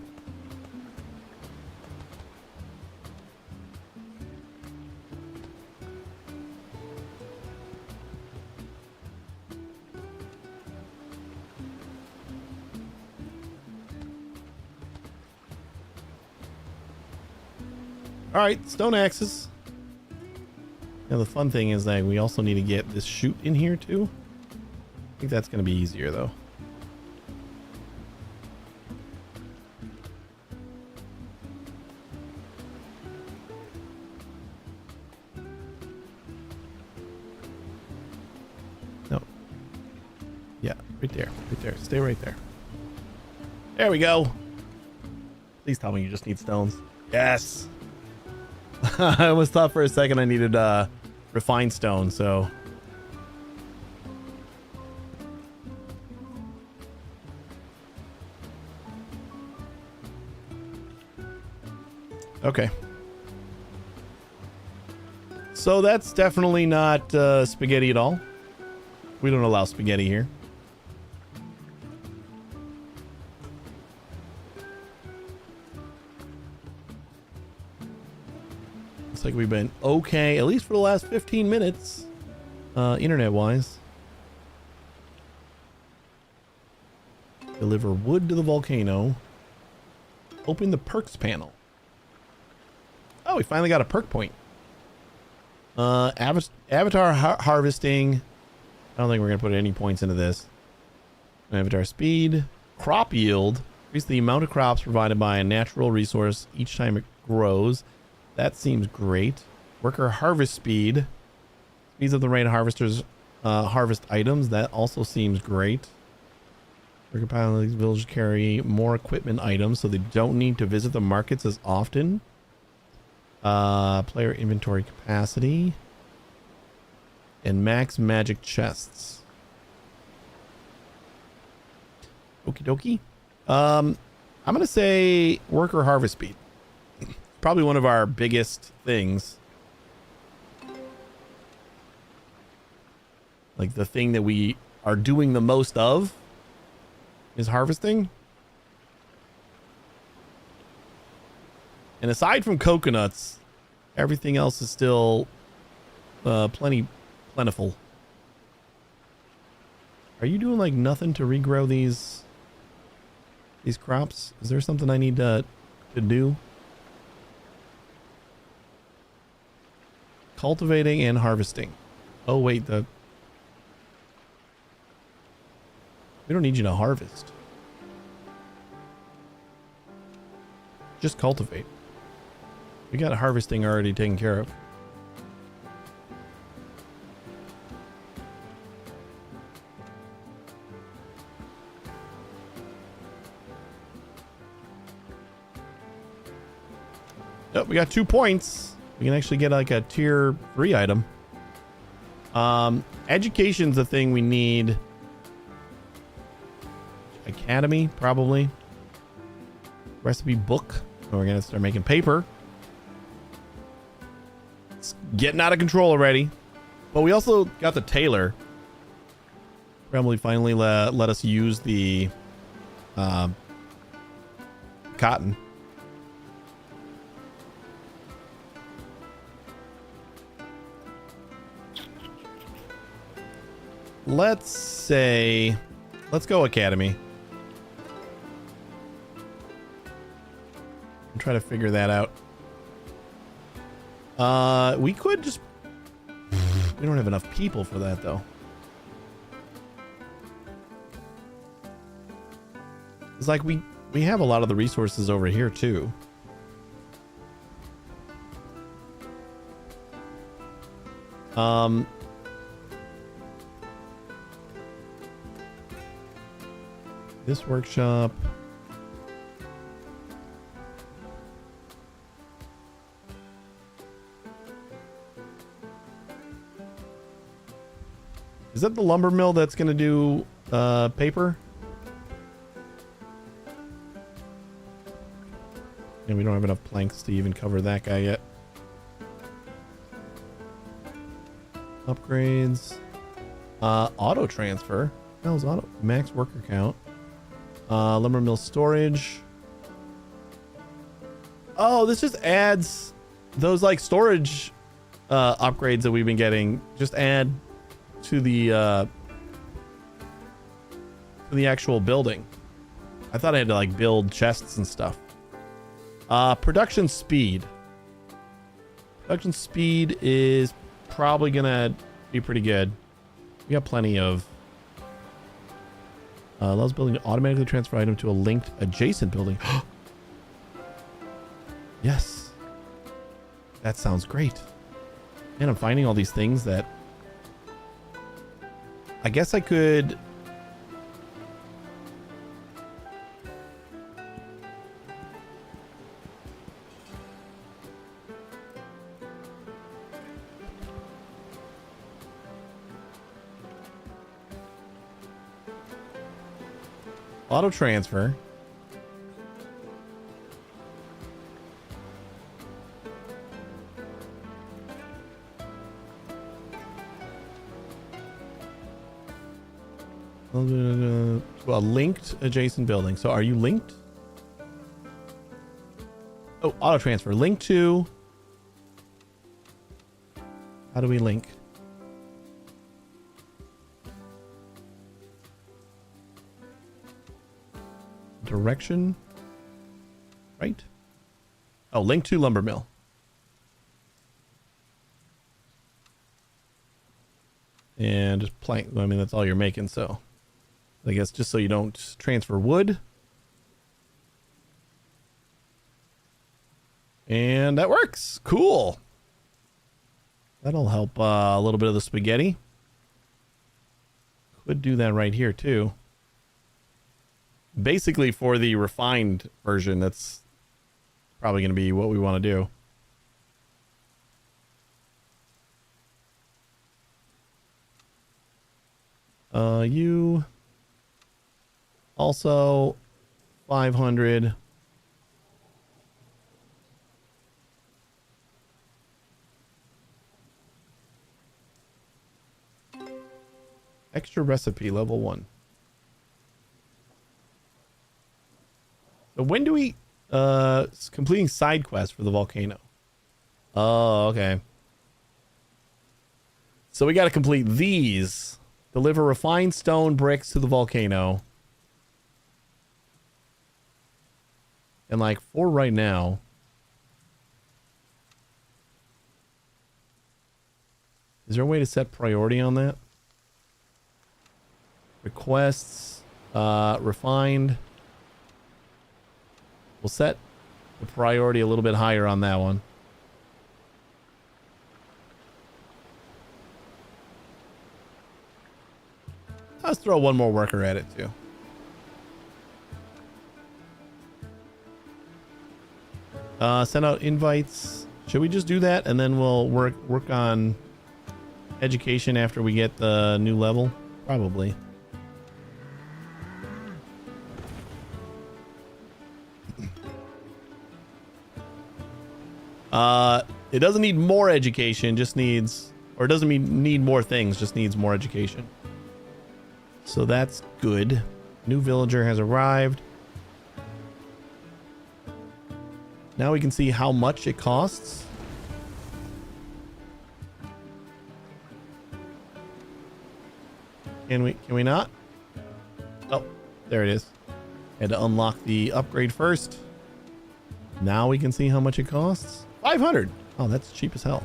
All right, stone axes. Now the fun thing is that we also need to get this chute in here too. I think that's going to be easier though. No. Yeah, right there. Right there. Stay right there. There we go. Please tell me you just need stones. Yes. I almost thought for a second I needed refined stone, so. Okay. So that's definitely not spaghetti at all. We don't allow spaghetti here. Looks like we've been okay, at least for the last 15 minutes, internet-wise. Deliver wood to the volcano. Open the perks panel. Oh, we finally got a perk point. Avatar harvesting. I don't think we're going to put any points into this. Avatar speed. Crop yield. Increase the amount of crops provided by a natural resource each time it grows. That seems great. Worker harvest speed. Speeds up the rate of harvesters harvest items. That also seems great. Worker pilots villagers carry more equipment items so they don't need to visit the markets as often. Player inventory capacity. And max magic chests. Okie dokie. I'm going to say worker harvest speed. Probably one of our biggest things. Like the thing that we are doing the most of is harvesting. And aside from coconuts, everything else is still plentiful. Are you doing like nothing to regrow these crops? Is there something I need to do? Cultivating and harvesting. Oh wait, we don't need you to harvest. Just cultivate. We got harvesting already taken care of. Oh, we got 2 points. We can actually get like a tier 3 item. Education's the thing we need. Academy, probably. Recipe book. Oh, we're gonna start making paper. It's getting out of control already. But we also got the tailor. Probably finally let us use the cotton. Let's go Academy. I'm trying to figure that out. We could just... We don't have enough people for that, though. It's like we have a lot of the resources over here, too. This workshop. Is that the lumber mill that's going to do paper? And we don't have enough planks to even cover that guy yet. Upgrades. Auto transfer. What the hell's auto? Max worker count. Lumber mill storage. Oh, this just adds those like storage upgrades that we've been getting. Just add to the actual building. I thought I had to like build chests and stuff. Production speed. Production speed is probably gonna be pretty good. We got plenty of. Allows building to automatically transfer item to a linked adjacent building. Yes. That sounds great. Man, I'm finding all these things that I guess I could. Auto transfer. To a linked adjacent building. So are you linked? Oh, auto transfer. Link to. How do we link? Direction. Right? Oh, link to lumber mill. And just plank. I mean, that's all you're making, so I guess just so you don't transfer wood. And that works. Cool. That'll help a little bit of the spaghetti. Could do that right here too. Basically, for the refined version, that's probably going to be what we want to do. You also 500. Extra recipe level 1. So when do we completing side quests for the volcano? Oh, okay. So we got to complete these. Deliver refined stone bricks to the volcano. And like for right now. Is there a way to set priority on that? Requests, refined. We'll set the priority a little bit higher on that one. Let's throw one more worker at it too. Send out invites. Should we just do that and then we'll work on education after we get the new level? Probably. It doesn't need more education, just needs, or it doesn't need more things, just needs more education. So that's good. New villager has arrived. Now we can see how much it costs. Can we not? Oh, there it is. Had to unlock the upgrade first. Now we can see how much it costs. 500. Oh, that's cheap as hell.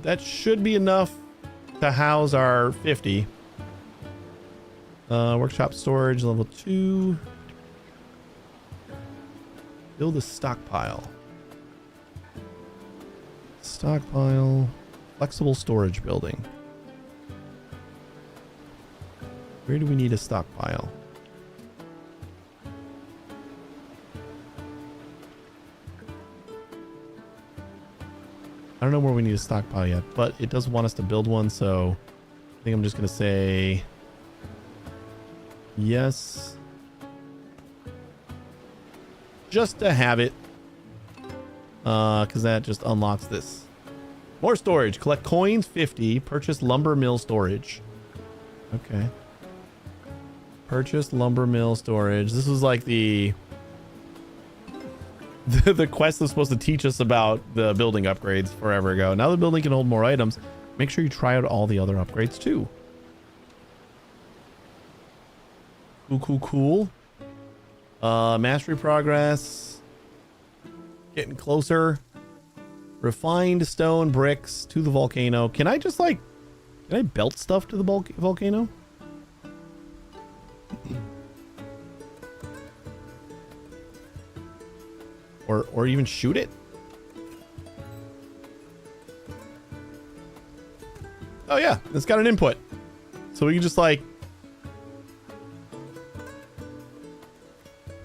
That should be enough to house our 50. Workshop storage level 2. Build a stockpile. Stockpile. Flexible storage building. Where do we need a stockpile? I don't know where we need a stockpile yet, but it does want us to build one, so I think I'm just going to say yes. Just to have it. Because that just unlocks this. More storage. Collect coins, 50. Purchase lumber mill storage. Okay. Purchase lumber mill storage. This was like the quest that's supposed to teach us about the building upgrades forever ago. Now the building can hold more items. Make sure you try out all the other upgrades too. Cool. Mastery progress. Getting closer. Refined stone bricks to the volcano. Can I just like... Can I belt stuff to the volcano? Or even shoot it? Oh yeah, it's got an input. So we can just like...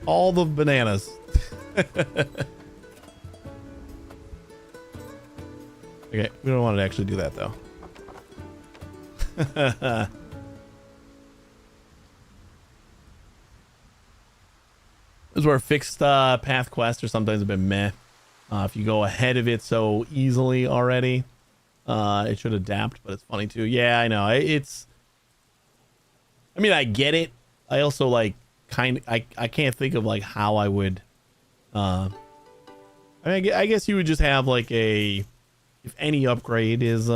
all the bananas. Okay, we don't want to actually do that though. This is where fixed path quests are sometimes a bit meh. If you go ahead of it so easily already, it should adapt, but it's funny too. Yeah, I know. I mean, I get it. I also like I can't think of like how I would. I mean, I guess you would just have like if any upgrade is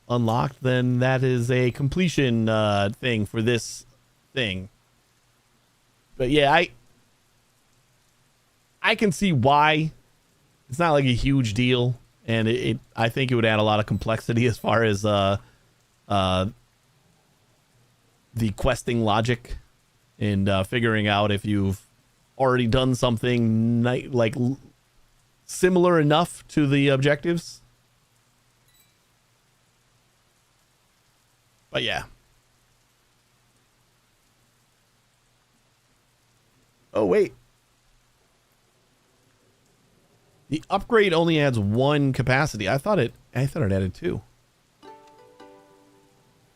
unlocked, then that is a completion thing for this thing. But yeah, I can see why. It's not like a huge deal, and I think it would add a lot of complexity as far as the questing logic and figuring out if you've already done something like similar enough to the objectives. But yeah. Oh wait. The upgrade only adds 1 capacity. I thought it added 2.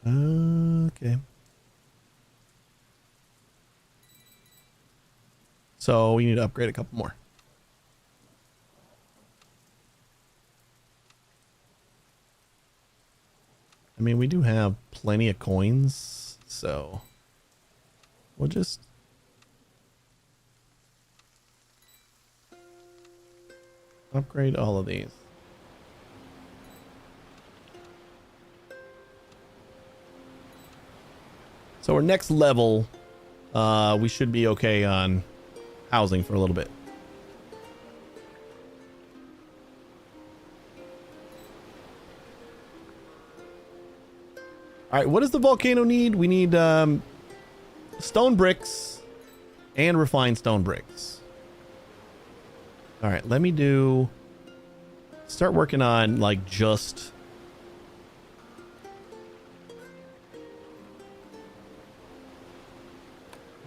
Okay. So we need to upgrade a couple more. I mean, we do have plenty of coins, so we'll just... upgrade all of these. So our next level, we should be okay on housing for a little bit. All right, what does the volcano need? We need stone bricks and refined stone bricks. All right, let me start working on like just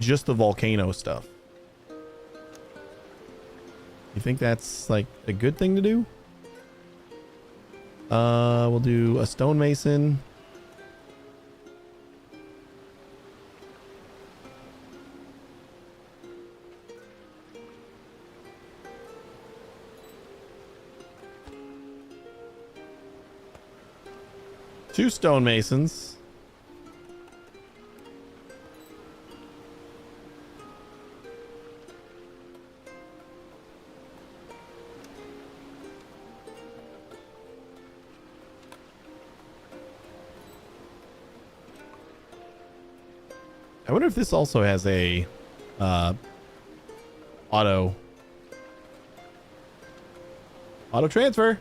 the volcano stuff. You think that's like a good thing to do? We'll do a stonemason. Two stonemasons. I wonder if this also has a auto transfer.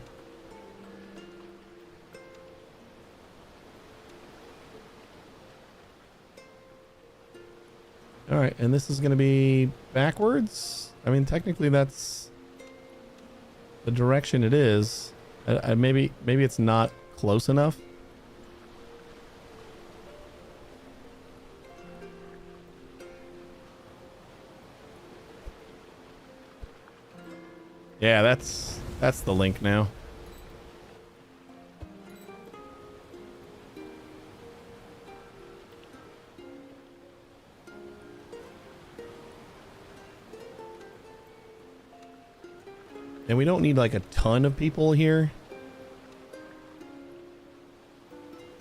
All right, and this is going to be backwards. I mean, technically that's the direction it is. Maybe it's not close enough. Yeah, that's the link now. And we don't need like a ton of people here.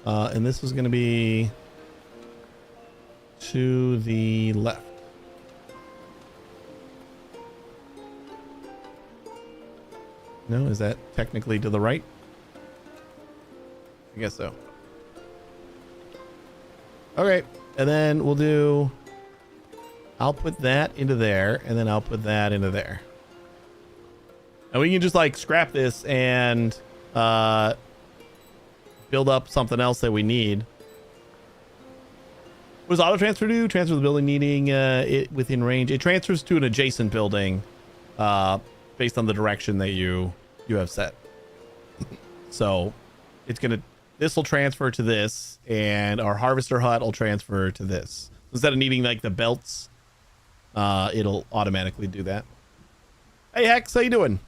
And this is going to be to the left. No, is that technically to the right? I guess so. Okay, and then we'll do I'll put that into there, and then I'll put that into there. And we can just like scrap this and build up something else that we need. What does auto transfer do? Transfer the building needing it within range. It transfers to an adjacent building based on the direction that you have set. So it's gonna, this will transfer to this, and our harvester hut will transfer to this. Instead of needing like the belts, it'll automatically do that. Hey Hex, how you doing?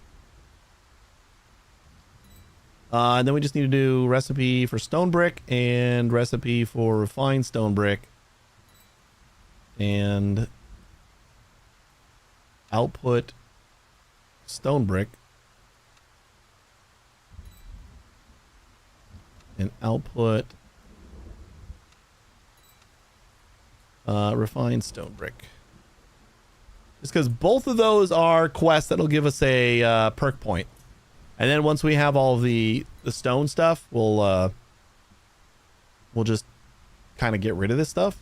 And then we just need to do recipe for stone brick and recipe for refined stone brick. And output stone brick. And output refined stone brick. Just because both of those are quests that'll give us a perk point. And then once we have all the stone stuff, we'll just kind of get rid of this stuff.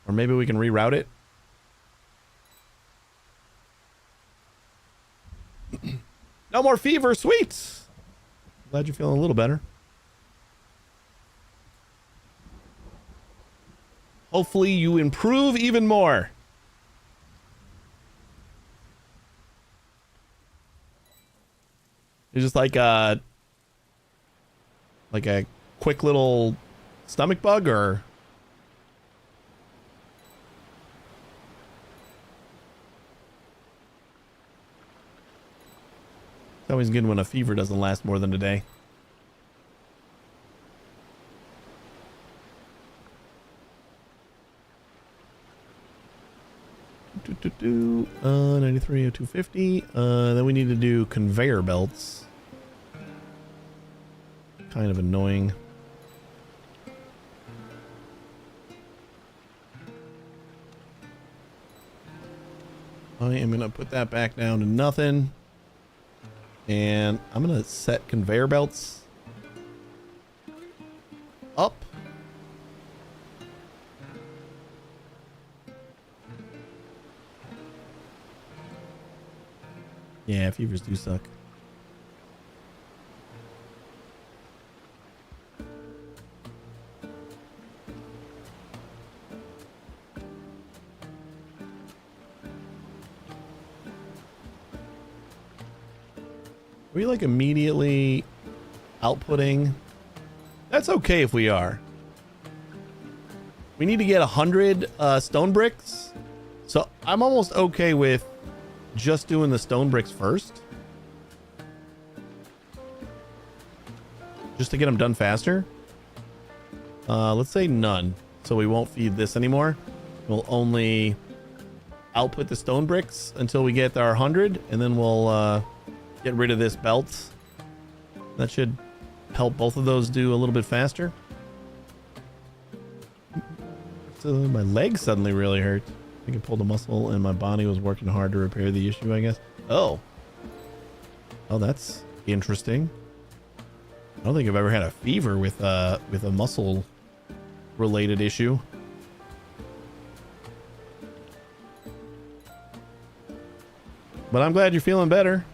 Or maybe we can reroute it. No more fever, sweet. Glad you're feeling a little better. Hopefully you improve even more. It's just like a quick little stomach bug, or it's always good when a fever doesn't last more than a day. 93 or 250. Then we need to do conveyor belts. Kind of annoying. I am gonna put that back down to nothing. And I'm gonna set conveyor belts up. Yeah, fevers do suck. Are we like immediately outputting? That's okay if we are. We need to get 100 stone bricks. So I'm almost okay with just doing the stone bricks first. Just to get them done faster. Let's say none. So we won't feed this anymore. We'll only output the stone bricks until we get our 100. And then we'll get rid of this belt. That should help both of those do a little bit faster. So my leg suddenly really hurt. I think I pulled a muscle and my body was working hard to repair the issue, I guess. Oh, that's interesting. I don't think I've ever had a fever with a muscle related issue. But I'm glad you're feeling better.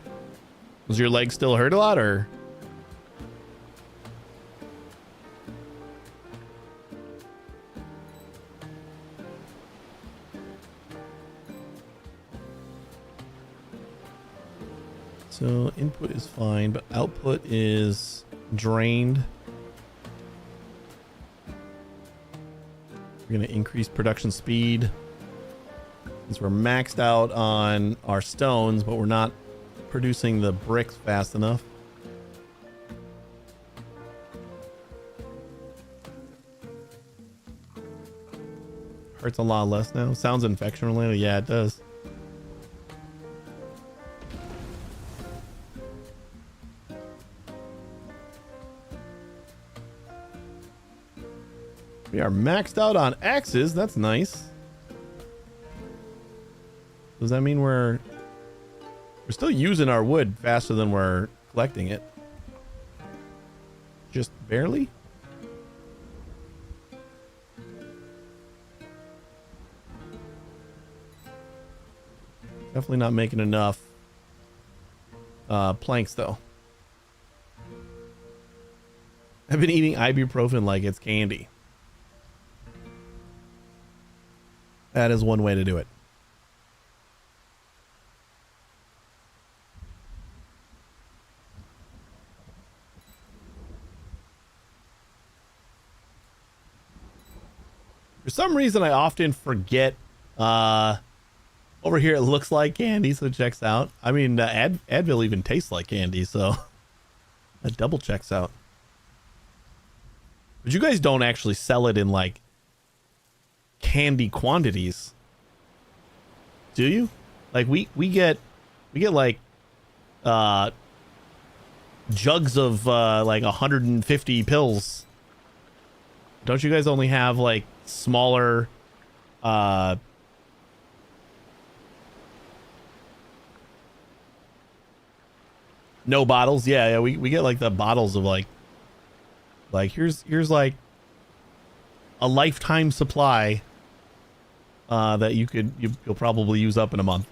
Does your leg still hurt a lot, or? So input is fine, but output is drained. We're going to increase production speed since we're maxed out on our stones, but we're not producing the bricks fast enough. Hurts a lot less now. Sounds infection related. Yeah, it does. We are maxed out on axes. That's nice. Does that mean we're still using our wood faster than we're collecting it? Just barely? Definitely not making enough planks though. I've been eating ibuprofen like it's candy. That is one way to do it. For some reason, I often forget. Over here, it looks like candy, so it checks out. I mean, Advil even tastes like candy, so that double checks out. But you guys don't actually sell it in like candy quantities, do you? Like we get like jugs of like 150 pills. Don't you guys only have like smaller no bottles? Yeah, we get like the bottles of like here's like a lifetime supply that you'll probably use up in a month.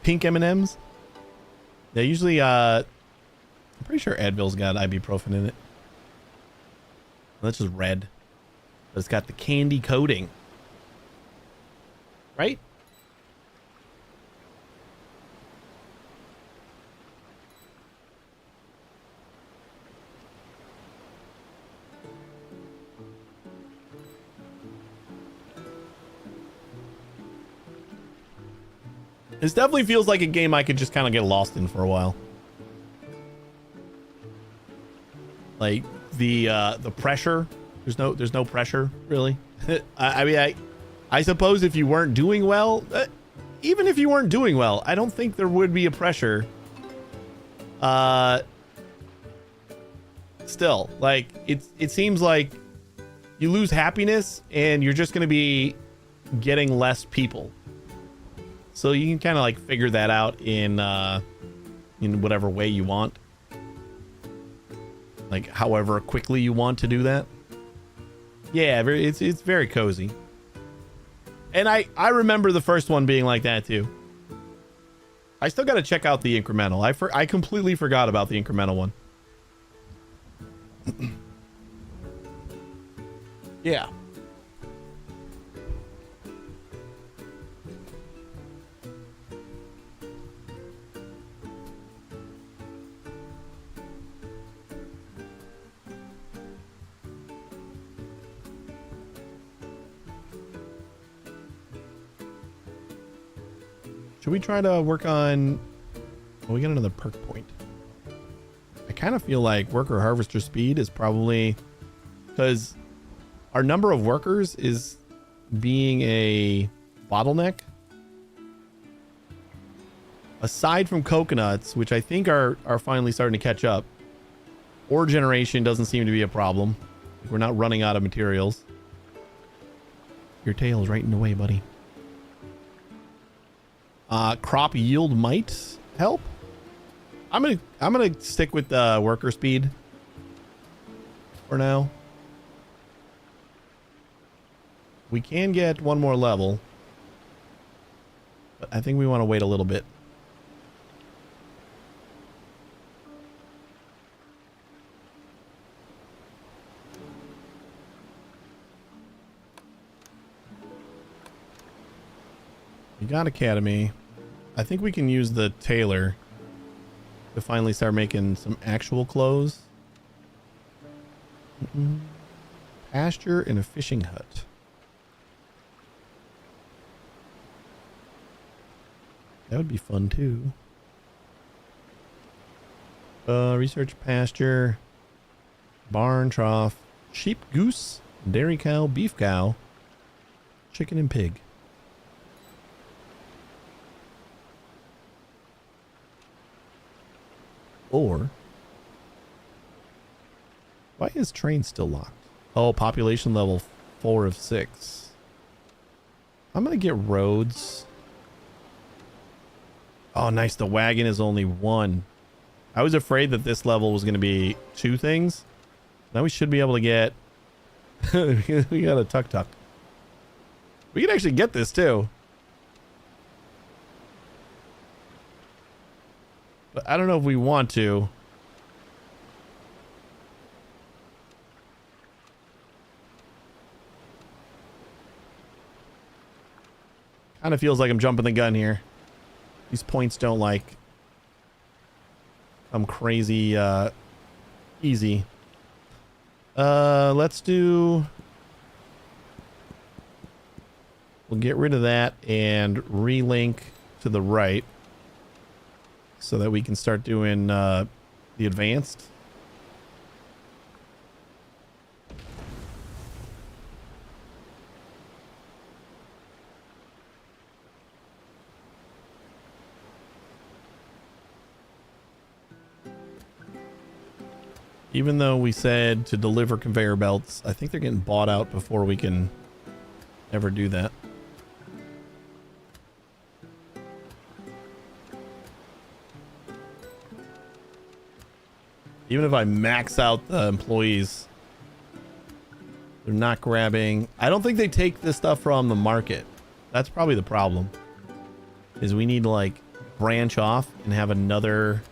Pink M&Ms. Yeah, usually I'm pretty sure Advil's got ibuprofen in it. That's just red, but it's got the candy coating, right? This definitely feels like a game I could just kind of get lost in for a while. Like the pressure, there's no pressure really. I mean, I suppose if you weren't doing well, even if you weren't doing well, I don't think there would be a pressure. Still, like it seems like you lose happiness and you're just going to be getting less people. So you can kind of like figure that out in whatever way you want. Like however quickly you want to do that. Yeah, it's very cozy. And I remember the first one being like that too. I still got to check out the incremental. I completely forgot about the incremental one. Yeah. Should we try to work on... Oh, we got another perk point. I kind of feel like worker harvester speed is probably... Because our number of workers is being a bottleneck. Aside from coconuts, which I think are finally starting to catch up. Ore generation doesn't seem to be a problem. We're not running out of materials. Your tail's right in the way, buddy. Crop yield might help. I'm gonna stick with the worker speed for now. We can get one more level, but I think we want to wait a little bit. We got Academy. I think we can use the tailor to finally start making some actual clothes. Pasture and a fishing hut. That would be fun too. Research pasture, barn trough, sheep, goose, dairy cow, beef cow, chicken and pig. Or why is train still locked? Oh, population level 4 of 6. I'm gonna get roads. Oh, nice. The wagon is only 1. I was afraid that this level was going to be 2 things. Now we should be able to get... we got a tuk-tuk. We can actually get this too. But I don't know if we want to. Kind of feels like I'm jumping the gun here. These points don't like I'm crazy easy. Let's do... We'll get rid of that and relink to the right so that we can start doing the advanced. Even though we said to deliver conveyor belts, I think they're getting bought out before we can ever do that. Even if I max out the employees, they're not grabbing. I don't think they take this stuff from the market. That's probably the problem. Is we need to like branch off and have another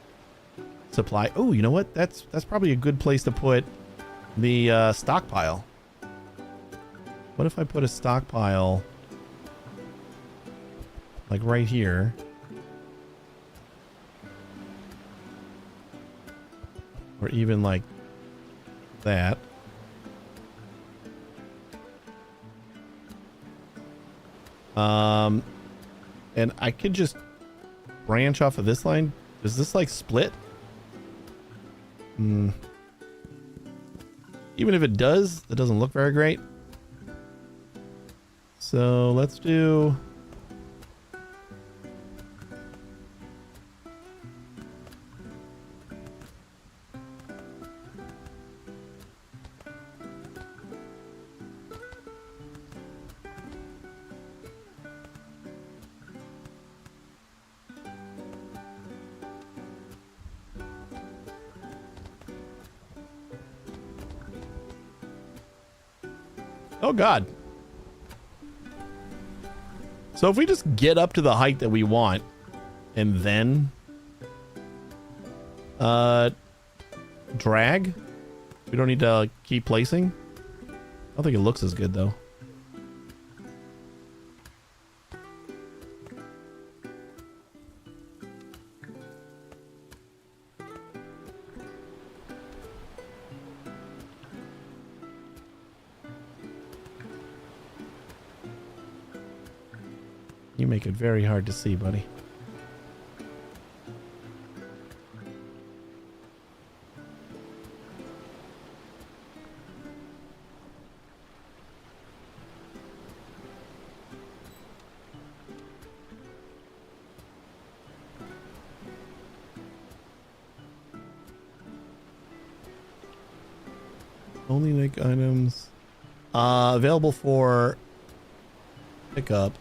supply. Oh, you know what? That's probably a good place to put the stockpile. What if I put a stockpile like right here? Or even like that. And I could just branch off of this line. Does this like split? Even if it does, that doesn't look very great. So let's do... Oh God. So if we just get up to the height that we want and then drag, we don't need to keep placing. I don't think it looks as good though. You make it very hard to see, buddy. Only like items available for pickup.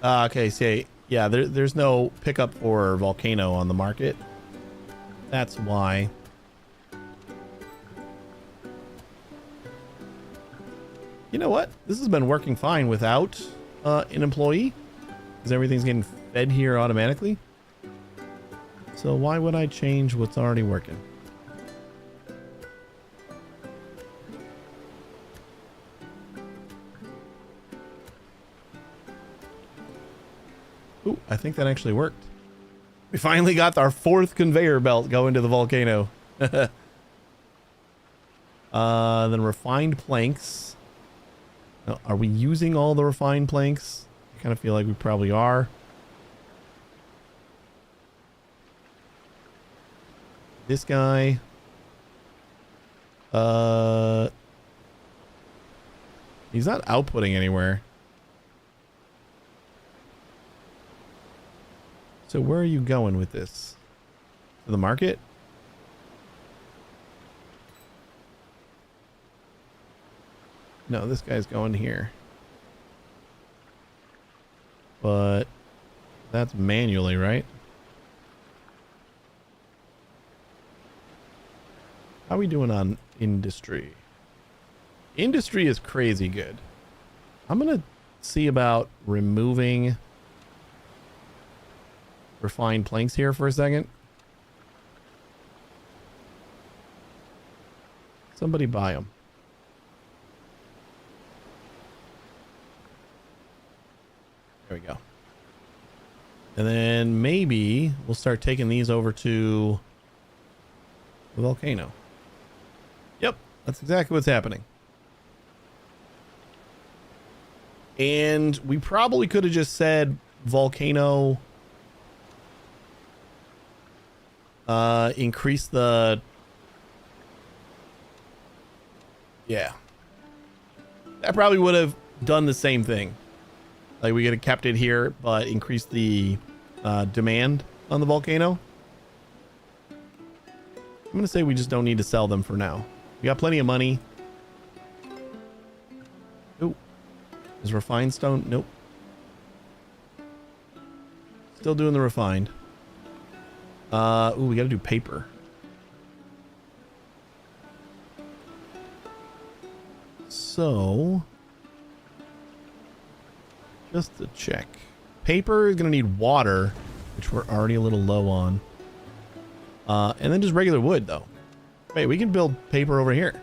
Okay, see, yeah, there's no pickup for Volcano on the market. That's why. You know what? This has been working fine without an employee, because everything's getting fed here automatically. So why would I change what's already working? Ooh, I think that actually worked. We finally got our 4th conveyor belt going to the Volcano. Then refined planks. Now, are we using all the refined planks? I kind of feel like we probably are. This guy. He's not outputting anywhere. So where are you going with this? To the market? No, this guy's going here. But that's manually, right? How are we doing on industry? Industry is crazy good. I'm going to see about removing refined planks here for a second. Somebody buy them. There we go. And then maybe we'll start taking these over to the volcano. Yep, that's exactly what's happening. And we probably could have just said volcano, increase the, yeah, that probably would have done the same thing. Like we could have kept it here, but increased the demand on the volcano. I'm gonna say we just don't need to sell them for now. We got plenty of money. Oh, is refined stone? Nope. Still doing the refined. Ooh, we gotta do paper. So, just to check. Paper is gonna need water, which we're already a little low on. And then just regular wood, though. Wait, we can build paper over here.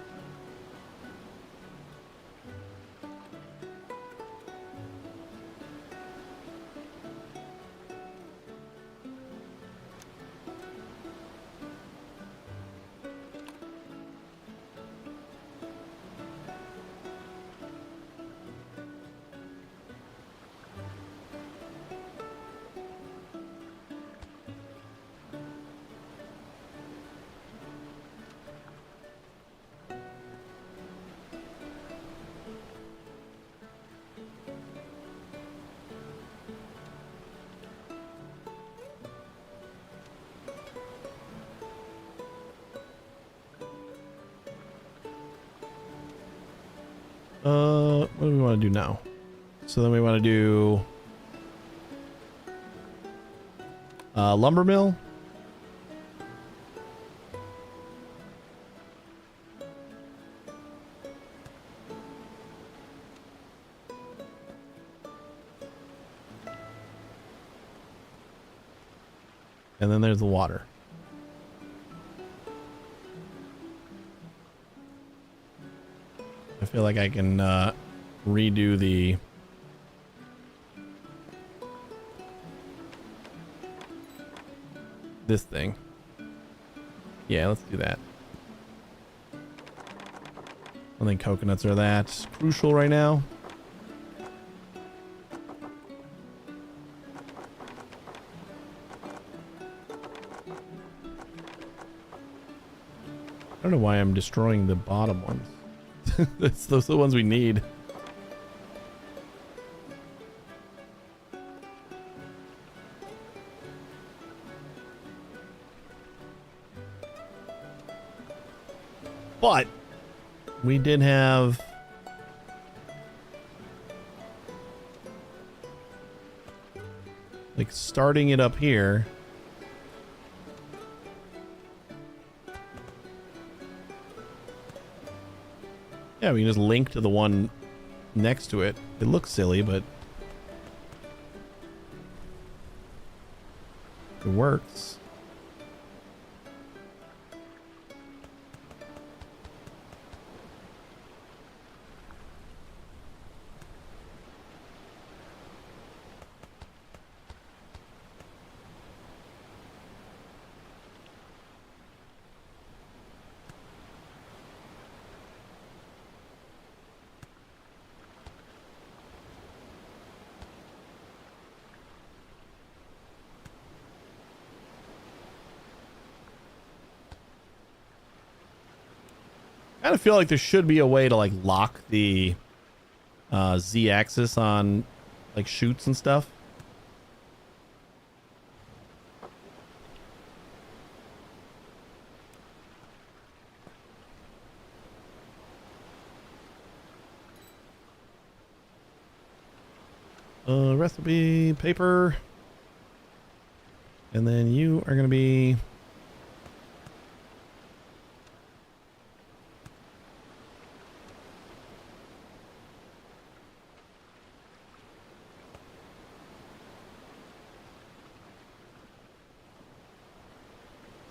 What do we want to do now? So then we want to do lumber mill. And then there's the water. I feel like I can redo this thing. Yeah, let's do that. I think coconuts are that crucial right now. I don't know why I'm destroying the bottom ones. Those are the ones we need. But we did have like starting it up here. Yeah, we can just link to the one next to it. It looks silly, but it works. I kind of feel like there should be a way to like lock the Z-axis on like chutes and stuff. Recipe paper, and then you are going to be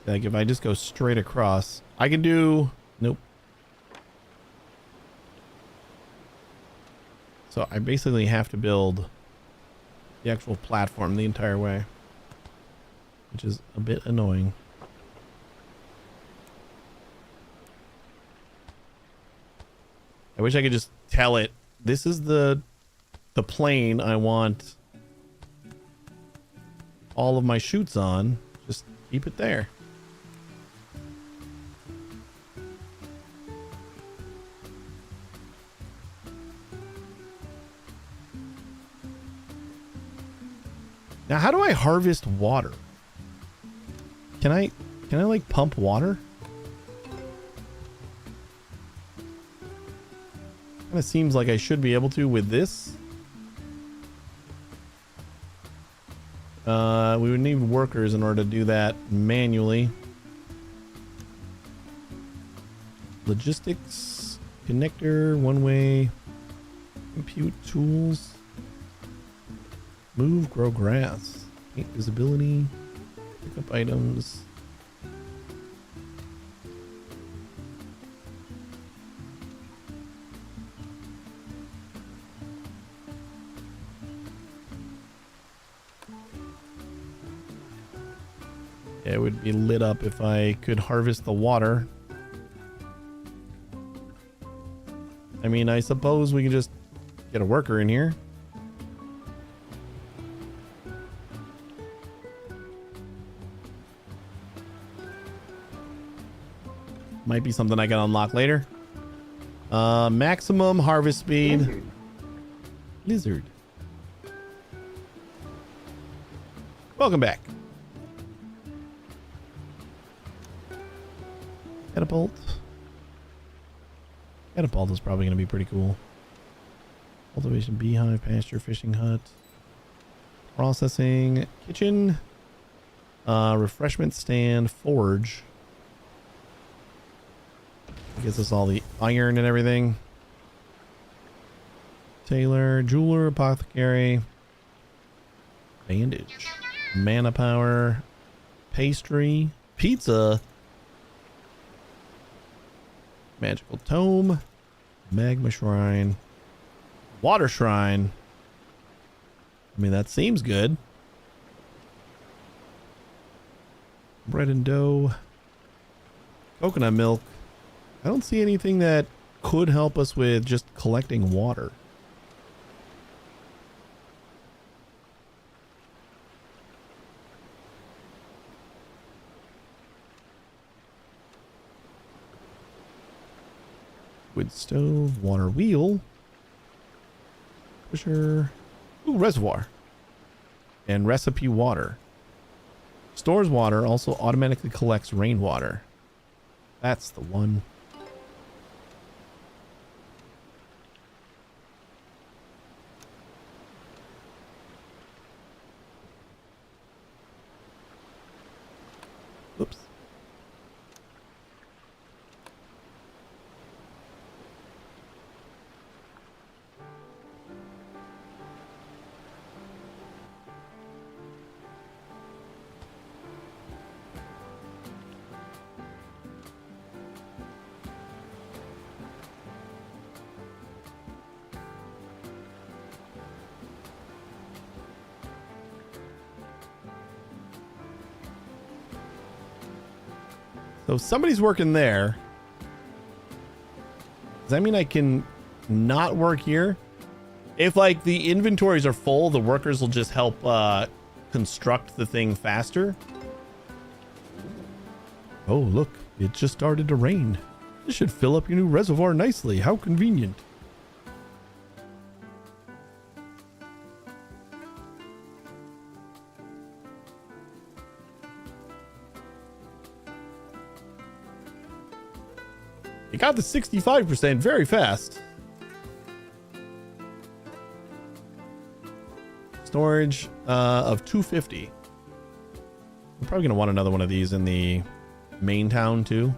Like if I just go straight across, I can do, nope. So I basically have to build the actual platform the entire way, which is a bit annoying. I wish I could just tell it, this is the plane I want all of my chutes on. Just keep it there. Now, how do I harvest water? Can I like pump water? Kind of seems like I should be able to with this. We would need workers in order to do that manually. Logistics, connector, one-way, compute tools, move, grow grass, paint visibility, pick up items. Yeah, it would be lit up if I could harvest the water. I mean, I suppose we can just get a worker in here. Might be something I can unlock later. Maximum harvest speed. Lizard. Welcome back. Catapult. Catapult is probably going to be pretty cool. Cultivation, beehive, pasture, fishing hut, processing, kitchen, refreshment stand, forge. Gives us all the iron and everything. Tailor, jeweler, apothecary, bandage, mana power, pastry, pizza, magical tome, magma shrine, water shrine. I mean, that seems good. Bread and dough, coconut milk. I don't see anything that could help us with just collecting water. Wood stove, water wheel, pusher, ooh, reservoir, and recipe water. Stores water, also automatically collects rainwater. That's the one. Oops. So somebody's working there. Does that mean I can not work here? If like the inventories are full, the workers will just help construct the thing faster. Oh, look, it just started to rain. This should fill up your new reservoir nicely. How convenient. It got to 65% very fast. Storage of 250. I'm probably going to want another one of these in the main town too.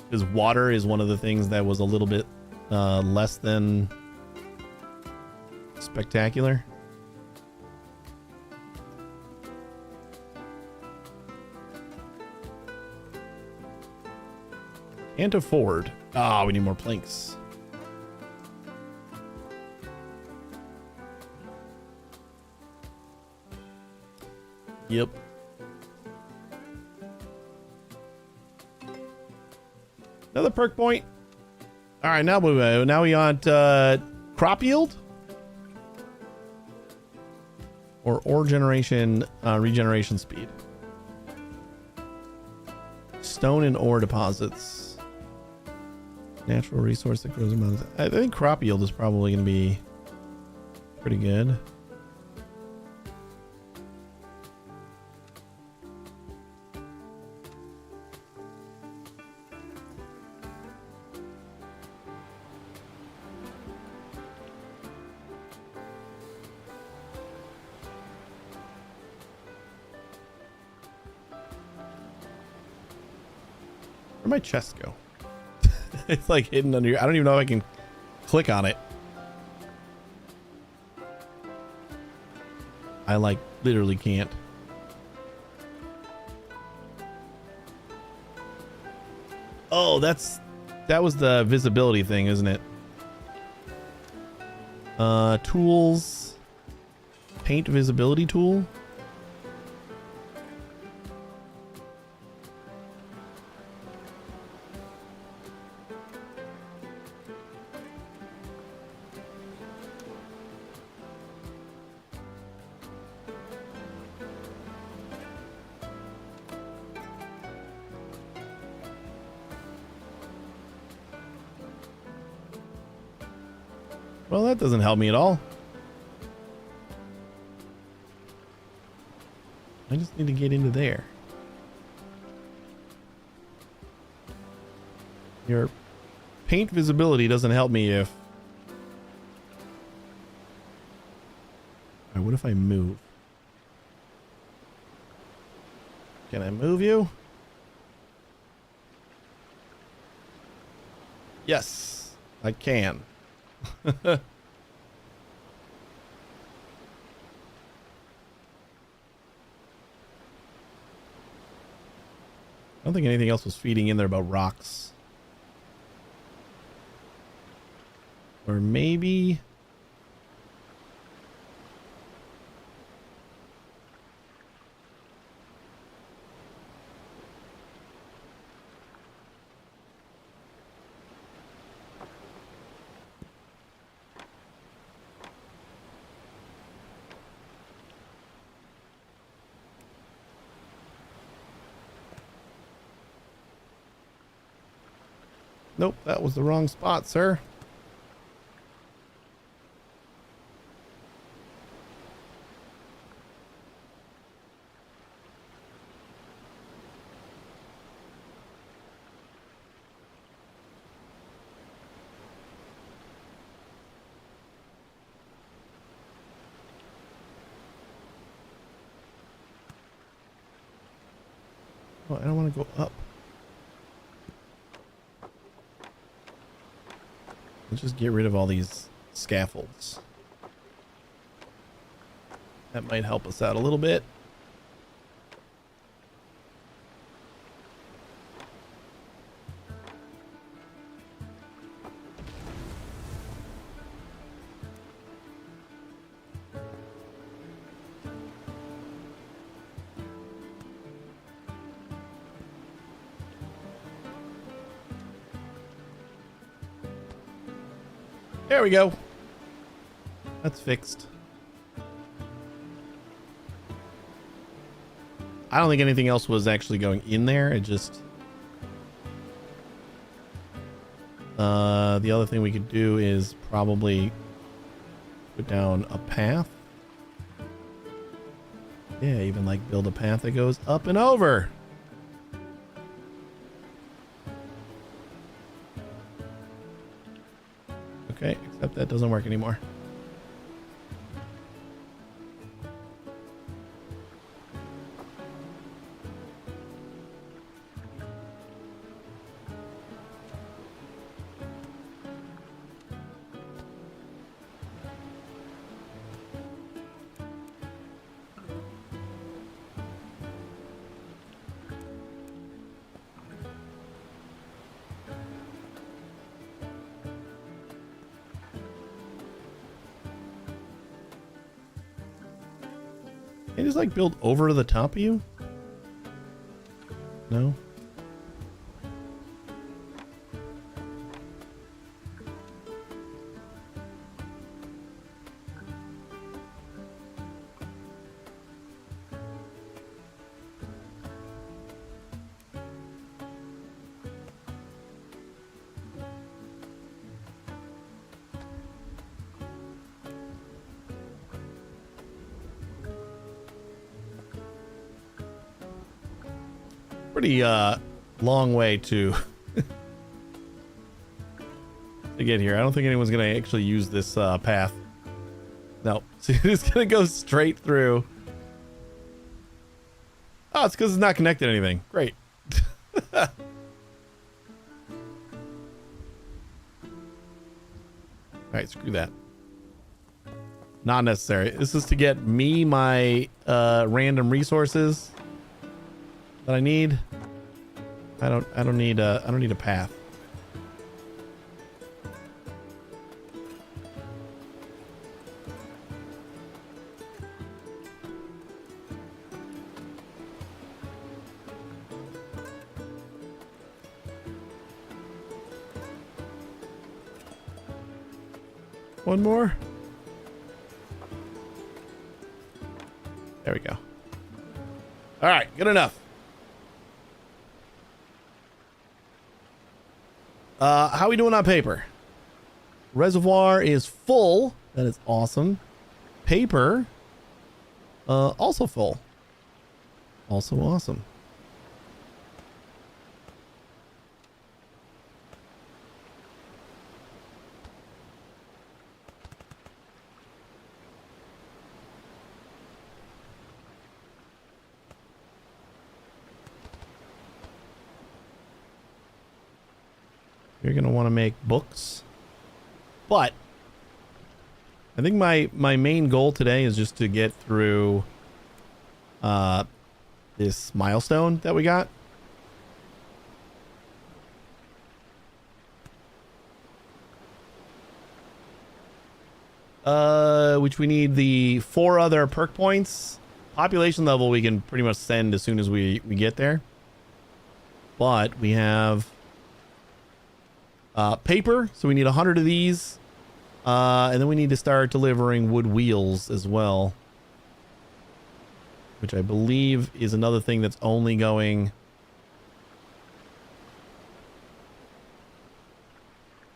Because water is one of the things that was a little bit less than spectacular. And to forward. Ah, we need more planks. Yep. Another perk point. All right, now we want crop yield or ore generation regeneration speed. Stone and ore deposits. Natural resource that grows in mountains. I think crop yield is probably going to be pretty good. Where'd my chest go? It's like hidden under here. I don't even know if I can click on it. I like literally can't. Oh, that was the visibility thing, isn't it? Tools. Paint visibility tool. Well, that doesn't help me at all. I just need to get into there. Your paint visibility doesn't help me if... Alright, what if I move? Can I move you? Yes, I can. I don't think anything else was feeding in there about rocks. Or maybe... Nope, that was the wrong spot, sir. Oh, I don't want to go up. Let's just get rid of all these scaffolds. That might help us out a little bit. There we go. That's fixed. I don't think anything else was actually going in there. It just... the other thing we could do is probably put down a path. Yeah, even like build a path that goes up and over. Okay, except that doesn't work anymore. Can I just like build over the top of you? No? Pretty long way to get here. I don't think anyone's gonna actually use this path. No, so it's gonna go straight through. Oh, it's because it's not connected to anything. Great. All right, screw that. Not necessary. This is to get me my random resources that I need. I don't need a path. One more. There we go. All right, good enough. How are we doing on paper? Reservoir is full. That is awesome. Paper, also full. Also awesome. You're going to want to make books. But I think my main goal today is just to get through this milestone that we got. Which we need the 4 other perk points. Population level we can pretty much send as soon as we get there. But we have paper, so we need 100 of these. And then we need to start delivering wood wheels as well. Which I believe is another thing that's only going...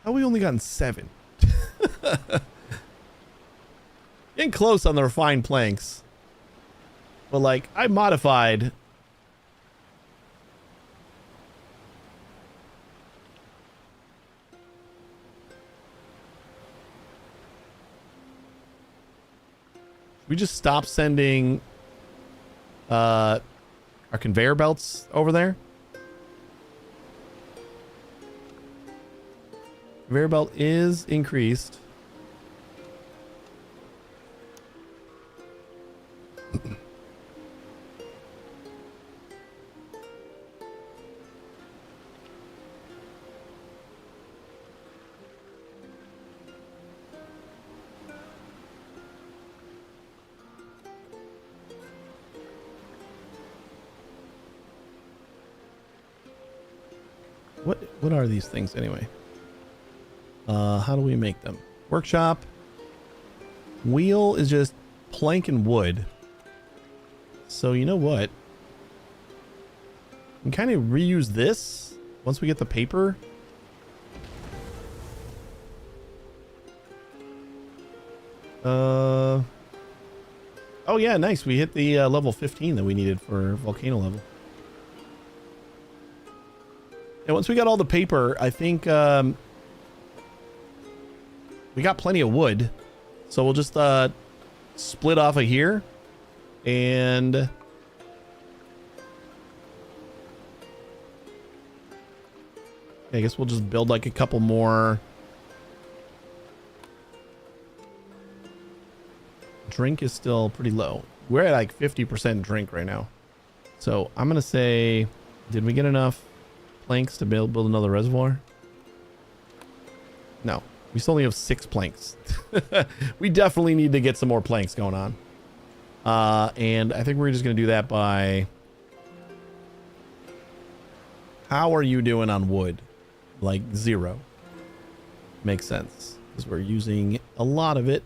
How have we only gotten 7? Getting close on the refined planks. But like, I modified... We just stopped sending our conveyor belts over there. Conveyor belt is increased. What are these things anyway? How do we make them? Workshop. Wheel is just plank and wood. So you know what? We can kind of reuse this once we get the paper. Oh yeah, nice. We hit the level 15 that we needed for volcano level. And once we got all the paper, I think we got plenty of wood. So we'll just split off of here. And I guess we'll just build like a couple more. Drink is still pretty low. We're at like 50% drink right now. So I'm going to say, did we get enough planks to build another reservoir? No, we still only have 6 planks. We definitely need to get some more planks going on. And I think we're just going to do that by... How are you doing on wood? Like 0. Makes sense. Because we're using a lot of it.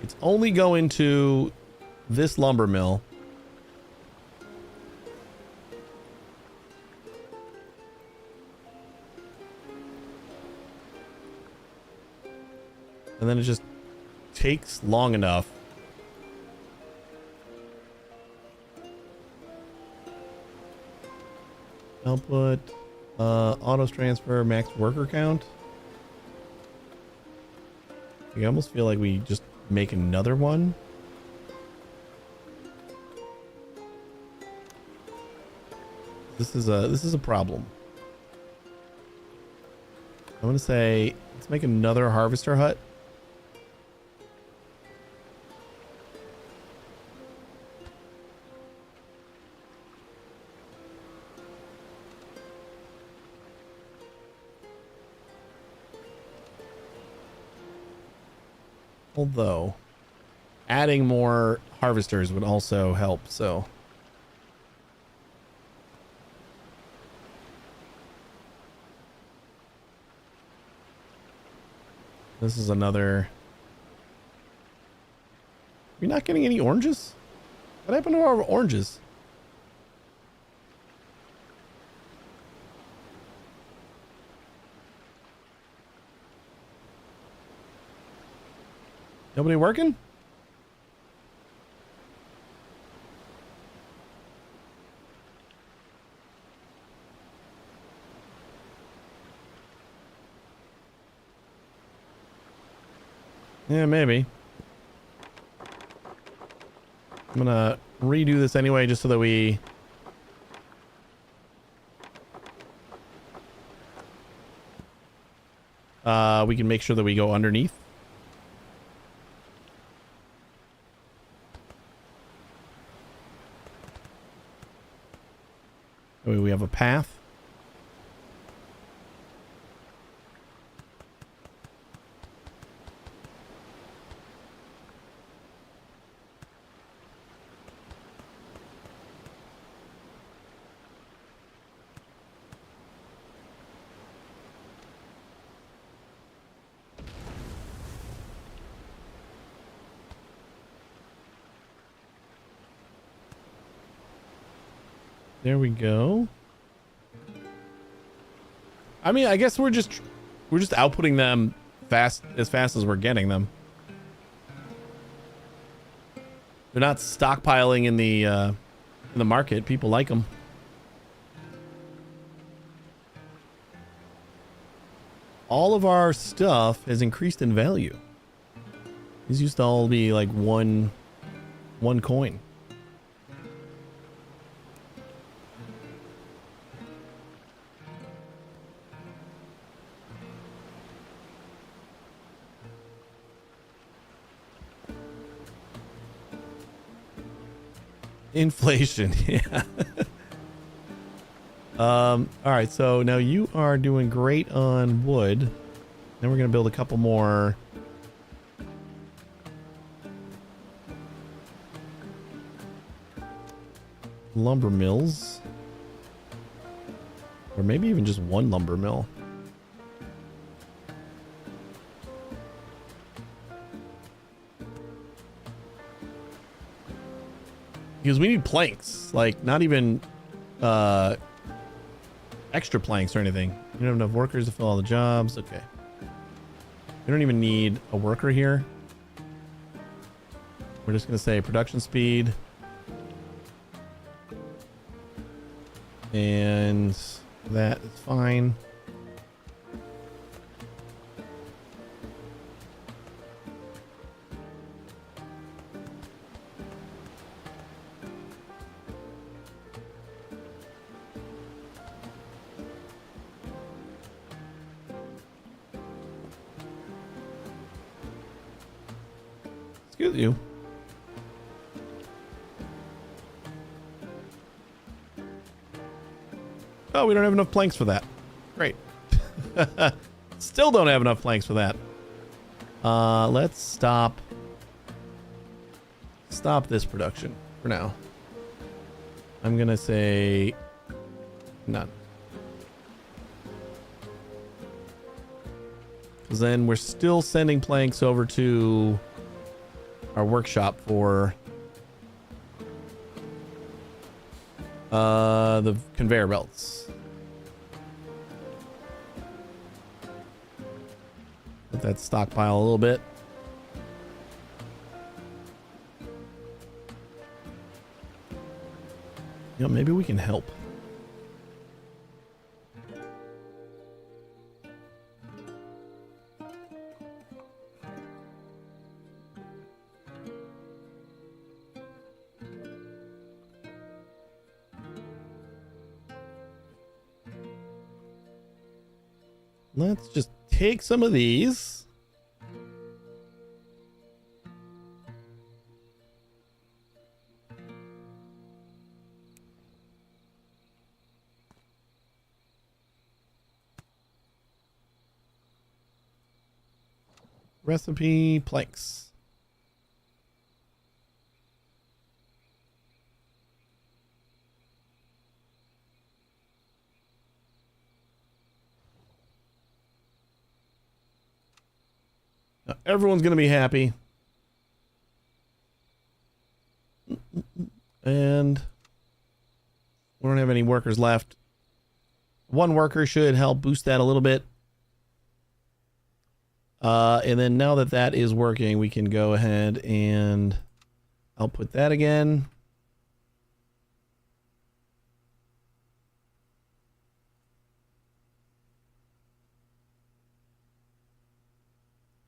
It's only going to this lumber mill. And then it just takes long enough. Output, autos transfer, max worker count. I almost feel like we just make another one. This is a problem. I'm gonna say let's make another harvester hut. Although adding more harvesters would also help, so this is another. We're not getting any oranges? What happened to our oranges? Nobody working? Yeah, maybe. I'm gonna redo this anyway, just so that we can make sure that we go underneath. We have a path. There we go. I mean, I guess we're just outputting them as fast as we're getting them. They're not stockpiling in the market. People like them. All of our stuff has increased in value. These used to all be like one coin. Inflation, yeah. All right, so now you are doing great on wood. Then we're gonna build a couple more lumber mills, or maybe even just one lumber mill. Because we need planks, like not even extra planks or anything. We don't have enough workers to fill all the jobs. Okay. We don't even need a worker here. We're just going to say production speed. And that is fine. Excuse you. Oh, we don't have enough planks for that. Great. Still don't have enough planks for that. Let's stop stop this production for now. I'm gonna say none. Because then we're still sending planks over to our workshop for the conveyor belts. Let that stockpile a little bit. Yeah, maybe we can help. Let's just take some of these. Recipe planks. Now, everyone's going to be happy. And we don't have any workers left. One worker should help boost that a little bit. And then now that that is working, we can go ahead and output that again.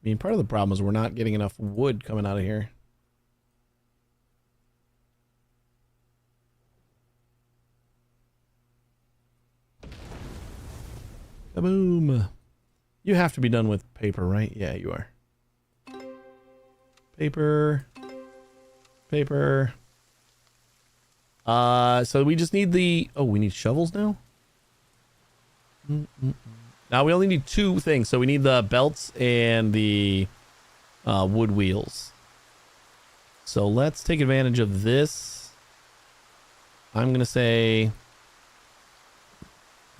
I mean, part of the problem is we're not getting enough wood coming out of here. Kaboom. You have to be done with paper, right? Yeah, you are. Paper. Paper. So we just need the... Oh, we need shovels now? Now we only need two things. So we need the belts and the wood wheels. So let's take advantage of this. I'm going to say...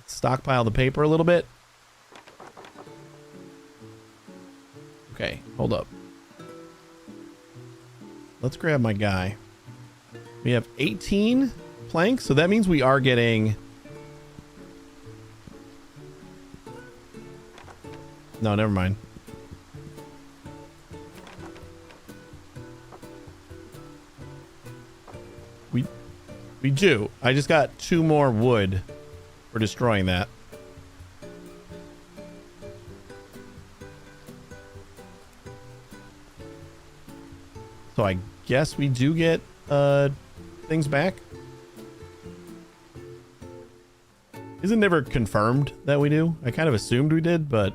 stockpile the paper a little bit. Okay, hold up. Let's grab my guy. We have 18 planks, so that means we are getting... No, never mind. We do. I just got 2 more wood for destroying that. So I guess we do get things back. Isn't never confirmed that we do. I kind of assumed we did, but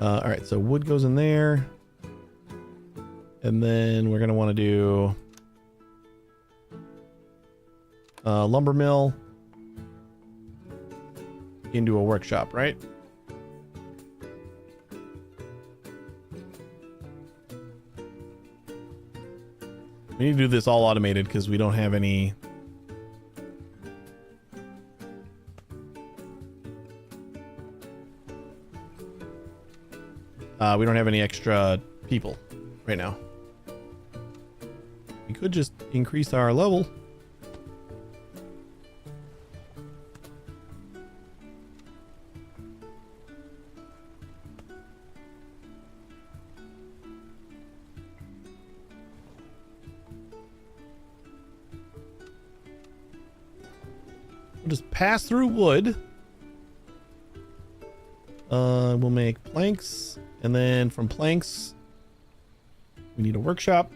all right, so wood goes in there, and then we're gonna want to do lumber mill into a workshop, right? We need to do this all automated because we don't have any... we don't have any extra people right now. We could just increase our level. We'll just pass through wood. We'll make planks, and then from planks, we need a workshop.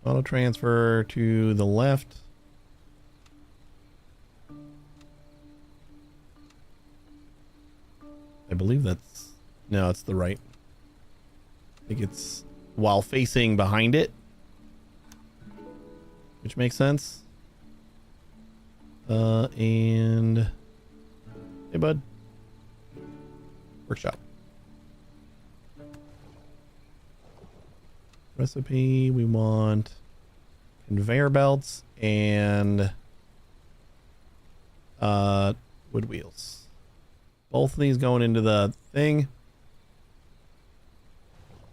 Auto transfer to the left. I believe that's... No, it's the right. I think it's while facing behind it, which makes sense. And hey, bud. Workshop. Recipe. We want conveyor belts and wood wheels. Both of these going into the thing.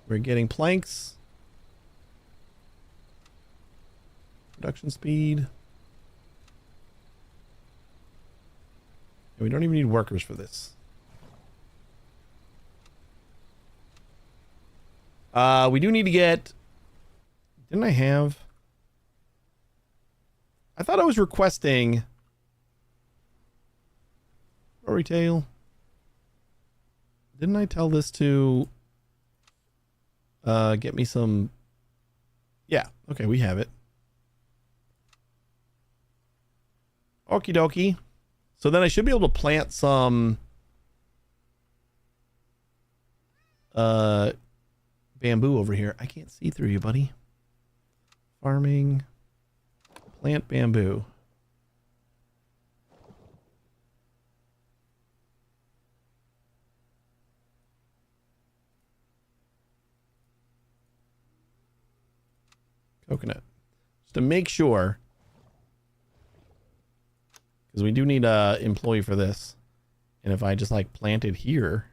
We're getting planks. Production speed. And we don't even need workers for this. We do need to get... Didn't I have... I thought I was requesting... Retail. Didn't I tell this to... get me some... Yeah, okay, we have it. Okie dokie. So then I should be able to plant some... bamboo over here. I can't see through you, buddy. Farming. Plant bamboo. Coconut. Just to make sure. Because we do need a employee for this. And if I just like plant it here.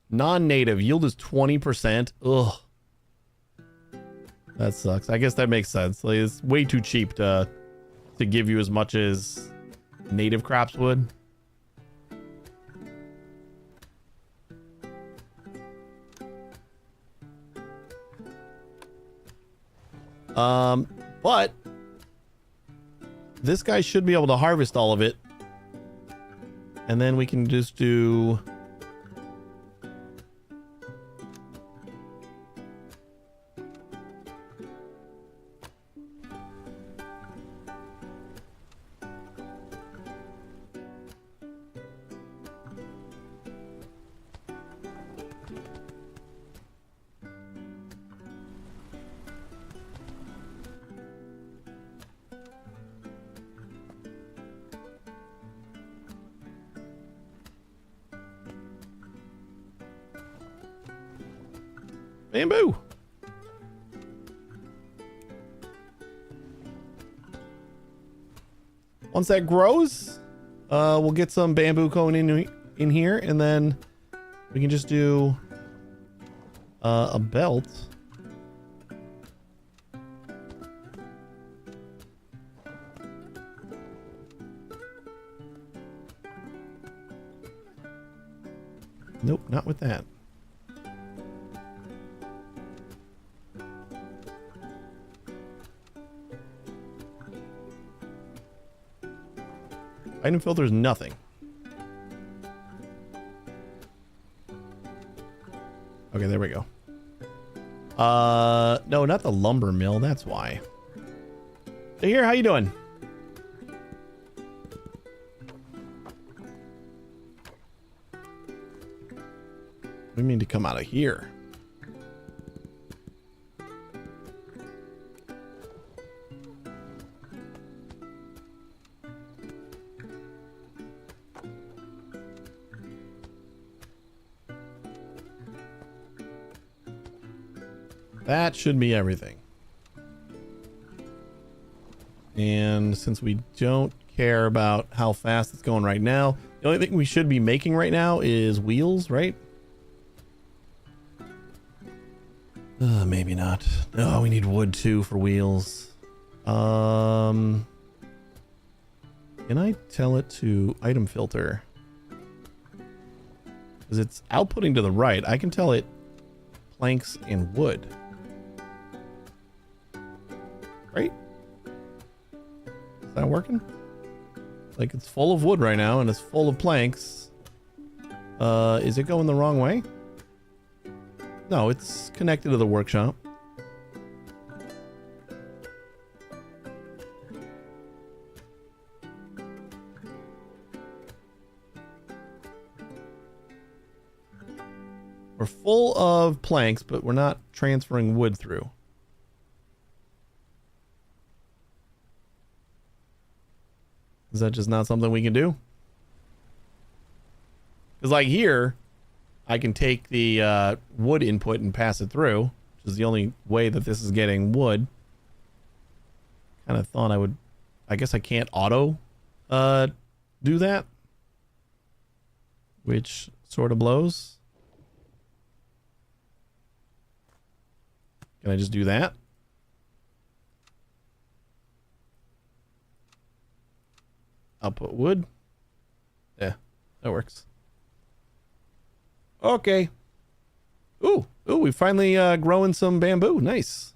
Non-native yield is 20%. Ugh. That sucks. I guess that makes sense. Like, it's way too cheap to give you as much as native crops would. But this guy should be able to harvest all of it. And then we can just do... bamboo. Once that grows, we'll get some bamboo going in here, and then we can just do a belt. Nope, not with that. Item filter is nothing. Okay, there we go. No, not the lumber mill. That's why. Hey, here, how you doing? We need to come out of here. That should be everything. And since we don't care about how fast it's going right now, the only thing we should be making right now is wheels, right? Maybe not. No, we need wood too for wheels. Can I tell it to item filter? Because it's outputting to the right. I can tell it planks and wood. Right? Is that working? Like, it's full of wood right now and it's full of planks. Is it going the wrong way? No, it's connected to the workshop. We're full of planks, but we're not transferring wood through. Is that just not something we can do? Because like here, I can take the wood input and pass it through, which is the only way that this is getting wood. Kind of thought I would... I guess I can't auto do that, which sort of blows. Can I just do that? Output wood. Yeah, that works. Okay. Ooh, we finally growing some bamboo. Nice.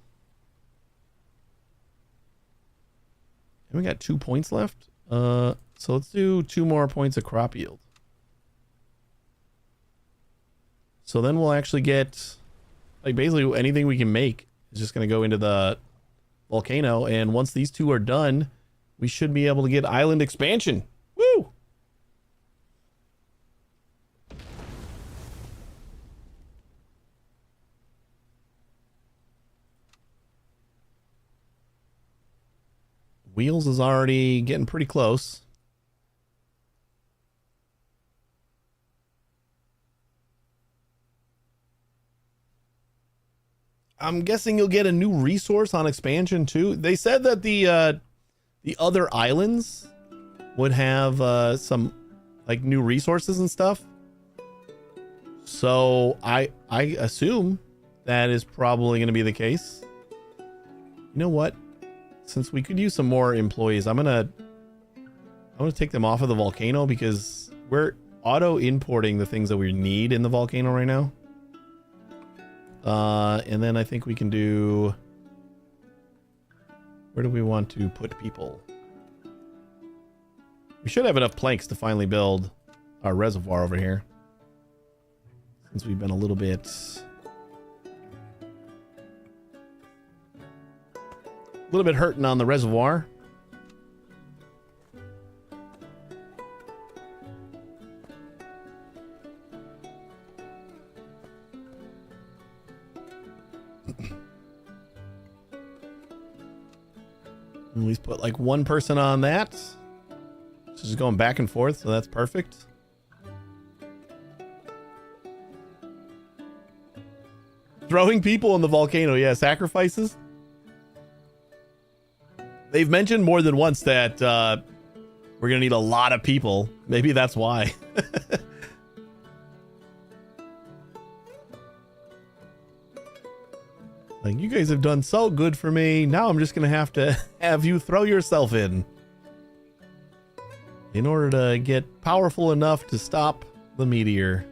And we got 2 points left. So let's do 2 more points of crop yield. So then we'll actually get, like, basically anything we can make is just going to go into the volcano. And once these 2 are done, we should be able to get island expansion. Woo! Wheels is already getting pretty close. I'm guessing you'll get a new resource on expansion too. They said that the other islands would have some like new resources and stuff. So I assume that is probably going to be the case. You know what? Since we could use some more employees, I'm gonna take them off of the volcano because we're auto importing the things that we need in the volcano right now. And then I think we can do, where do we want to put people? We should have enough planks to finally build our reservoir over here, since we've been a little bit hurting on the reservoir. At least put like 1 person on that. So just going back and forth, so that's perfect. Throwing people in the volcano, yeah, sacrifices. They've mentioned more than once that we're gonna need a lot of people. Maybe that's why. Like, you guys have done so good for me. Now I'm just gonna have to have you throw yourself in order to get powerful enough to stop the meteor.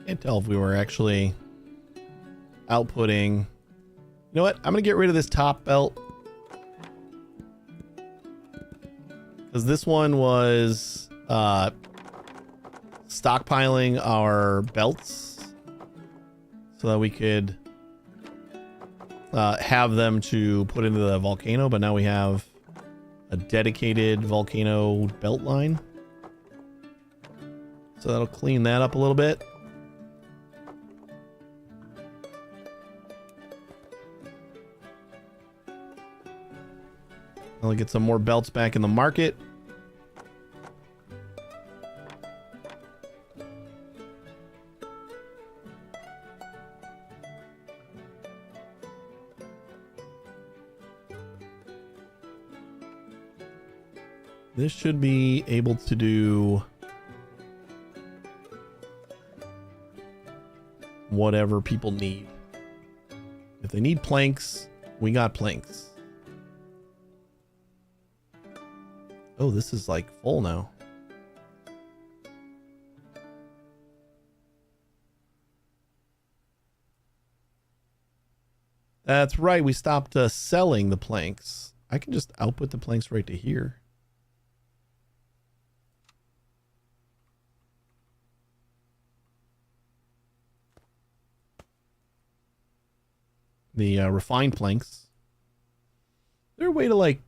Can't tell if we were actually outputting. You know what? I'm gonna get rid of this top belt, because this one was stockpiling our belts so that we could have them to put into the volcano, but now we have a dedicated volcano belt line, so that'll clean that up a little bit. I'll get some more belts back in the market. This should be able to do whatever people need. If they need planks, we got planks. Oh, this is like full now. That's right. We stopped selling the planks. I can just output the planks right to here. The refined planks. Is there a way to like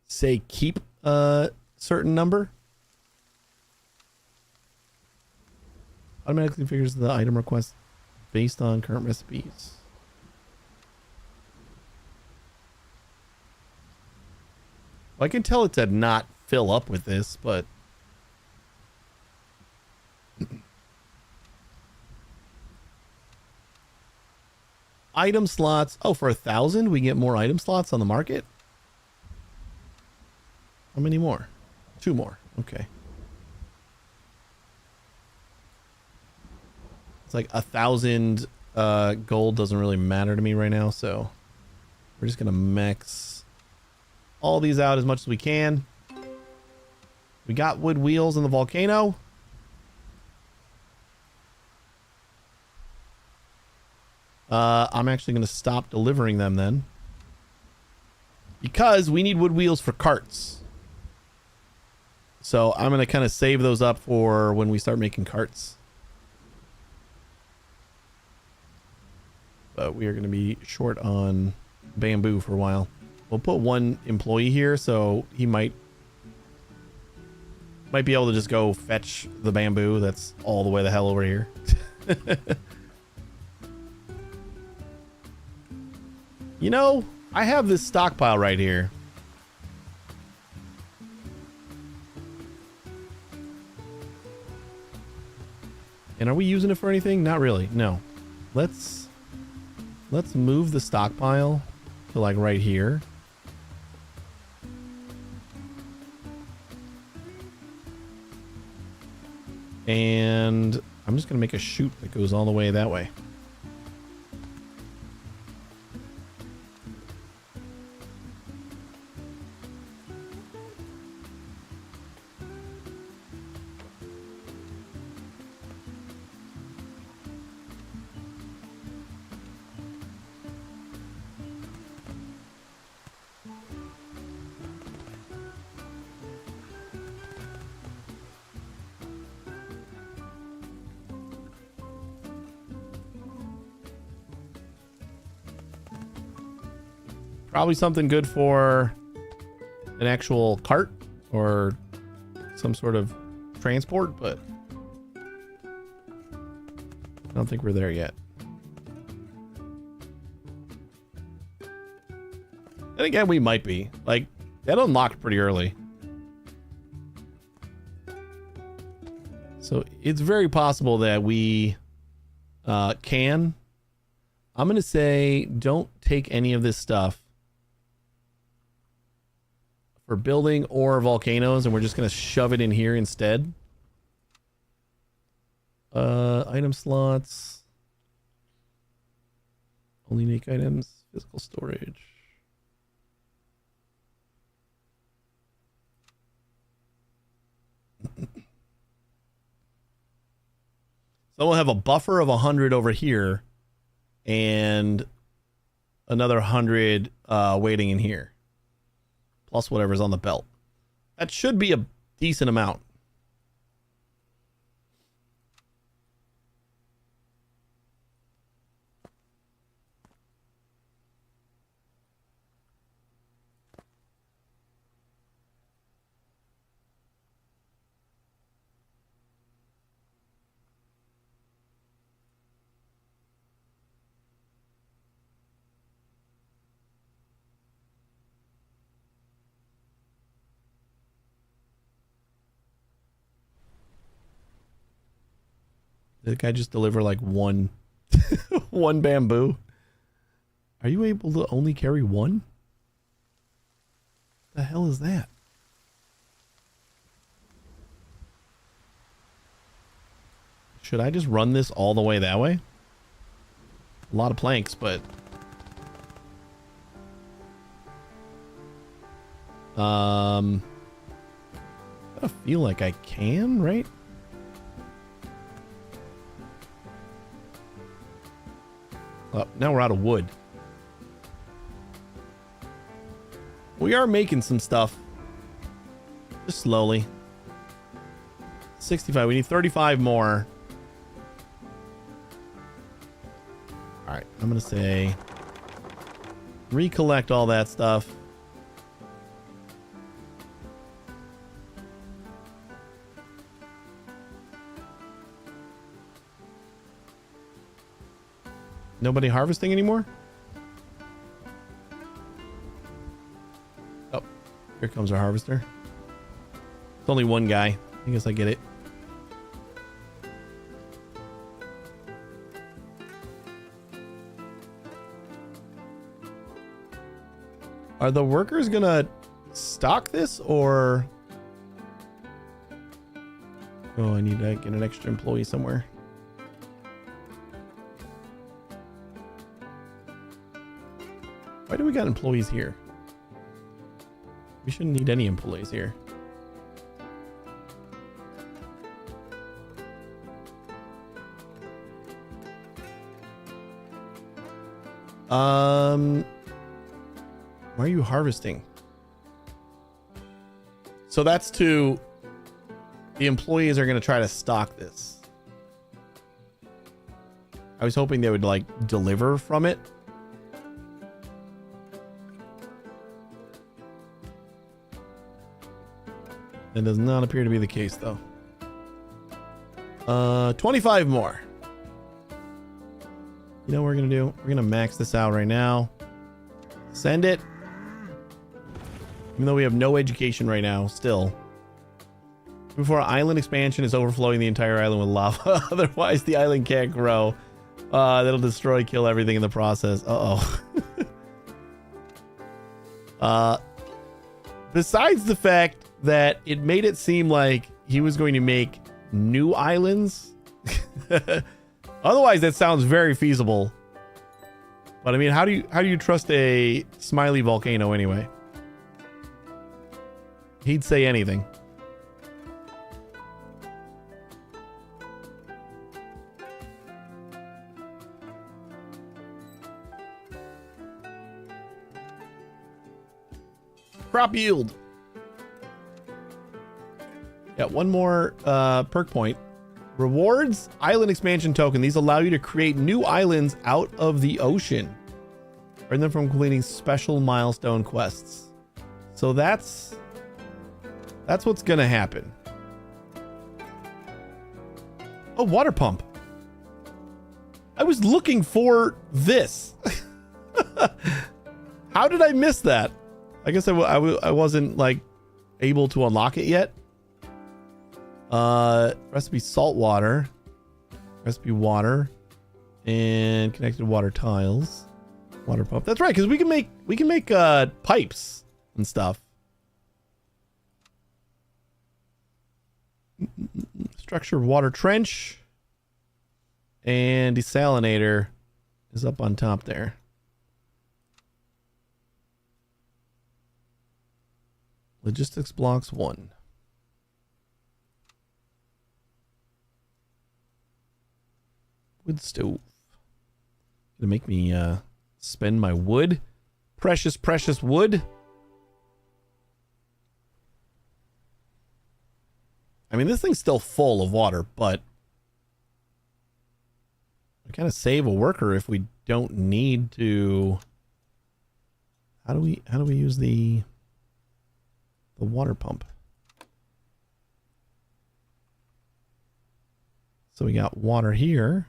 say keep a certain number? Automatically configures the item request based on current recipes. Well, I can tell it to not fill up with this, but item slots. Oh, for 1,000, we get more item slots on the market. How many more? 2 more. Okay. It's like 1,000 gold doesn't really matter to me right now, so we're just gonna max all these out as much as we can. We got wood wheels in the volcano. I'm actually going to stop delivering them then, because we need wood wheels for carts. So I'm going to kind of save those up for when we start making carts. But we are going to be short on bamboo for a while. We'll put 1 employee here, so he might be able to just go fetch the bamboo that's all the way the hell over here. You know, I have this stockpile right here. And are we using it for anything? Not really. No. Let's move the stockpile to like right here. And I'm just going to make a chute that goes all the way that way. Probably something good for an actual cart or some sort of transport, but I don't think we're there yet. And again, we might be. Like, that unlocked pretty early. So it's very possible that we can. I'm going to say don't take any of this stuff for building or volcanoes, and we're just going to shove it in here instead. Item slots. Only make items. Physical storage. So we'll have a buffer of 100 over here and another 100 waiting in here. Plus whatever's on the belt. That should be a decent amount. Did the guy just deliver like one one bamboo? Are you able to only carry one? The hell is that? Should I just run this all the way that way? A lot of planks, but I feel like I can, right? Oh, now we're out of wood. We are making some stuff. Just slowly. 65. We need 35 more. All right. I'm going to say recollect all that stuff. Nobody harvesting anymore? Oh, here comes our harvester. It's only one guy. I guess I get it. Are the workers gonna stock this or... Oh, I need to get an extra employee somewhere. Why do we got employees here? We shouldn't need any employees here. Why are you harvesting? So that's to... The employees are going to try to stock this. I was hoping they would like deliver from it. That does not appear to be the case, though. 25 more. You know what we're going to do? We're going to max this out right now. Send it. Even though we have no education right now, still. Before island expansion is overflowing the entire island with lava. Otherwise, the island can't grow. That'll destroy, kill everything in the process. Besides the fact that it made it seem like he was going to make new islands. Otherwise, that sounds very feasible. But I mean, how do you trust a smiley volcano anyway? He'd say anything. Crop yield. Yeah, one more perk point. Rewards, island expansion token. These allow you to create new islands out of the ocean. Earn them from completing special milestone quests. So that's what's gonna happen. Oh, water pump. I was looking for this. How did I miss that? I guess I wasn't like able to unlock it yet. Recipe salt water, recipe water, and connected water tiles, water pump. That's right, because we can make pipes and stuff. Structure water trench and desalinator is up on top there. Logistics blocks 1. Wood stove. Gonna make me spend my wood. Precious, precious wood. I mean, this thing's still full of water, but we kind of save a worker if we don't need to. How do we use the water pump? So we got water here.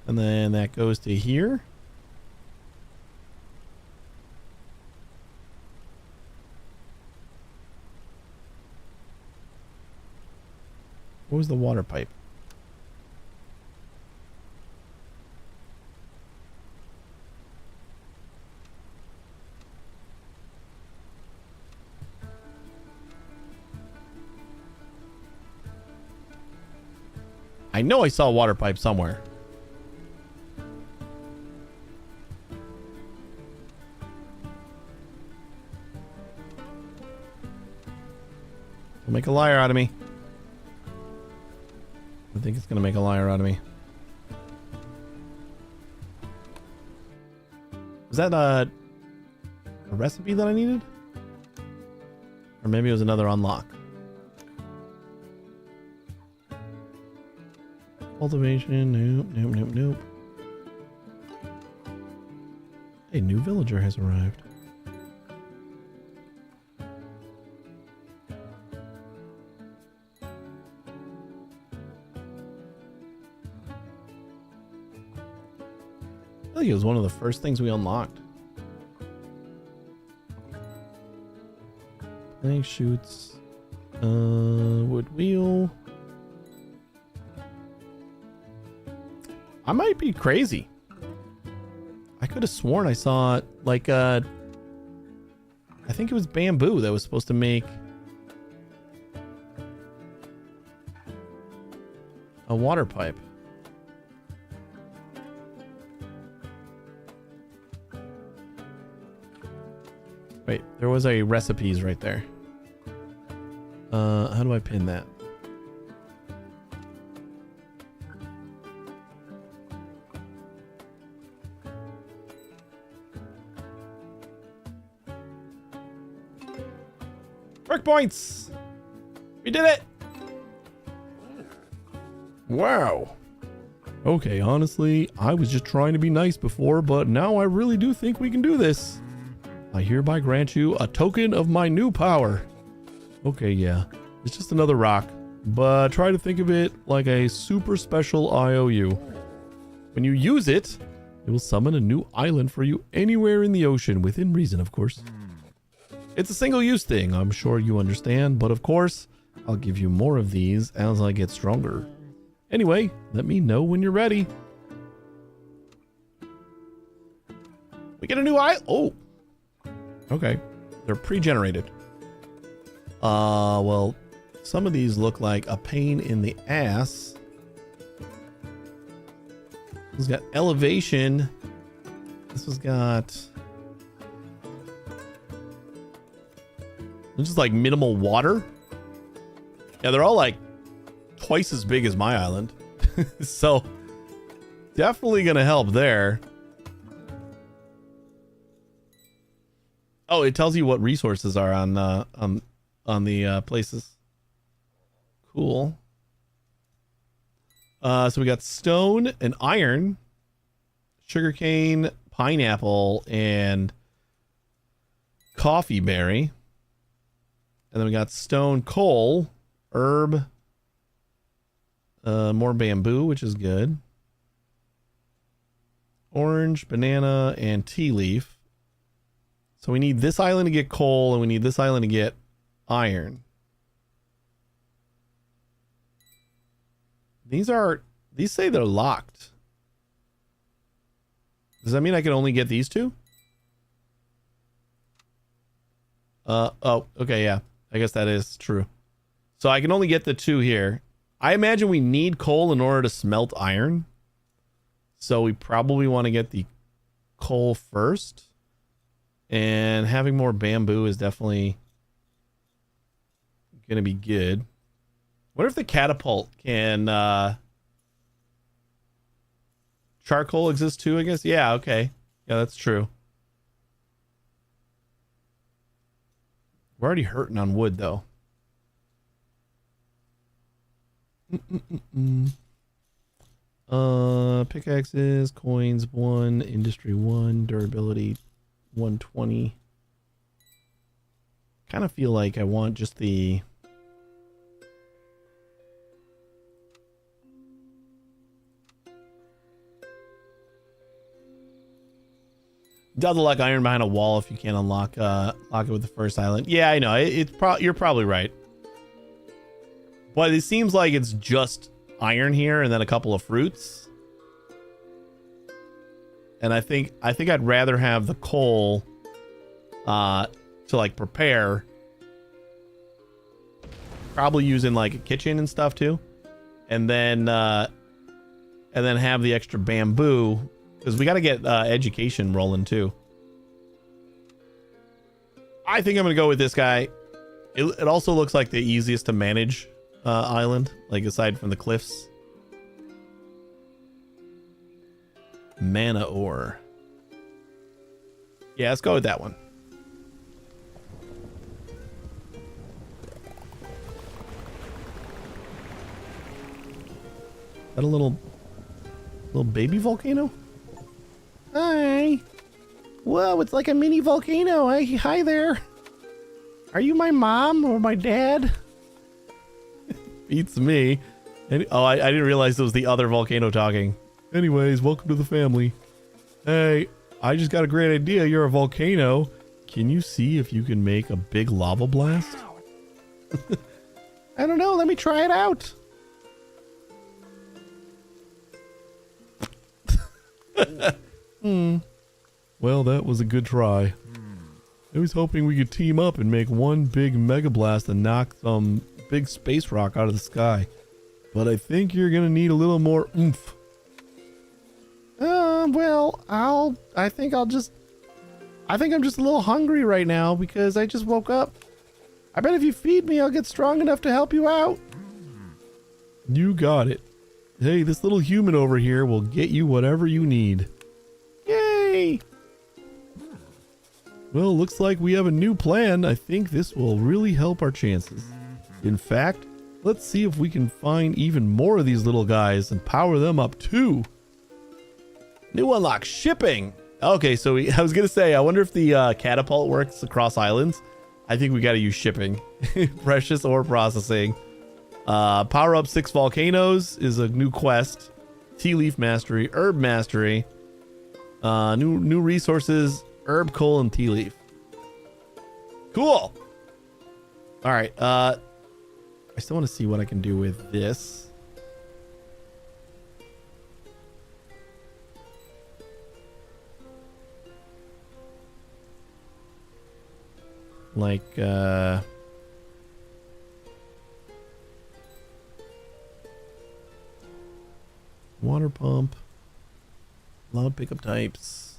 And then that goes to here. What was the water pipe? I know I saw a water pipe somewhere. It'll make a liar out of me. I think it's gonna make a liar out of me. Was that a recipe that I needed? Or maybe it was another unlock. Cultivation, nope. A new villager has arrived. I think it was one of the first things we unlocked. Plank shoots. Wood wheel. I might be crazy. I could have sworn I saw like I think it was bamboo that was supposed to make a water pipe. Wait, there was a recipes right there. How do I pin that? Work points! We did it! Wow. Okay, honestly, I was just trying to be nice before, but now I really do think we can do this. I hereby grant you a token of my new power. Okay, yeah. It's just another rock, but try to think of it like a super special IOU. When you use it, it will summon a new island for you anywhere in the ocean, within reason, of course. It's a single-use thing, I'm sure you understand, but of course, I'll give you more of these as I get stronger. Anyway, let me know when you're ready. We get a new island. Oh! Okay, they're pre-generated. Well, some of these look like a pain in the ass. This has got elevation. This has got... This is like minimal water. Yeah, they're all like twice as big as my island. So definitely gonna help there. Oh, it tells you what resources are on the places. Cool. So we got stone and iron, sugarcane, pineapple, and coffee berry. And then we got stone, coal, herb, more bamboo, which is good. Orange, banana, and tea leaf. So we need this island to get coal, and we need this island to get iron. These say they're locked. Does that mean I can only get these two? Oh, okay, yeah. I guess that is true. So I can only get the two here. I imagine we need coal in order to smelt iron. So we probably want to get the coal first. And having more bamboo is definitely going to be good. What if the catapult can... charcoal exists too, I guess? Yeah, okay. Yeah, that's true. We're already hurting on wood, though. Pickaxes, coins, 1, industry 1, durability 120. Kind of feel like I want just the... Doesn't like iron behind a wall if you can't unlock lock it with the first island. Yeah, I know. You're probably right. But it seems like it's just iron here and then a couple of fruits. And I think I'd rather have the coal to like prepare. Probably using like a kitchen and stuff too. And then have the extra bamboo. Because we got to get education rolling too. I think I'm going to go with this guy. It also looks like the easiest to manage island, like aside from the cliffs. Mana ore. Yeah, let's go with that one. Is that a little baby volcano? Hi. Whoa, it's like a mini volcano. Hi there. Are you my mom or my dad? Beats me. I didn't realize it was the other volcano talking. Anyways, welcome to the family. Hey, I just got a great idea. You're a volcano. Can you see if you can make a big lava blast? I don't know. Let me try it out. Well, that was a good try. I was hoping we could team up and make one big mega blast and knock some big space rock out of the sky. But I think you're gonna need a little more oomph. Well, I think I'm just a little hungry right now because I just woke up. I bet if you feed me, I'll get strong enough to help you out. You got it. Hey, this little human over here will get you whatever you need. Yay! Well, looks like we have a new plan. I think this will really help our chances. In fact, let's see if we can find even more of these little guys and power them up too. New unlock, shipping. Okay, so I was gonna say, I wonder if the catapult works across islands. I think we gotta use shipping. Precious ore processing. Power up 6 volcanoes is a new quest. Tea leaf mastery, herb mastery. New resources, herb, coal, and tea leaf. Cool. All right. I still want to see what I can do with this. Like, water pump, loud pickup types.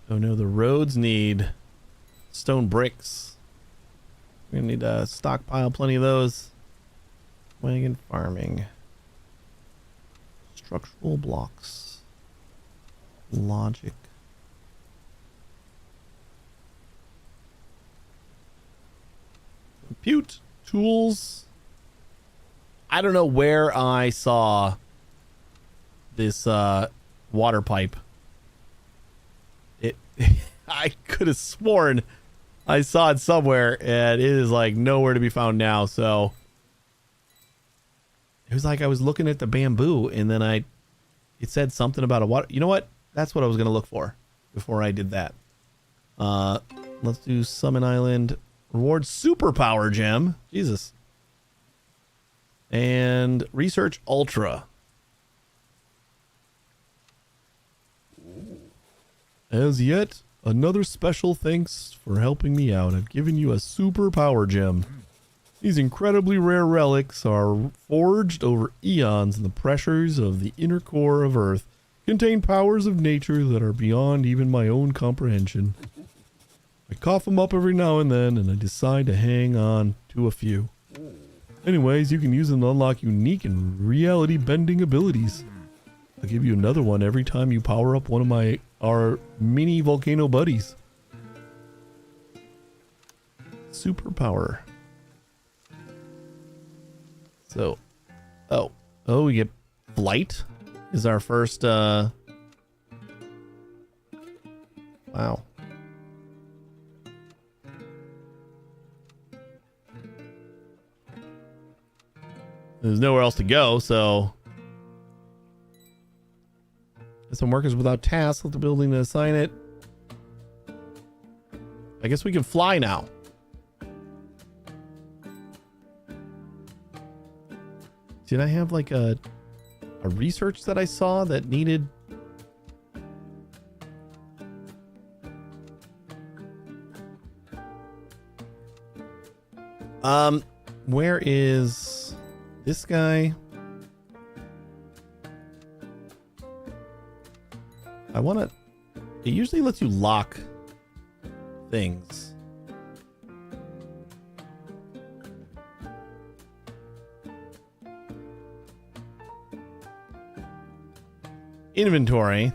Oh no, the roads need stone bricks. We're gonna need to stockpile plenty of those. Wagon farming. Structural blocks. Logic. Compute. Tools. I don't know where I saw this water pipe. I could have sworn I saw it somewhere, and it is like nowhere to be found now. So it was like I was looking at the bamboo, and then it said something about a water. You know what? That's what I was gonna look for before I did that. Let's do Summon Island. Reward superpower gem. Jesus. And research ultra. As yet, another special thanks for helping me out. I've given you a super power gem. These incredibly rare relics are forged over eons in the pressures of the inner core of Earth, contain powers of nature that are beyond even my own comprehension. I cough them up every now and then, and I decide to hang on to a few. Anyways, you can use them to unlock unique and reality-bending abilities. I'll give you another one every time you power up one of our mini volcano buddies. Superpower. So, oh, we get flight is our first, wow. There's nowhere else to go, so some workers without tasks. Let the building to assign it. I guess we can fly now. Did I have like a research that I saw that needed? Where is This guy. I want to... It usually lets you lock things. Inventory.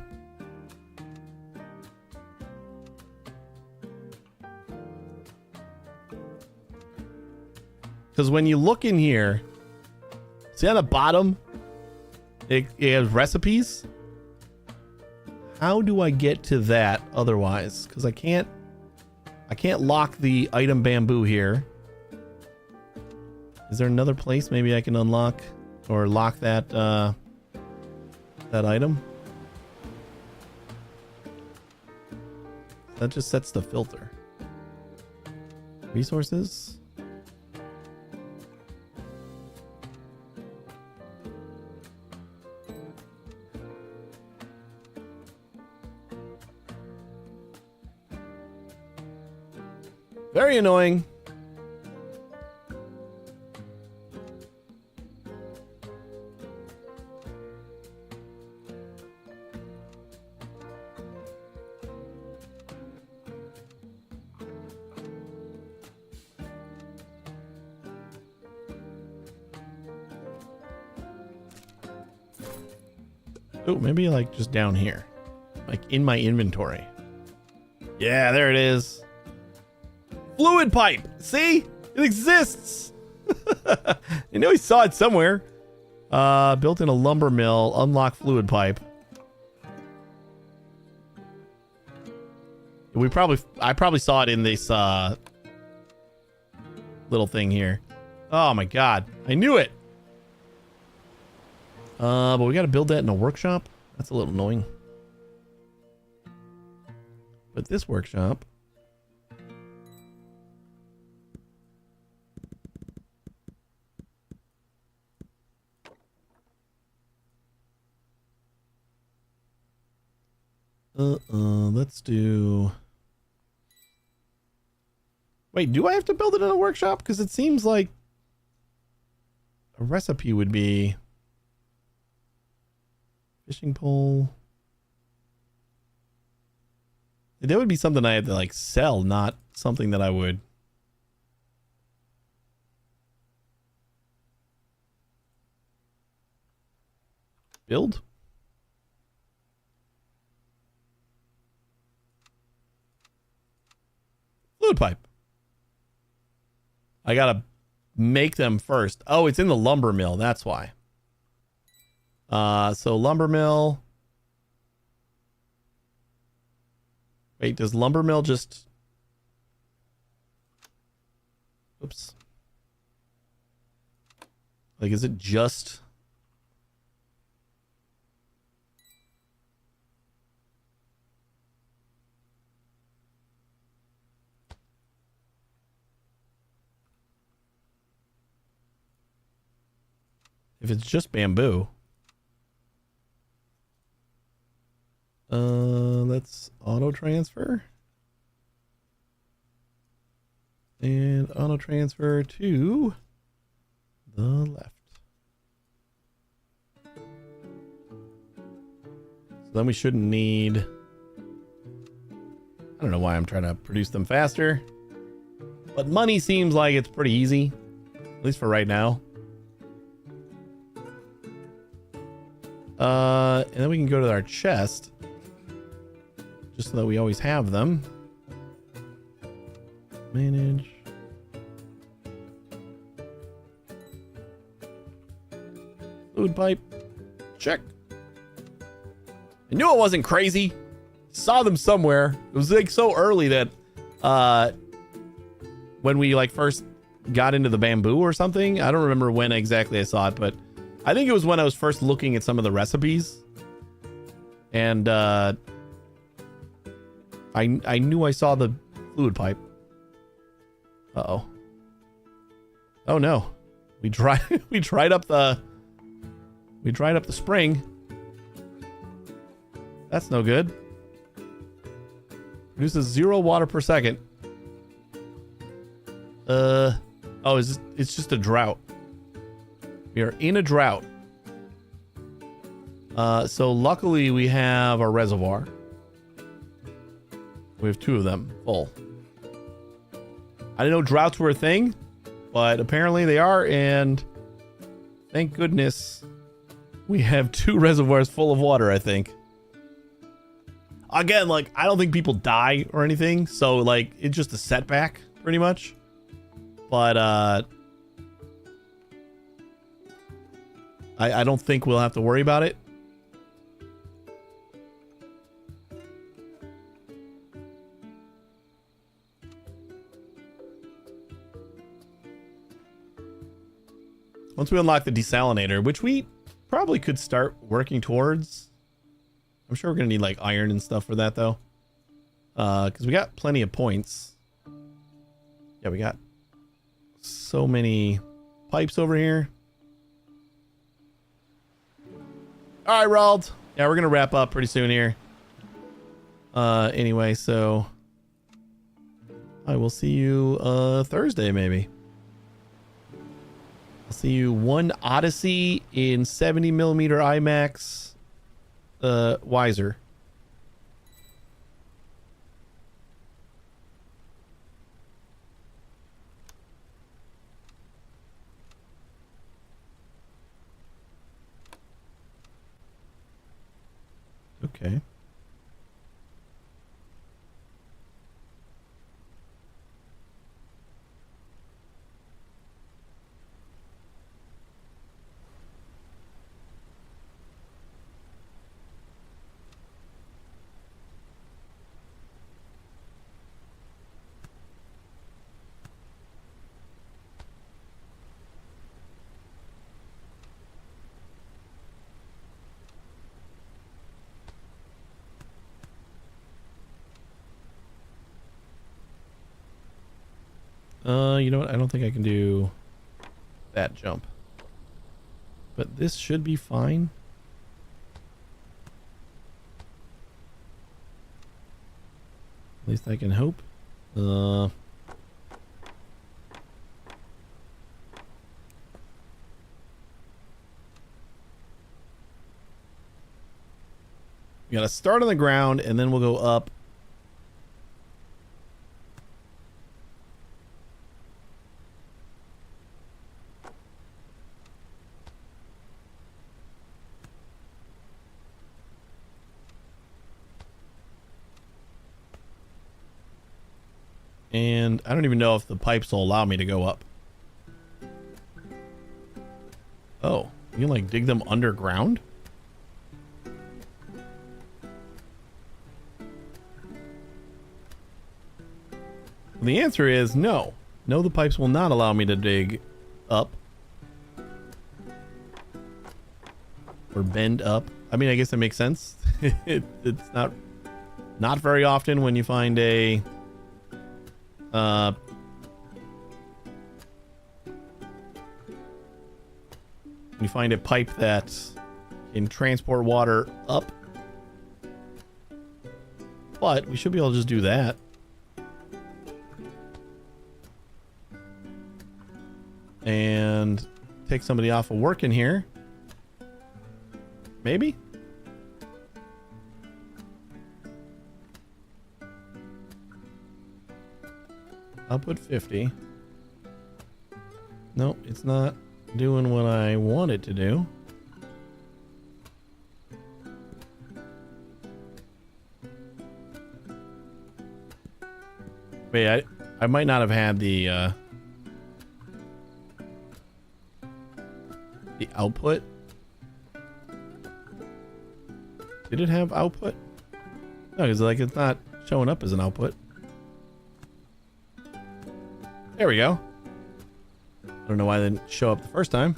Because when you look in here, see on the bottom, it has recipes. How do I get to that otherwise? Because I can't lock the item bamboo here. Is there another place maybe I can unlock or lock that that item? That just sets the filter. Resources. Very annoying. Oh, maybe like just down here. Like in my inventory. Yeah, there it is. Fluid pipe. See? It exists. You know he saw it somewhere. Built in a lumber mill. Unlock fluid pipe. I probably saw it in this little thing here. Oh my god. I knew it. But we got to build that in a workshop. That's a little annoying. But this workshop. Let's do... Wait, do I have to build it in a workshop? Because it seems like a recipe would be... Fishing pole. That would be something I had to like sell, not something that I would... build? Fluid pipe. I gotta make them first. Oh, it's in the lumber mill. That's why. So lumber mill. Wait, does lumber mill just... Oops. Like, is it just... If it's just bamboo. Let's auto transfer. And auto transfer to the left. So then we shouldn't need... I don't know why I'm trying to produce them faster. But money seems like it's pretty easy. At least for right now. And then we can go to our chest. Just so that we always have them. Manage. Fluid pipe. Check. I knew it wasn't crazy. Saw them somewhere. It was like so early that when we like first got into the bamboo or something. I don't remember when exactly I saw it, but I think it was when I was first looking at some of the recipes. And I knew I saw the fluid pipe. Uh-oh. Oh no. We dried up the spring. That's no good. Produces 0 water per second. Oh, it's just a drought. We are in a drought. So luckily we have a reservoir. We have 2 of them full. I didn't know droughts were a thing, but apparently they are, and thank goodness we have 2 reservoirs full of water, I think. Again, like, I don't think people die or anything, so, like, it's just a setback, pretty much. But, I don't think we'll have to worry about it. Once we unlock the desalinator, which we probably could start working towards. I'm sure we're going to need like iron and stuff for that though. Because we got plenty of points. Yeah, we got so many pipes over here. All right, Rald. Yeah, we're going to wrap up pretty soon here. Anyway, so I will see you Thursday maybe. I'll see you one Odyssey in 70mm IMAX. Wiser. Okay. You know what? I don't think I can do that jump. But this should be fine. At least I can hope. We gotta start on the ground and then we'll go up. And I don't even know if the pipes will allow me to go up. Oh, you can like dig them underground? The answer is no. No, the pipes will not allow me to dig up. Or bend up. I mean, I guess that makes sense. It's not very often when you find a pipe that can transport water up. But we should be able to just do that. And take somebody off of work in here. Maybe? I'll put 50. Nope, it's not doing what I want it to do. Wait, I might not have had the output. Did it have output? No, because like it's not showing up as an output. There we go. I don't know why it didn't show up the first time.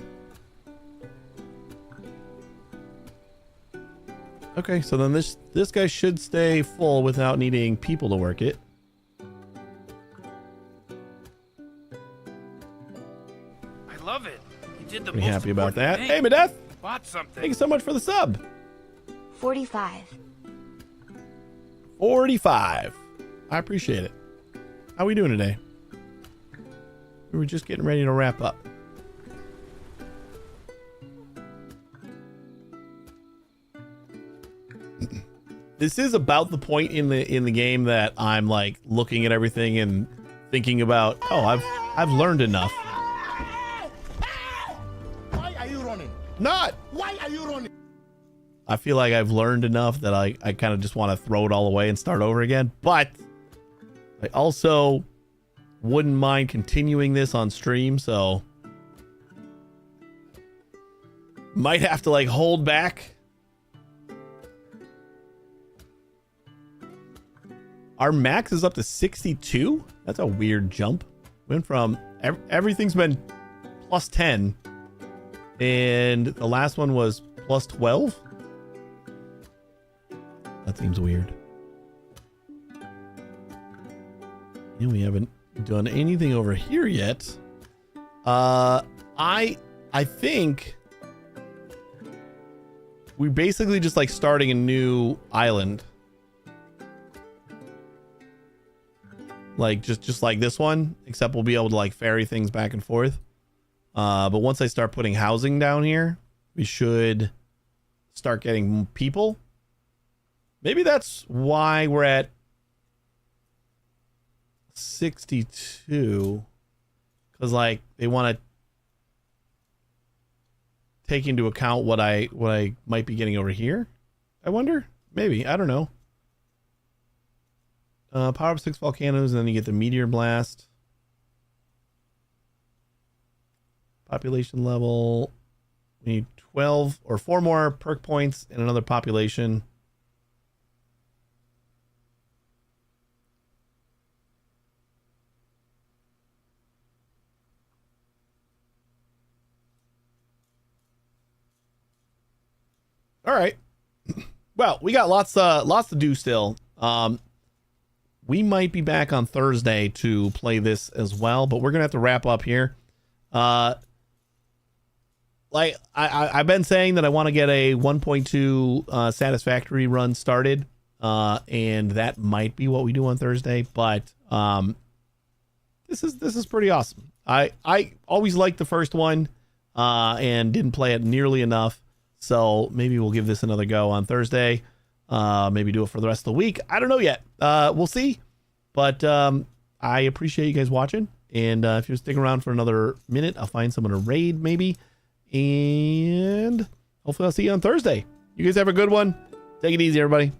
Okay, so then this guy should stay full without needing people to work it. I love it. You did the Pretty most happy about important that. thing. Hey, Medeth! Bought something. Thank you so much for the sub. 45. 45. I appreciate it. How are we doing today? We were just getting ready to wrap up. This is about the point in the game that I'm like looking at everything and thinking about, oh, I've learned enough. Why are you running? Not. Why are you running? I feel like I've learned enough that I kind of just want to throw it all away and start over again. But I also wouldn't mind continuing this on stream, so might have to like hold back. Our max is up to 62. That's a weird jump. Went from everything's been plus 10, and the last one was plus 12. That seems weird. And we haven't done anything over here yet. I think we basically just like starting a new island. Like just like this one, except we'll be able to like ferry things back and forth. But once I start putting housing down here, we should start getting people. Maybe that's why we're at 62, because like they want to take into account what I might be getting over here. I wonder. Maybe, I don't know. Power up 6 volcanoes, and then you get the meteor blast. Population level. We need 12 or 4 more perk points and another population. All right. Well, we got lots to do still. We might be back on Thursday to play this as well, but we're gonna have to wrap up here. Like I've been saying that I want to get a 1.2 satisfactory run started, and that might be what we do on Thursday. But this is pretty awesome. I always liked the first one, and didn't play it nearly enough. So maybe we'll give this another go on Thursday. Maybe do it for the rest of the week. I don't know yet. We'll see. But I appreciate you guys watching. And if you're sticking around for another minute, I'll find someone to raid maybe. And hopefully I'll see you on Thursday. You guys have a good one. Take it easy, everybody.